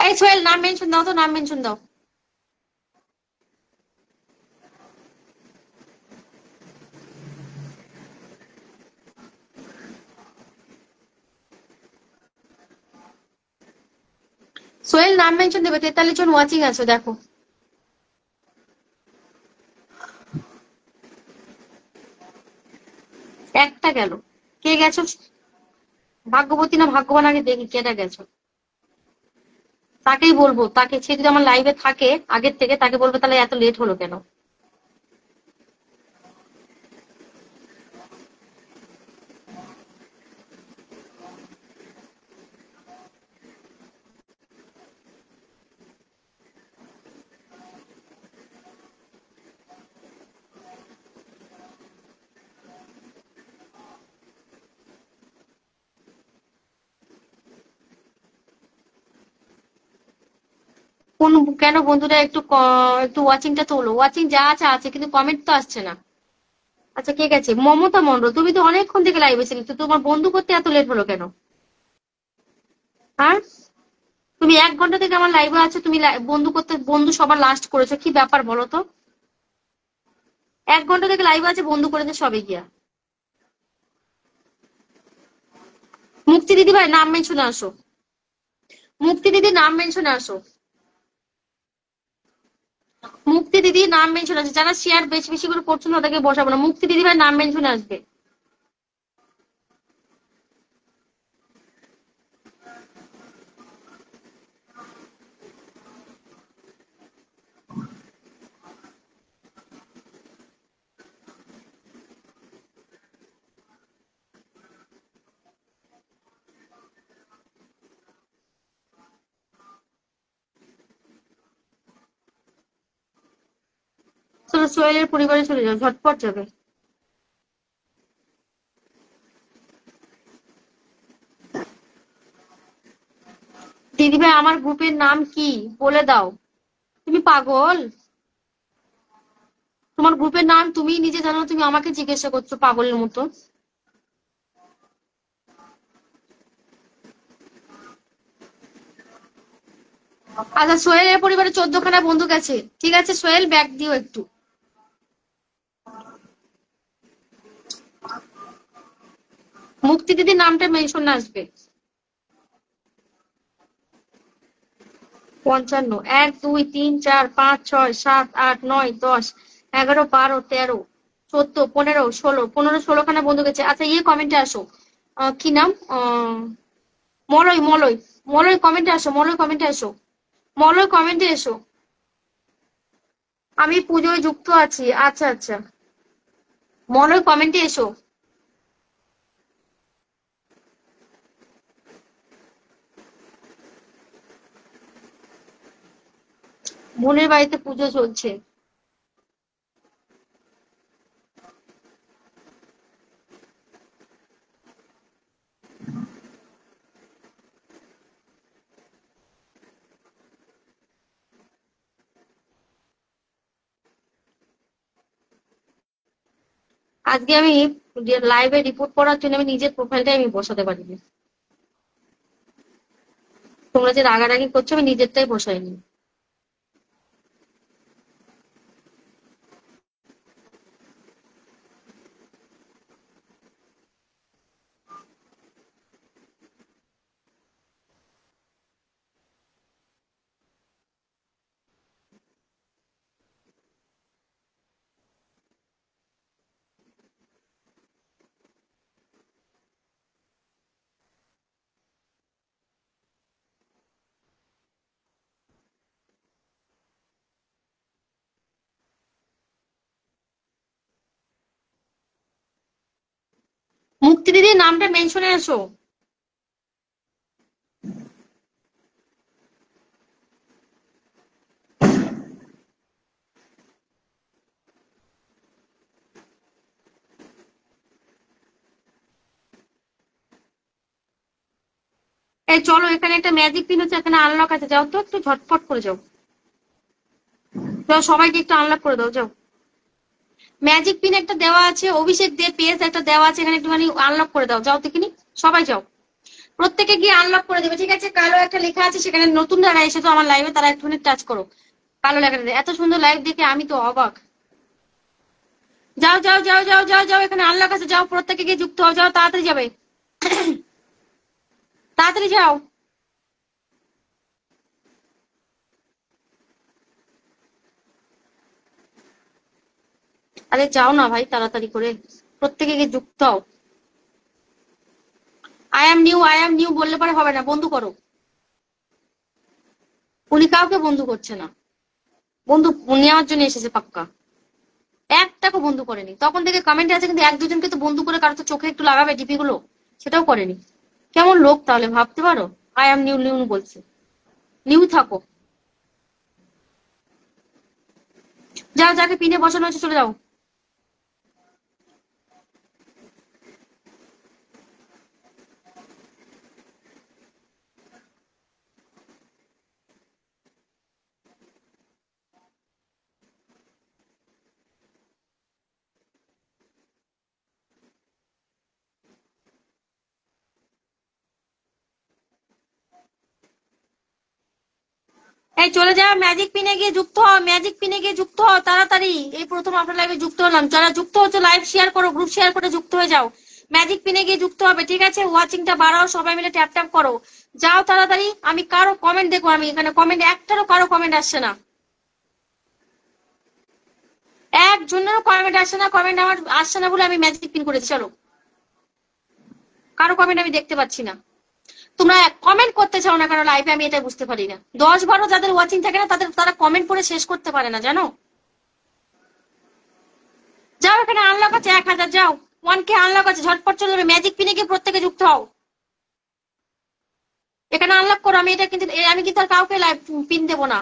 এই সোহেল, নাম মেনশন দাও তো, নাম মেনশন দাও। সোহেল নাম মেনশন দেবে, 43 জন ওয়াচিং আছে দেখো। একটা গেল, কে গেছো? ভাগ্যবতী না ভাগ্যবান, আগে দেখি কেটা গেছো। তাকেই বলবো, তাকে, সে যদি আমার লাইভে থাকে আগের থেকে, তাকে বলবো তাহলে এত লেট হলো কেন। কোন, কেন বন্ধুরা একটু একটু ওয়াচিংটা তোলো, ওয়াচিং যা আছে আছে, কিন্তু কমেন্ট তো আসছে না। আচ্ছা কে গেছে? মমতা মন্ডল, তুমি তো অনেকক্ষণ থেকে লাইভে ছিলে, তো তোমার বন্ধু করতে এত লেট হলো কেন? হ্যাঁ, তুমি 1 ঘন্টা থেকে আমার লাইভে আছো, তুমি বন্ধু করতে, বন্ধু সবার লাস্ট করেছো, কি ব্যাপার বলো তো? 1 ঘন্টা থেকে লাইভে আছে, বন্ধু করেছে সবে গিয়া। মুক্তি দিদি ভাই নাম মেনশনে আসো, মুক্তি দিদি নাম মেনশনে আসো, মুক্তি দিদি নাম মেনশন আছে, যারা শেয়ার বেশি বেশি করে করছো না তাদেরকে বসাবো না, মুক্তি দিদি ভাই নাম মেনশনে আসবে। চলো সোহেলের পরিবারে চলে যাও, ঝটপট যাবে। দিদি ভাই আমার গ্রুপের নাম কি বলে দাও। পাগল? তোমার গ্রুপের নাম তুমি নিজে জানো, তুমি আমাকে জিজ্ঞাসা করছো পাগলের মতো। আচ্ছা, সোহেলের পরিবারে 14খানা বন্দুক আছে, ঠিক আছে সোহেল, ব্যাগ দিও একটু। মুক্তি দিদির নামটা মেনশন আসবে। 55, 1 2 3 4 5 6 7 8 9 10 11 12 13 14 15 16 15-16খানা বন্ধু গেছে। আচ্ছা, কমেন্টে আসো। কি নাম? মলয় মলয়। মলয় কমেন্টে আসো, মলয় কমেন্টে আসো, মলয় কমেন্টে এসো। আমি পুজোয় যুক্ত আছি। আচ্ছা আচ্ছা, মলয় কমেন্টে এসো। বোনের বাড়িতে পুজো চলছে। আজকে আমি লাইভে রিপোর্ট করার জন্য আমি নিজের প্রোফাইলটাই আমি বসাতে পারিনি। তোমরা যে রাগারাগি করছো, আমি নিজেরটাই বসাইনি। মুক্তি দিদির নামটা মেনশনে আসো। এই চলো, এখানে একটা ম্যাজিক পিন হচ্ছে, এখানে আনলক আছে, যাও তো একটু ঝটপট করে যাও। যাও, সবাইকে একটু আনলক করে দাও, যাও। ম্যাজিক পিন একটা দেওয়া আছে, অভিষেক দে পেজ একটা দেওয়া আছে, এখানে একটুখানি আনলক করে দাও, যাও দেখিনি। সবাই যাও, প্রত্যেকে গিয়ে আনলক করে দেবে, ঠিক আছে? কালো একটা লেখা আছে সেখানে, নতুন যারা এসে তো আমার লাইভে তারা একটুখানি টাচ করো। কালো লেখাটা এত সুন্দর লাইভ দেখে আমি তো অবাক। যাও যাও যাও যাও যাও যাও, এখানে আনলক আছে, যাও প্রত্যেকে গিয়ে যুক্ত হও, যাও তাড়াতাড়ি যাবে, তাড়াতাড়ি যাও। আরে যাও না ভাই, তাড়াতাড়ি করে প্রত্যেকে গিয়ে যুক্ত হও। I am new, I am new বললে পরে হবে না, বন্ধু করো। উনি কাউকে বন্ধু করছে না, বন্ধু নেওয়ার জন্য এসেছে পাক্কা। একটাকে বন্ধু করেনি, তখন থেকে কমেন্টে আছে, কিন্তু এক দুজনকে তো বন্ধু করে কারো তো চোখে একটু লাগাবে ডিপি গুলো, সেটাও করেনি। কেমন লোক তাহলে, ভাবতে পারো? আই এম নিউ নিউ বলছে। নিউ থাকো, যাও, যাকে পিনে বসানো হয়েছে চলে যাও। এই চলে যাও, ম্যাজিক পিনে গিয়ে যুক্ত হও, ম্যাজিক পিনে গিয়ে যুক্ত হও তাড়াতাড়ি। এই প্রথম আপনার লাইভে যুক্ত হলাম, যারা যুক্ত হচ্ছে লাইভ শেয়ার করো, গ্রুপ শেয়ার করে যুক্ত হয়ে যাও। ম্যাজিক পিনে গিয়ে যুক্ত হবে, ঠিক আছে? ওয়াচিংটা বাড়াও, সবাই মিলে ট্যাপ ট্যাপ করো, যাও তাড়াতাড়ি। আমি কারো কমেন্ট দেখবো, আমি এখানে কমেন্ট একটারও কারো কমেন্ট আসছে না, একজনেরও কমেন্ট আসছে না। কমেন্ট আমার আসছে না বলে আমি ম্যাজিক পিন করেছি, চলো। কারো কমেন্ট আমি দেখতে পাচ্ছি না। তোমরা কমেন্ট করতে চাও না কারণ লাইভে, আমি এটা বুঝতে পারি না। 10-12 যাদের ওয়াচিং থাকে না, তারা কমেন্ট করে শেষ করতে পারে না, জানো? যাও, এখানে আনলক আছে 1000, যাও। 1K আনলক আছে, ঝটপট চলে যাবে, ম্যাজিক পিনে গিয়ে প্রত্যেকে যুক্ত হও। এখানে আনলক করো, আমি এটা কিন্তু আমি কিন্তু আর কাউকে লাইভ পিন দেবো না।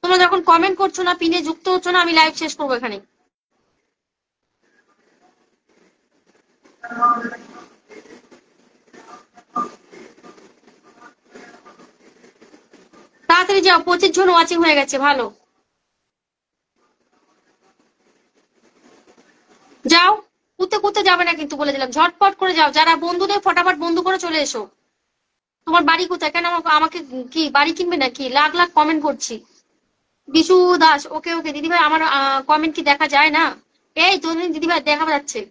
তোমরা যখন কমেন্ট করছো না, পিনে যুক্ত হচ্ছ না, আমি লাইভ শেষ করবো এখানে। তাড়াতাড়ি যাও, 25 জন ওয়াচিং হয়ে গেছে, ভালো। বলে দিলাম। ঝটপট করে যাও, যারা বন্ধু নেই ফটাফট বন্ধু করে চলে এসো। তোমার বাড়ি কোথায়? কেন আমাকে কি বাড়ি কিনবে নাকি? লাখ লাখ কমেন্ট করছি। বিশু দাস, ওকে ওকে দিদিভাই, আমার কমেন্ট কি দেখা যায় না? এই তো দিদিভাই দেখা যাচ্ছে।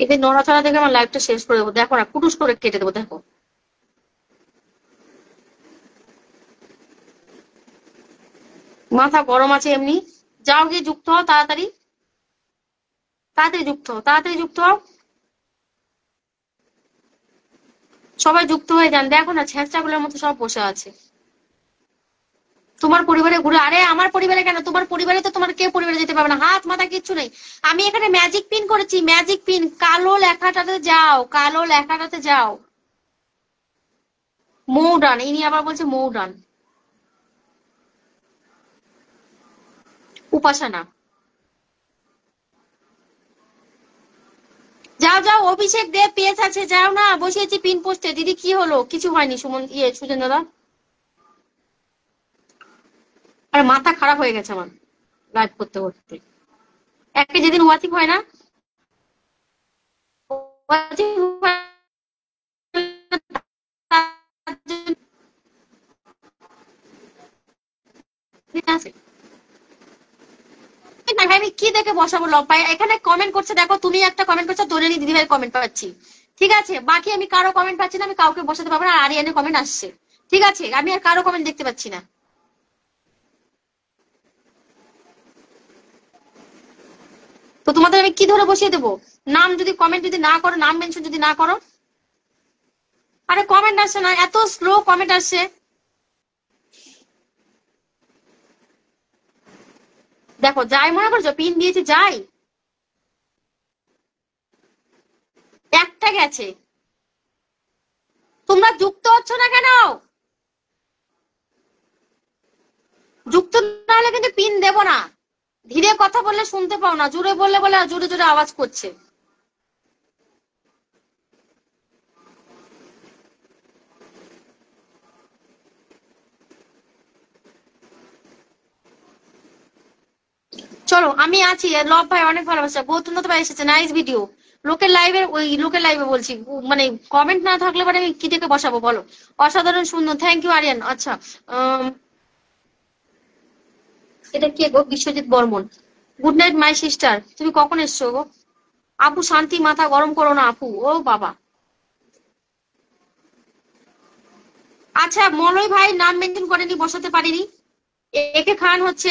এদের নড়াচড়া দেখে আমার লাইফটা শেষ করে দেবো। দেখো না, কুটুস করে কেটে দেবো, দেখো। মাথা গরম আছে এমনি। যাও গিয়ে যুক্ত হও তাড়াতাড়ি, তাড়াতাড়ি যুক্ত হও, তাড়াতাড়ি যুক্ত হও। সবাই যুক্ত হয়ে যান। দেখো না, ছেঁচড়াগুলোর মতো সব বসে আছে। তোমার পরিবারে ঘুরে, আরে আমার পরিবারে কেন? তোমার পরিবারে তো তোমার কেউ পরিবারে যেতে পারবে না, হাত মাথা কিচ্ছু নেই। আমি এখানে ম্যাজিক পিন করেছি, ম্যাজিক পিন। কালো লেখাটাতে যাও, কালো লেখাটাতে যাও। মৌডান, ইনি আবার বলছে মৌডান। উপাসনা, যাও যাও। অভিষেক দেব পেজ আছে, যাও না, বসিয়েছি পিন পোস্টে। দিদি কি হলো? কিছু হয়নি সুমন, সুজন দাদা। আর মাথা খারাপ হয়ে গেছে আমার লাইভ করতে করতে। একটা যেদিন ওয়াচিং হয় না, ওয়াচিং আছে। আমি কি দেখে বসাবো লম্পায়? এখানে কমেন্ট করছে, দেখো তুমি একটা কমেন্ট করছো, দোলেনি দিদি ভাইয়ের কমেন্ট পাচ্ছি। ঠিক আছে, বাকি আমি কারো কমেন্ট পাচ্ছি না, আমি কাউকে বসাতে পারবো না। আর আরিয়ানের কমেন্ট আসছে, ঠিক আছে, আমি আর কারো কমেন্ট দেখতে পাচ্ছি না। তো তোমাদের আমি কি ধরে বসিয়ে দেবো? নাম যদি কমেন্ট যদি না করো, নাম মেনশন যদি না করো। আরে কমেন্ট আসছে না, এত স্লো কমেন্ট আসছে। দেখো, যাই মনে করছো পিন দিয়েছে, যাই একটা গেছে। তোমরা যুক্ত হচ্ছ না কেন? যুক্ত না হলে কিন্তু পিন দেবো না। ধীরে কথা বললে শুনতে পাও না, জোরে বললে বলে জোরে জোরে আওয়াজ করছে। চলো আমি আছি। লব ভাই অনেক ভালোবাসা, গৌতম দত্ত ভাই এসেছে, নাইস ভিডিও। লোকের লাইভে, ওই লোকের লাইভে বলছি, মানে কমেন্ট না থাকলে পরে আমি কি থেকে বসাবো বলো? অসাধারণ সুন্দর, থ্যাংক ইউ আরিয়ান। আচ্ছা, এটা কে গো? Biswajit Barman, good night my sister. তুমি কখন এসছো গো? আপু শান্তি, মাথা গরম করো না আপু, ও বাবা। আচ্ছা, মলয় ভাই নাম মেনশন করেনি, বসাতে পারিনি। একে খান হচ্ছে,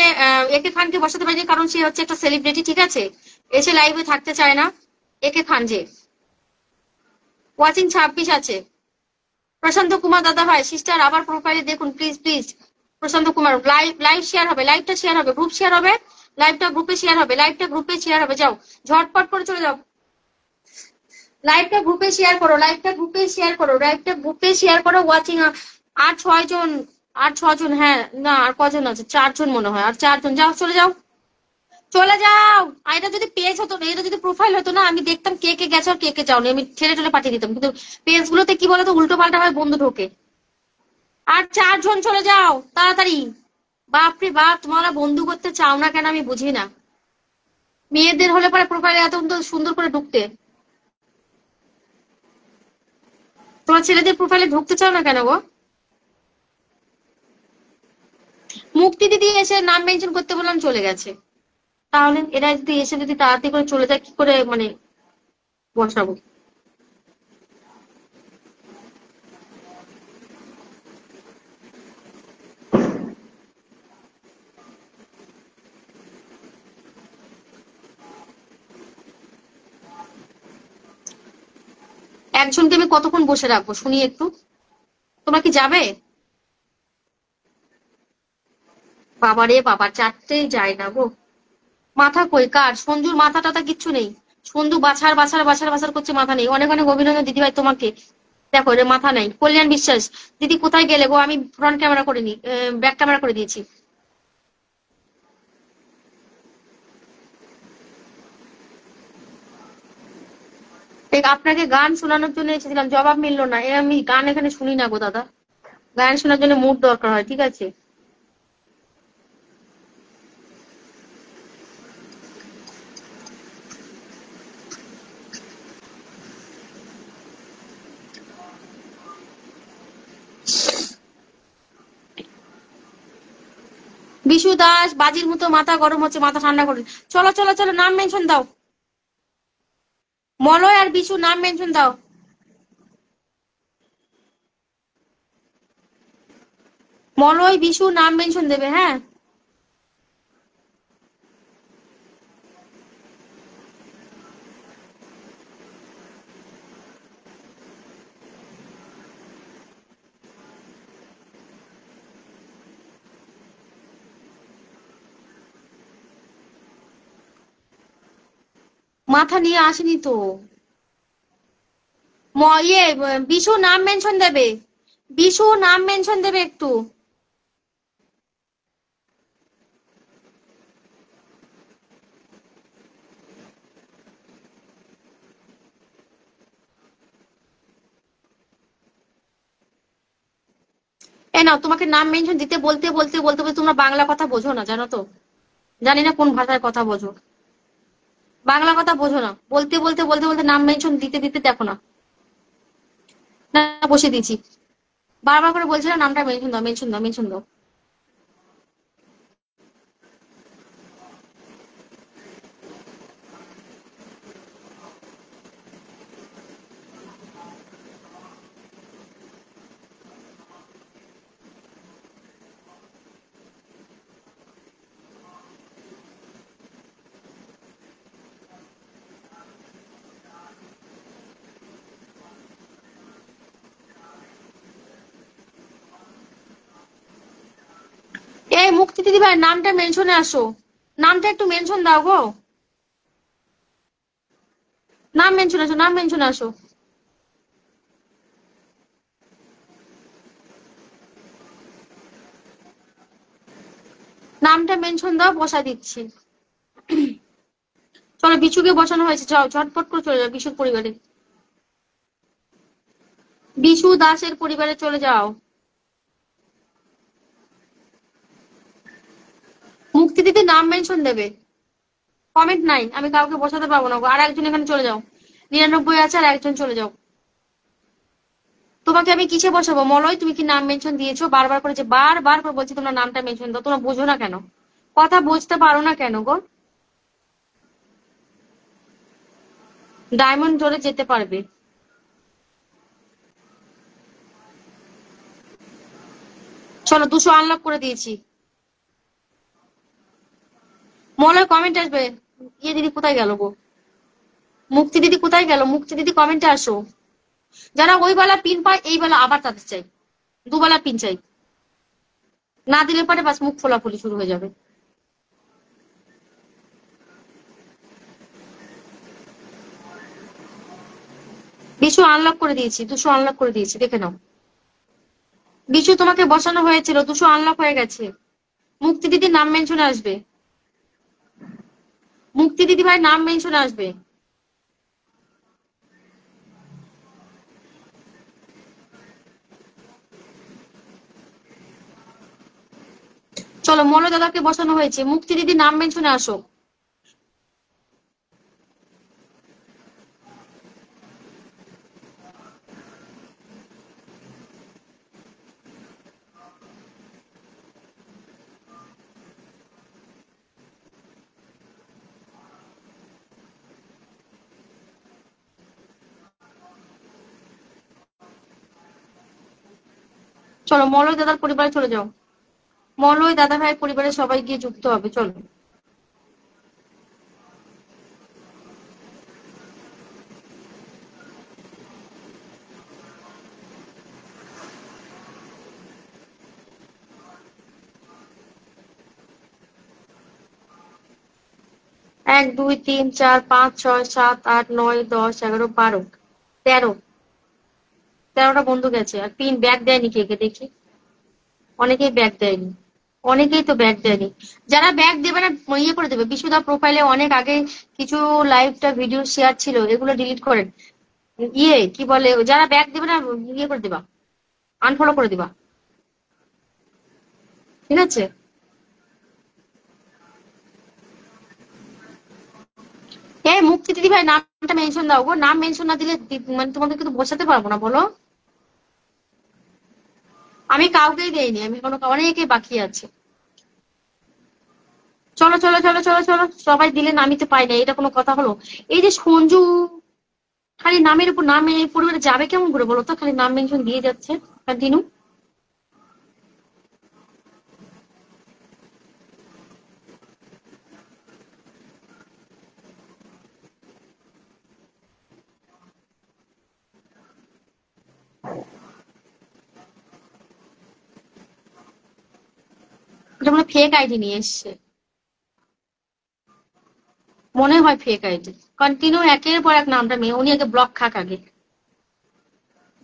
একে খানকে বসাতে পারিনি কারণ সে হচ্ছে একটা সেলিব্রিটি, ঠিক আছে, এসে লাইভে থাকতে চায় না। একে খান যে ওয়াচিং 26 আছে। প্রশান্ত কুমার দাদা ভাই সিস্টার, আবার প্রোফাইলে দেখুন please please. Prashant Kumar, live live share হবে, লাইভটা শেয়ার হবে, গ্রুপ শেয়ার হবে, লাইভটা গ্রুপে শেয়ার হবে, লাইভটা গ্রুপে শেয়ার হবে। যাও ঝটপট করে চলে যাও, লাইভটা গ্রুপে শেয়ার করো, লাইভটা গ্রুপে শেয়ার করো, লাইভটা গ্রুপে শেয়ার করো। ওয়াচিং আর 6 জন, আর 6 জন, হ্যাঁ না আর কজন আছে? 4 জন মনে হয়, আর 4 জন। যাও চলে যাও, চলে যাও। আর এটা যদি পেজ হতো না, এটা যদি প্রোফাইল হতো না, আমি দেখতাম কে কে গেছো আর কে কে যাওনি, আমি ঠেলে ঠেলে পাঠিয়ে দিতাম। কিন্তু পেজ গুলোতে কি বলতো, উল্টো পাল্টা হয়, বন্ধু ঢোকে। আর 4 জন চলে যাও তাড়াতাড়ি। বাপরে বাপ, তোমরা বন্ধু করতে চাও না কেন আমি বুঝি না। মেয়েদের হলে পরে প্রোফাইলে এত সুন্দর করে ঢুকতে, তোমার ছেলেদের প্রোফাইলে ঢুকতে চাও না কেন গো? মুক্তি দিদি এসে নাম মেনশন করতে বললাম, চলে গেছে। তাহলে এরা যদি এসে যদি তাড়াতাড়ি করে চলে যায়, কি করে মানে বসাবো? একজনকে আমি কতক্ষণ বসে রাখবো শুনি একটু? তোমরা কি যাবে? বাবারে বাবা, চারটেই যায় না গো। মাথা কই কার? সঞ্জুর মাথা টাথা কিচ্ছু নেই। সঞ্জু বাছার বাছার বাছার বাছার করছে, মাথা নেই। অনেক অনেক অভিনন্দন দিদিভাই তোমাকে। দেখো যে মাথা নাই। কল্যাণ বিশ্বাস, দিদি কোথায় গেলে গো? আমি ফ্রন্ট ক্যামেরা করে নি, ব্যাক ক্যামেরা করে দিয়েছি। আপনাকে গান শোনানোর জন্য এসেছিলাম, জবাব মিললো না। আমি গান এখানে শুনি না গো দাদা, গান শোনার জন্য মুড দরকার হয়, ঠিক আছে? বিশু দাস, বাজির মতো মাথা গরম হচ্ছে, মাথা ঠান্ডা করে। চলো চলো চলো, নাম মেনশন দাও। মলয় আর বিশু নাম মেনশন দাও। মলয় বিশু নাম মেনশন দেবে, হ্যাঁ। মাথা নিয়ে আসেনি তো। বিশু নাম মেনশন দেবে, বিশু নাম মেনশন দেবে একটু। এ নাও, তোমাকে নাম মেনশন দিতে বলতে বলতে বলতে বলতে তোমরা বাংলা কথা বোঝো না, জানো তো? জানি না কোন ভাষায় কথা বোঝো, বাংলা কথা বোঝো না। বলতে বলতে বলতে বলতে নাম মেনশন দিতে দিতে দেখো না। না, বসে দিয়েছি। বারবার করে বলছিল নামটা মেনশন দাও, মেনশন দাও, মেনশন দাও। এই মুক্তি দিদি ভাই, নামটা মেনশনে আসো, নামটা একটু মেনশন দাও গো। নাম মেনশন আসো, নাম মেনশনে আসো। নামটা মেনশন দাও, বসা দিচ্ছি। চলো, বিশুকে বসানো হয়েছে, যাও ঝটপট করে চলে যাও বিশুর পরিবারে। বিশু দাসের পরিবারে চলে যাও। মুক্তি দিদি নাম মেনশন দেবে। কমেন্ট নাই, আমি কাউকে বসাতে পারবো না গো। আর একজন এখানে চলে যাও, 99 আছে, আর একজন চলে যাও। তোমাকে আমি কিসে বসাবো মলয়? তুমি কি নাম মেনশন দিয়েছো? বারবার করে যে বারবার করে বলছি তোমরা নামটা মেনশন দাও, তোমরা বোঝো না কেন? কথা বুঝতে পারো না কেন গো? ডায়মন্ড ধরে যেতে পারবে। চলো, 200 আনলক করে দিয়েছি। মলয় কমেন্ট আসবে। ইয়ে দিদি কোথায় গেল গো? মুক্তি দিদি কোথায় গেল? মুক্তি দিদি কমেন্টে আসো। যারা ওই বেলা পিন পায়, এই বেলা আবার তাদের চাই, দুবেলা পিন চাই। না দিলে পরে বাস মুখ ফোলাফুলি শুরু হয়ে যাবে। বিশু আনলক করে দিয়েছি, 200 আনলক করে দিয়েছি, দেখে নাও। বিশু তোমাকে বসানো হয়েছিল, 200 আনলক হয়ে গেছে। মুক্তি দিদির নাম মেনশনে আসবে, মুক্তি দিদি ভাই নাম মেনশনে আসবে। চলো, মলো দাদাকে বসানো হয়েছে, মুক্তি দিদি নাম মেনশনে আসো। চলো, মলয় দাদার পরিবারে চলে যাও। মলয় দাদা ভাই পরিবারে সবাই গিয়ে যুক্ত হবে, চলো। এক, দুই, তিন, চার, পাঁচ, ছয়, সাত, আট, নয়, 10, 11, 12, 13, 13টা বন্ধু গেছে। আর পিন ব্যাগ দেয়নি কে কে দেখি? অনেকেই ব্যাগ দেয়নি। অনেকেই তো ব্যাগ দেয়নি। যারা ব্যাগ দেবে না ইয়ে করে দেবে। বিশুদা প্রোফাইলে অনেক আগে কিছু লাইভটা ভিডিও শেয়ার ছিল, এগুলো ডিলিট করেন। ইয়ে কি বলে, যারা ব্যাগ দেবে না ইয়ে করে দিবা, আনফলো করে দিবা, ঠিক আছে? এই মুক্তি দিদি ভাই নামটা মেনশন দাও গো, নাম মেনশন না দিলে মানে তোমাদের কিন্তু বসাতে পারবো না, বলো। আমি কাউকেই দেইনি, আমি কোনো অনেকেই বাকি আছে। চলো চলো চলো চলো চলো, সবাই দিলে নামিতে তো পাই না, এটা কোনো কথা হলো? এই যে সঞ্জু খালি নামের উপর নাম, এই পরিবারে যাবে কেমন করে বলো তো? খালি নাম মেনশন দিয়ে যাচ্ছে কন্টিনিউ। এটা মনে ফেক আইডি নিয়ে এসছে, মনে হয় ফেক আইডি। কন্টিনিউ একের পর এক নামটা মেয়ে, উনি আগে ব্লক খাক আগে।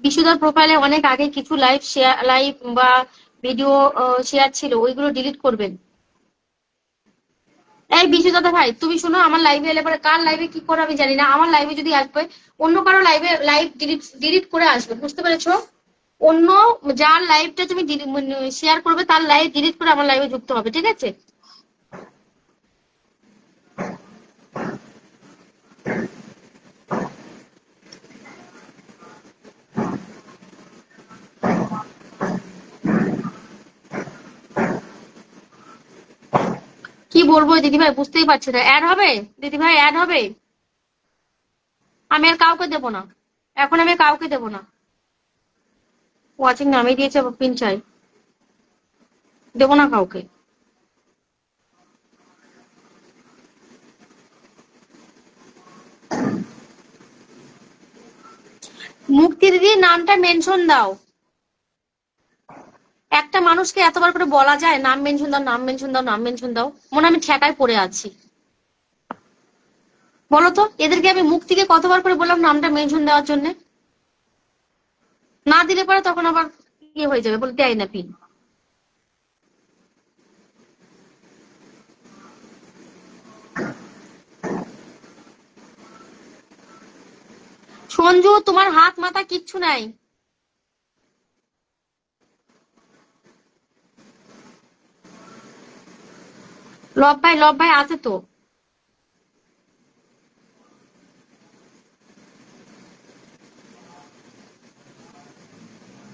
বিশুদার প্রোফাইলে অনেক আগে কিছু লাইভ শেয়ার, লাইভ বা ভিডিও শেয়ার ছিল, ওইগুলো ডিলিট করবেন। এই বিশুদাদা ভাই তুমি শুনো, আমার লাইভে এলে পরে কার লাইভে কি করে আমি জানি না, আমার লাইভে যদি আসবে অন্য কারো লাইভে, লাইভ ডিলিট ডিলিট করে আসবে, বুঝতে পেরেছো? অন্য যার লাইভটা তুমি শেয়ার করবে তার লাইভ ডিলিট করে আমার লাইভে যুক্ত হবে, ঠিক আছে? কি বলবো দিদি ভাই, বুঝতেই পারছি না। অ্যাড হবে দিদি ভাই, অ্যাড হবে? আমি আর কাউকে দেবো না, এখন আমি কাউকে দেবো না। ওয়াচিং নামিয়ে দিয়েছে, পিন চাই, দেবো না কাউকে। মুক্তি দিদি নামটা মেনশন দাও। একটা মানুষকে এতবার করে বলা যায় নাম মেনশন দাও, নাম মেনশন দাও, নাম মেনশন দাও? মনে হয় আমি ঠেকায় পড়ে আছি। বলো তো, এদেরকে আমি মুক্তিকে কতবার করে বললাম নামটা মেনশন দেওয়ার জন্য? না দিলে পরে তখন আবার ইয়ে হয়ে যাবে, বলে দেয় না পিন। সঞ্জু তোমার হাত মাথা কিচ্ছু নাই। লব ভাই আছে তো।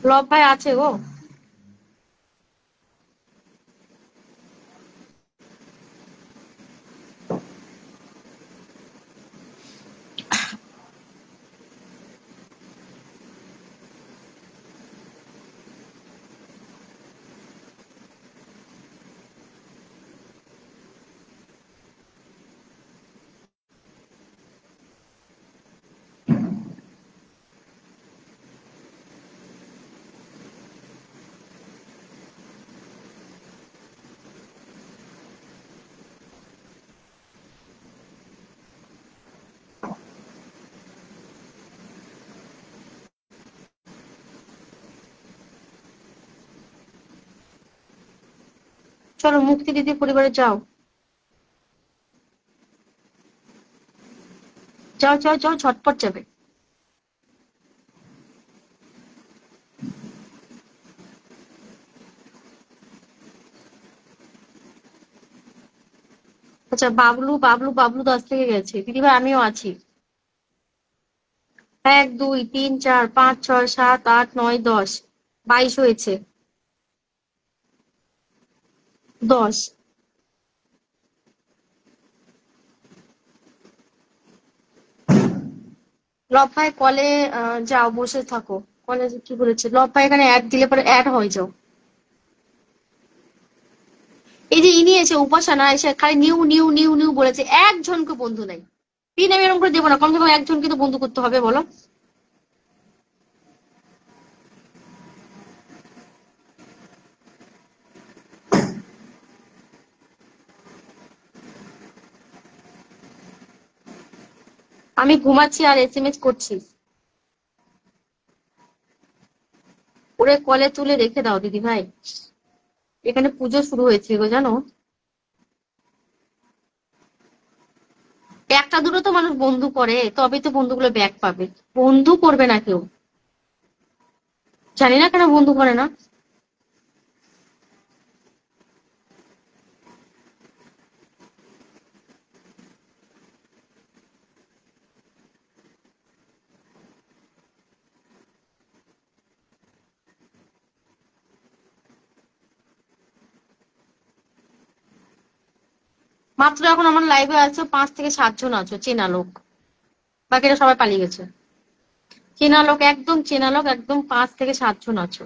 লব ভাই আছে গো। চলো মুক্তি দিদি পরিবারে যাও, যাও যাও যাও, ঝটপট যাবে। আচ্ছা বাবলু বাবলু বাবলু 10 থেকে গেছে, দিদি ভাই আমিও আছি। 1 2 3 4 5 6 7 8 9 10, 22 হয়েছে। 10। লব ভাই কলে যাও, বসে থাকো। কলে কি বলেছে লব ভাই, এখানে অ্যাড দিলে পরে অ্যাড হয়ে যাও। এই যে ইনি এসে উপাসনা এসে খালি নিউ নিউ নিউ নিউ বলেছে, একজনকে বন্ধু নাই। পিন আমি এরকম করে দেবো না, কমসে কম একজনকে তো বন্ধু করতে হবে, বলো। আমি ঘুমাচ্ছি আর এসএমএস করছি। ওরে কলে তুলে রেখে দাও দিদি ভাই, এখানে পুজো শুরু হয়েছে গো জানো। একটা দুটো তো মানুষ বন্ধু করে, তবেই তো বন্ধুগুলো ব্যাক পাবে। বন্ধু করবে না কেউ, জানি না কেন বন্ধু করে না। মাত্র এখন আমার লাইভে আছে 5 থেকে 7 জন আছো চেনা লোক, বাকিরা সবাই পালিয়ে গেছে। চেনা লোক, একদম চেনা লোক, একদম 5 থেকে 7 জন আছো।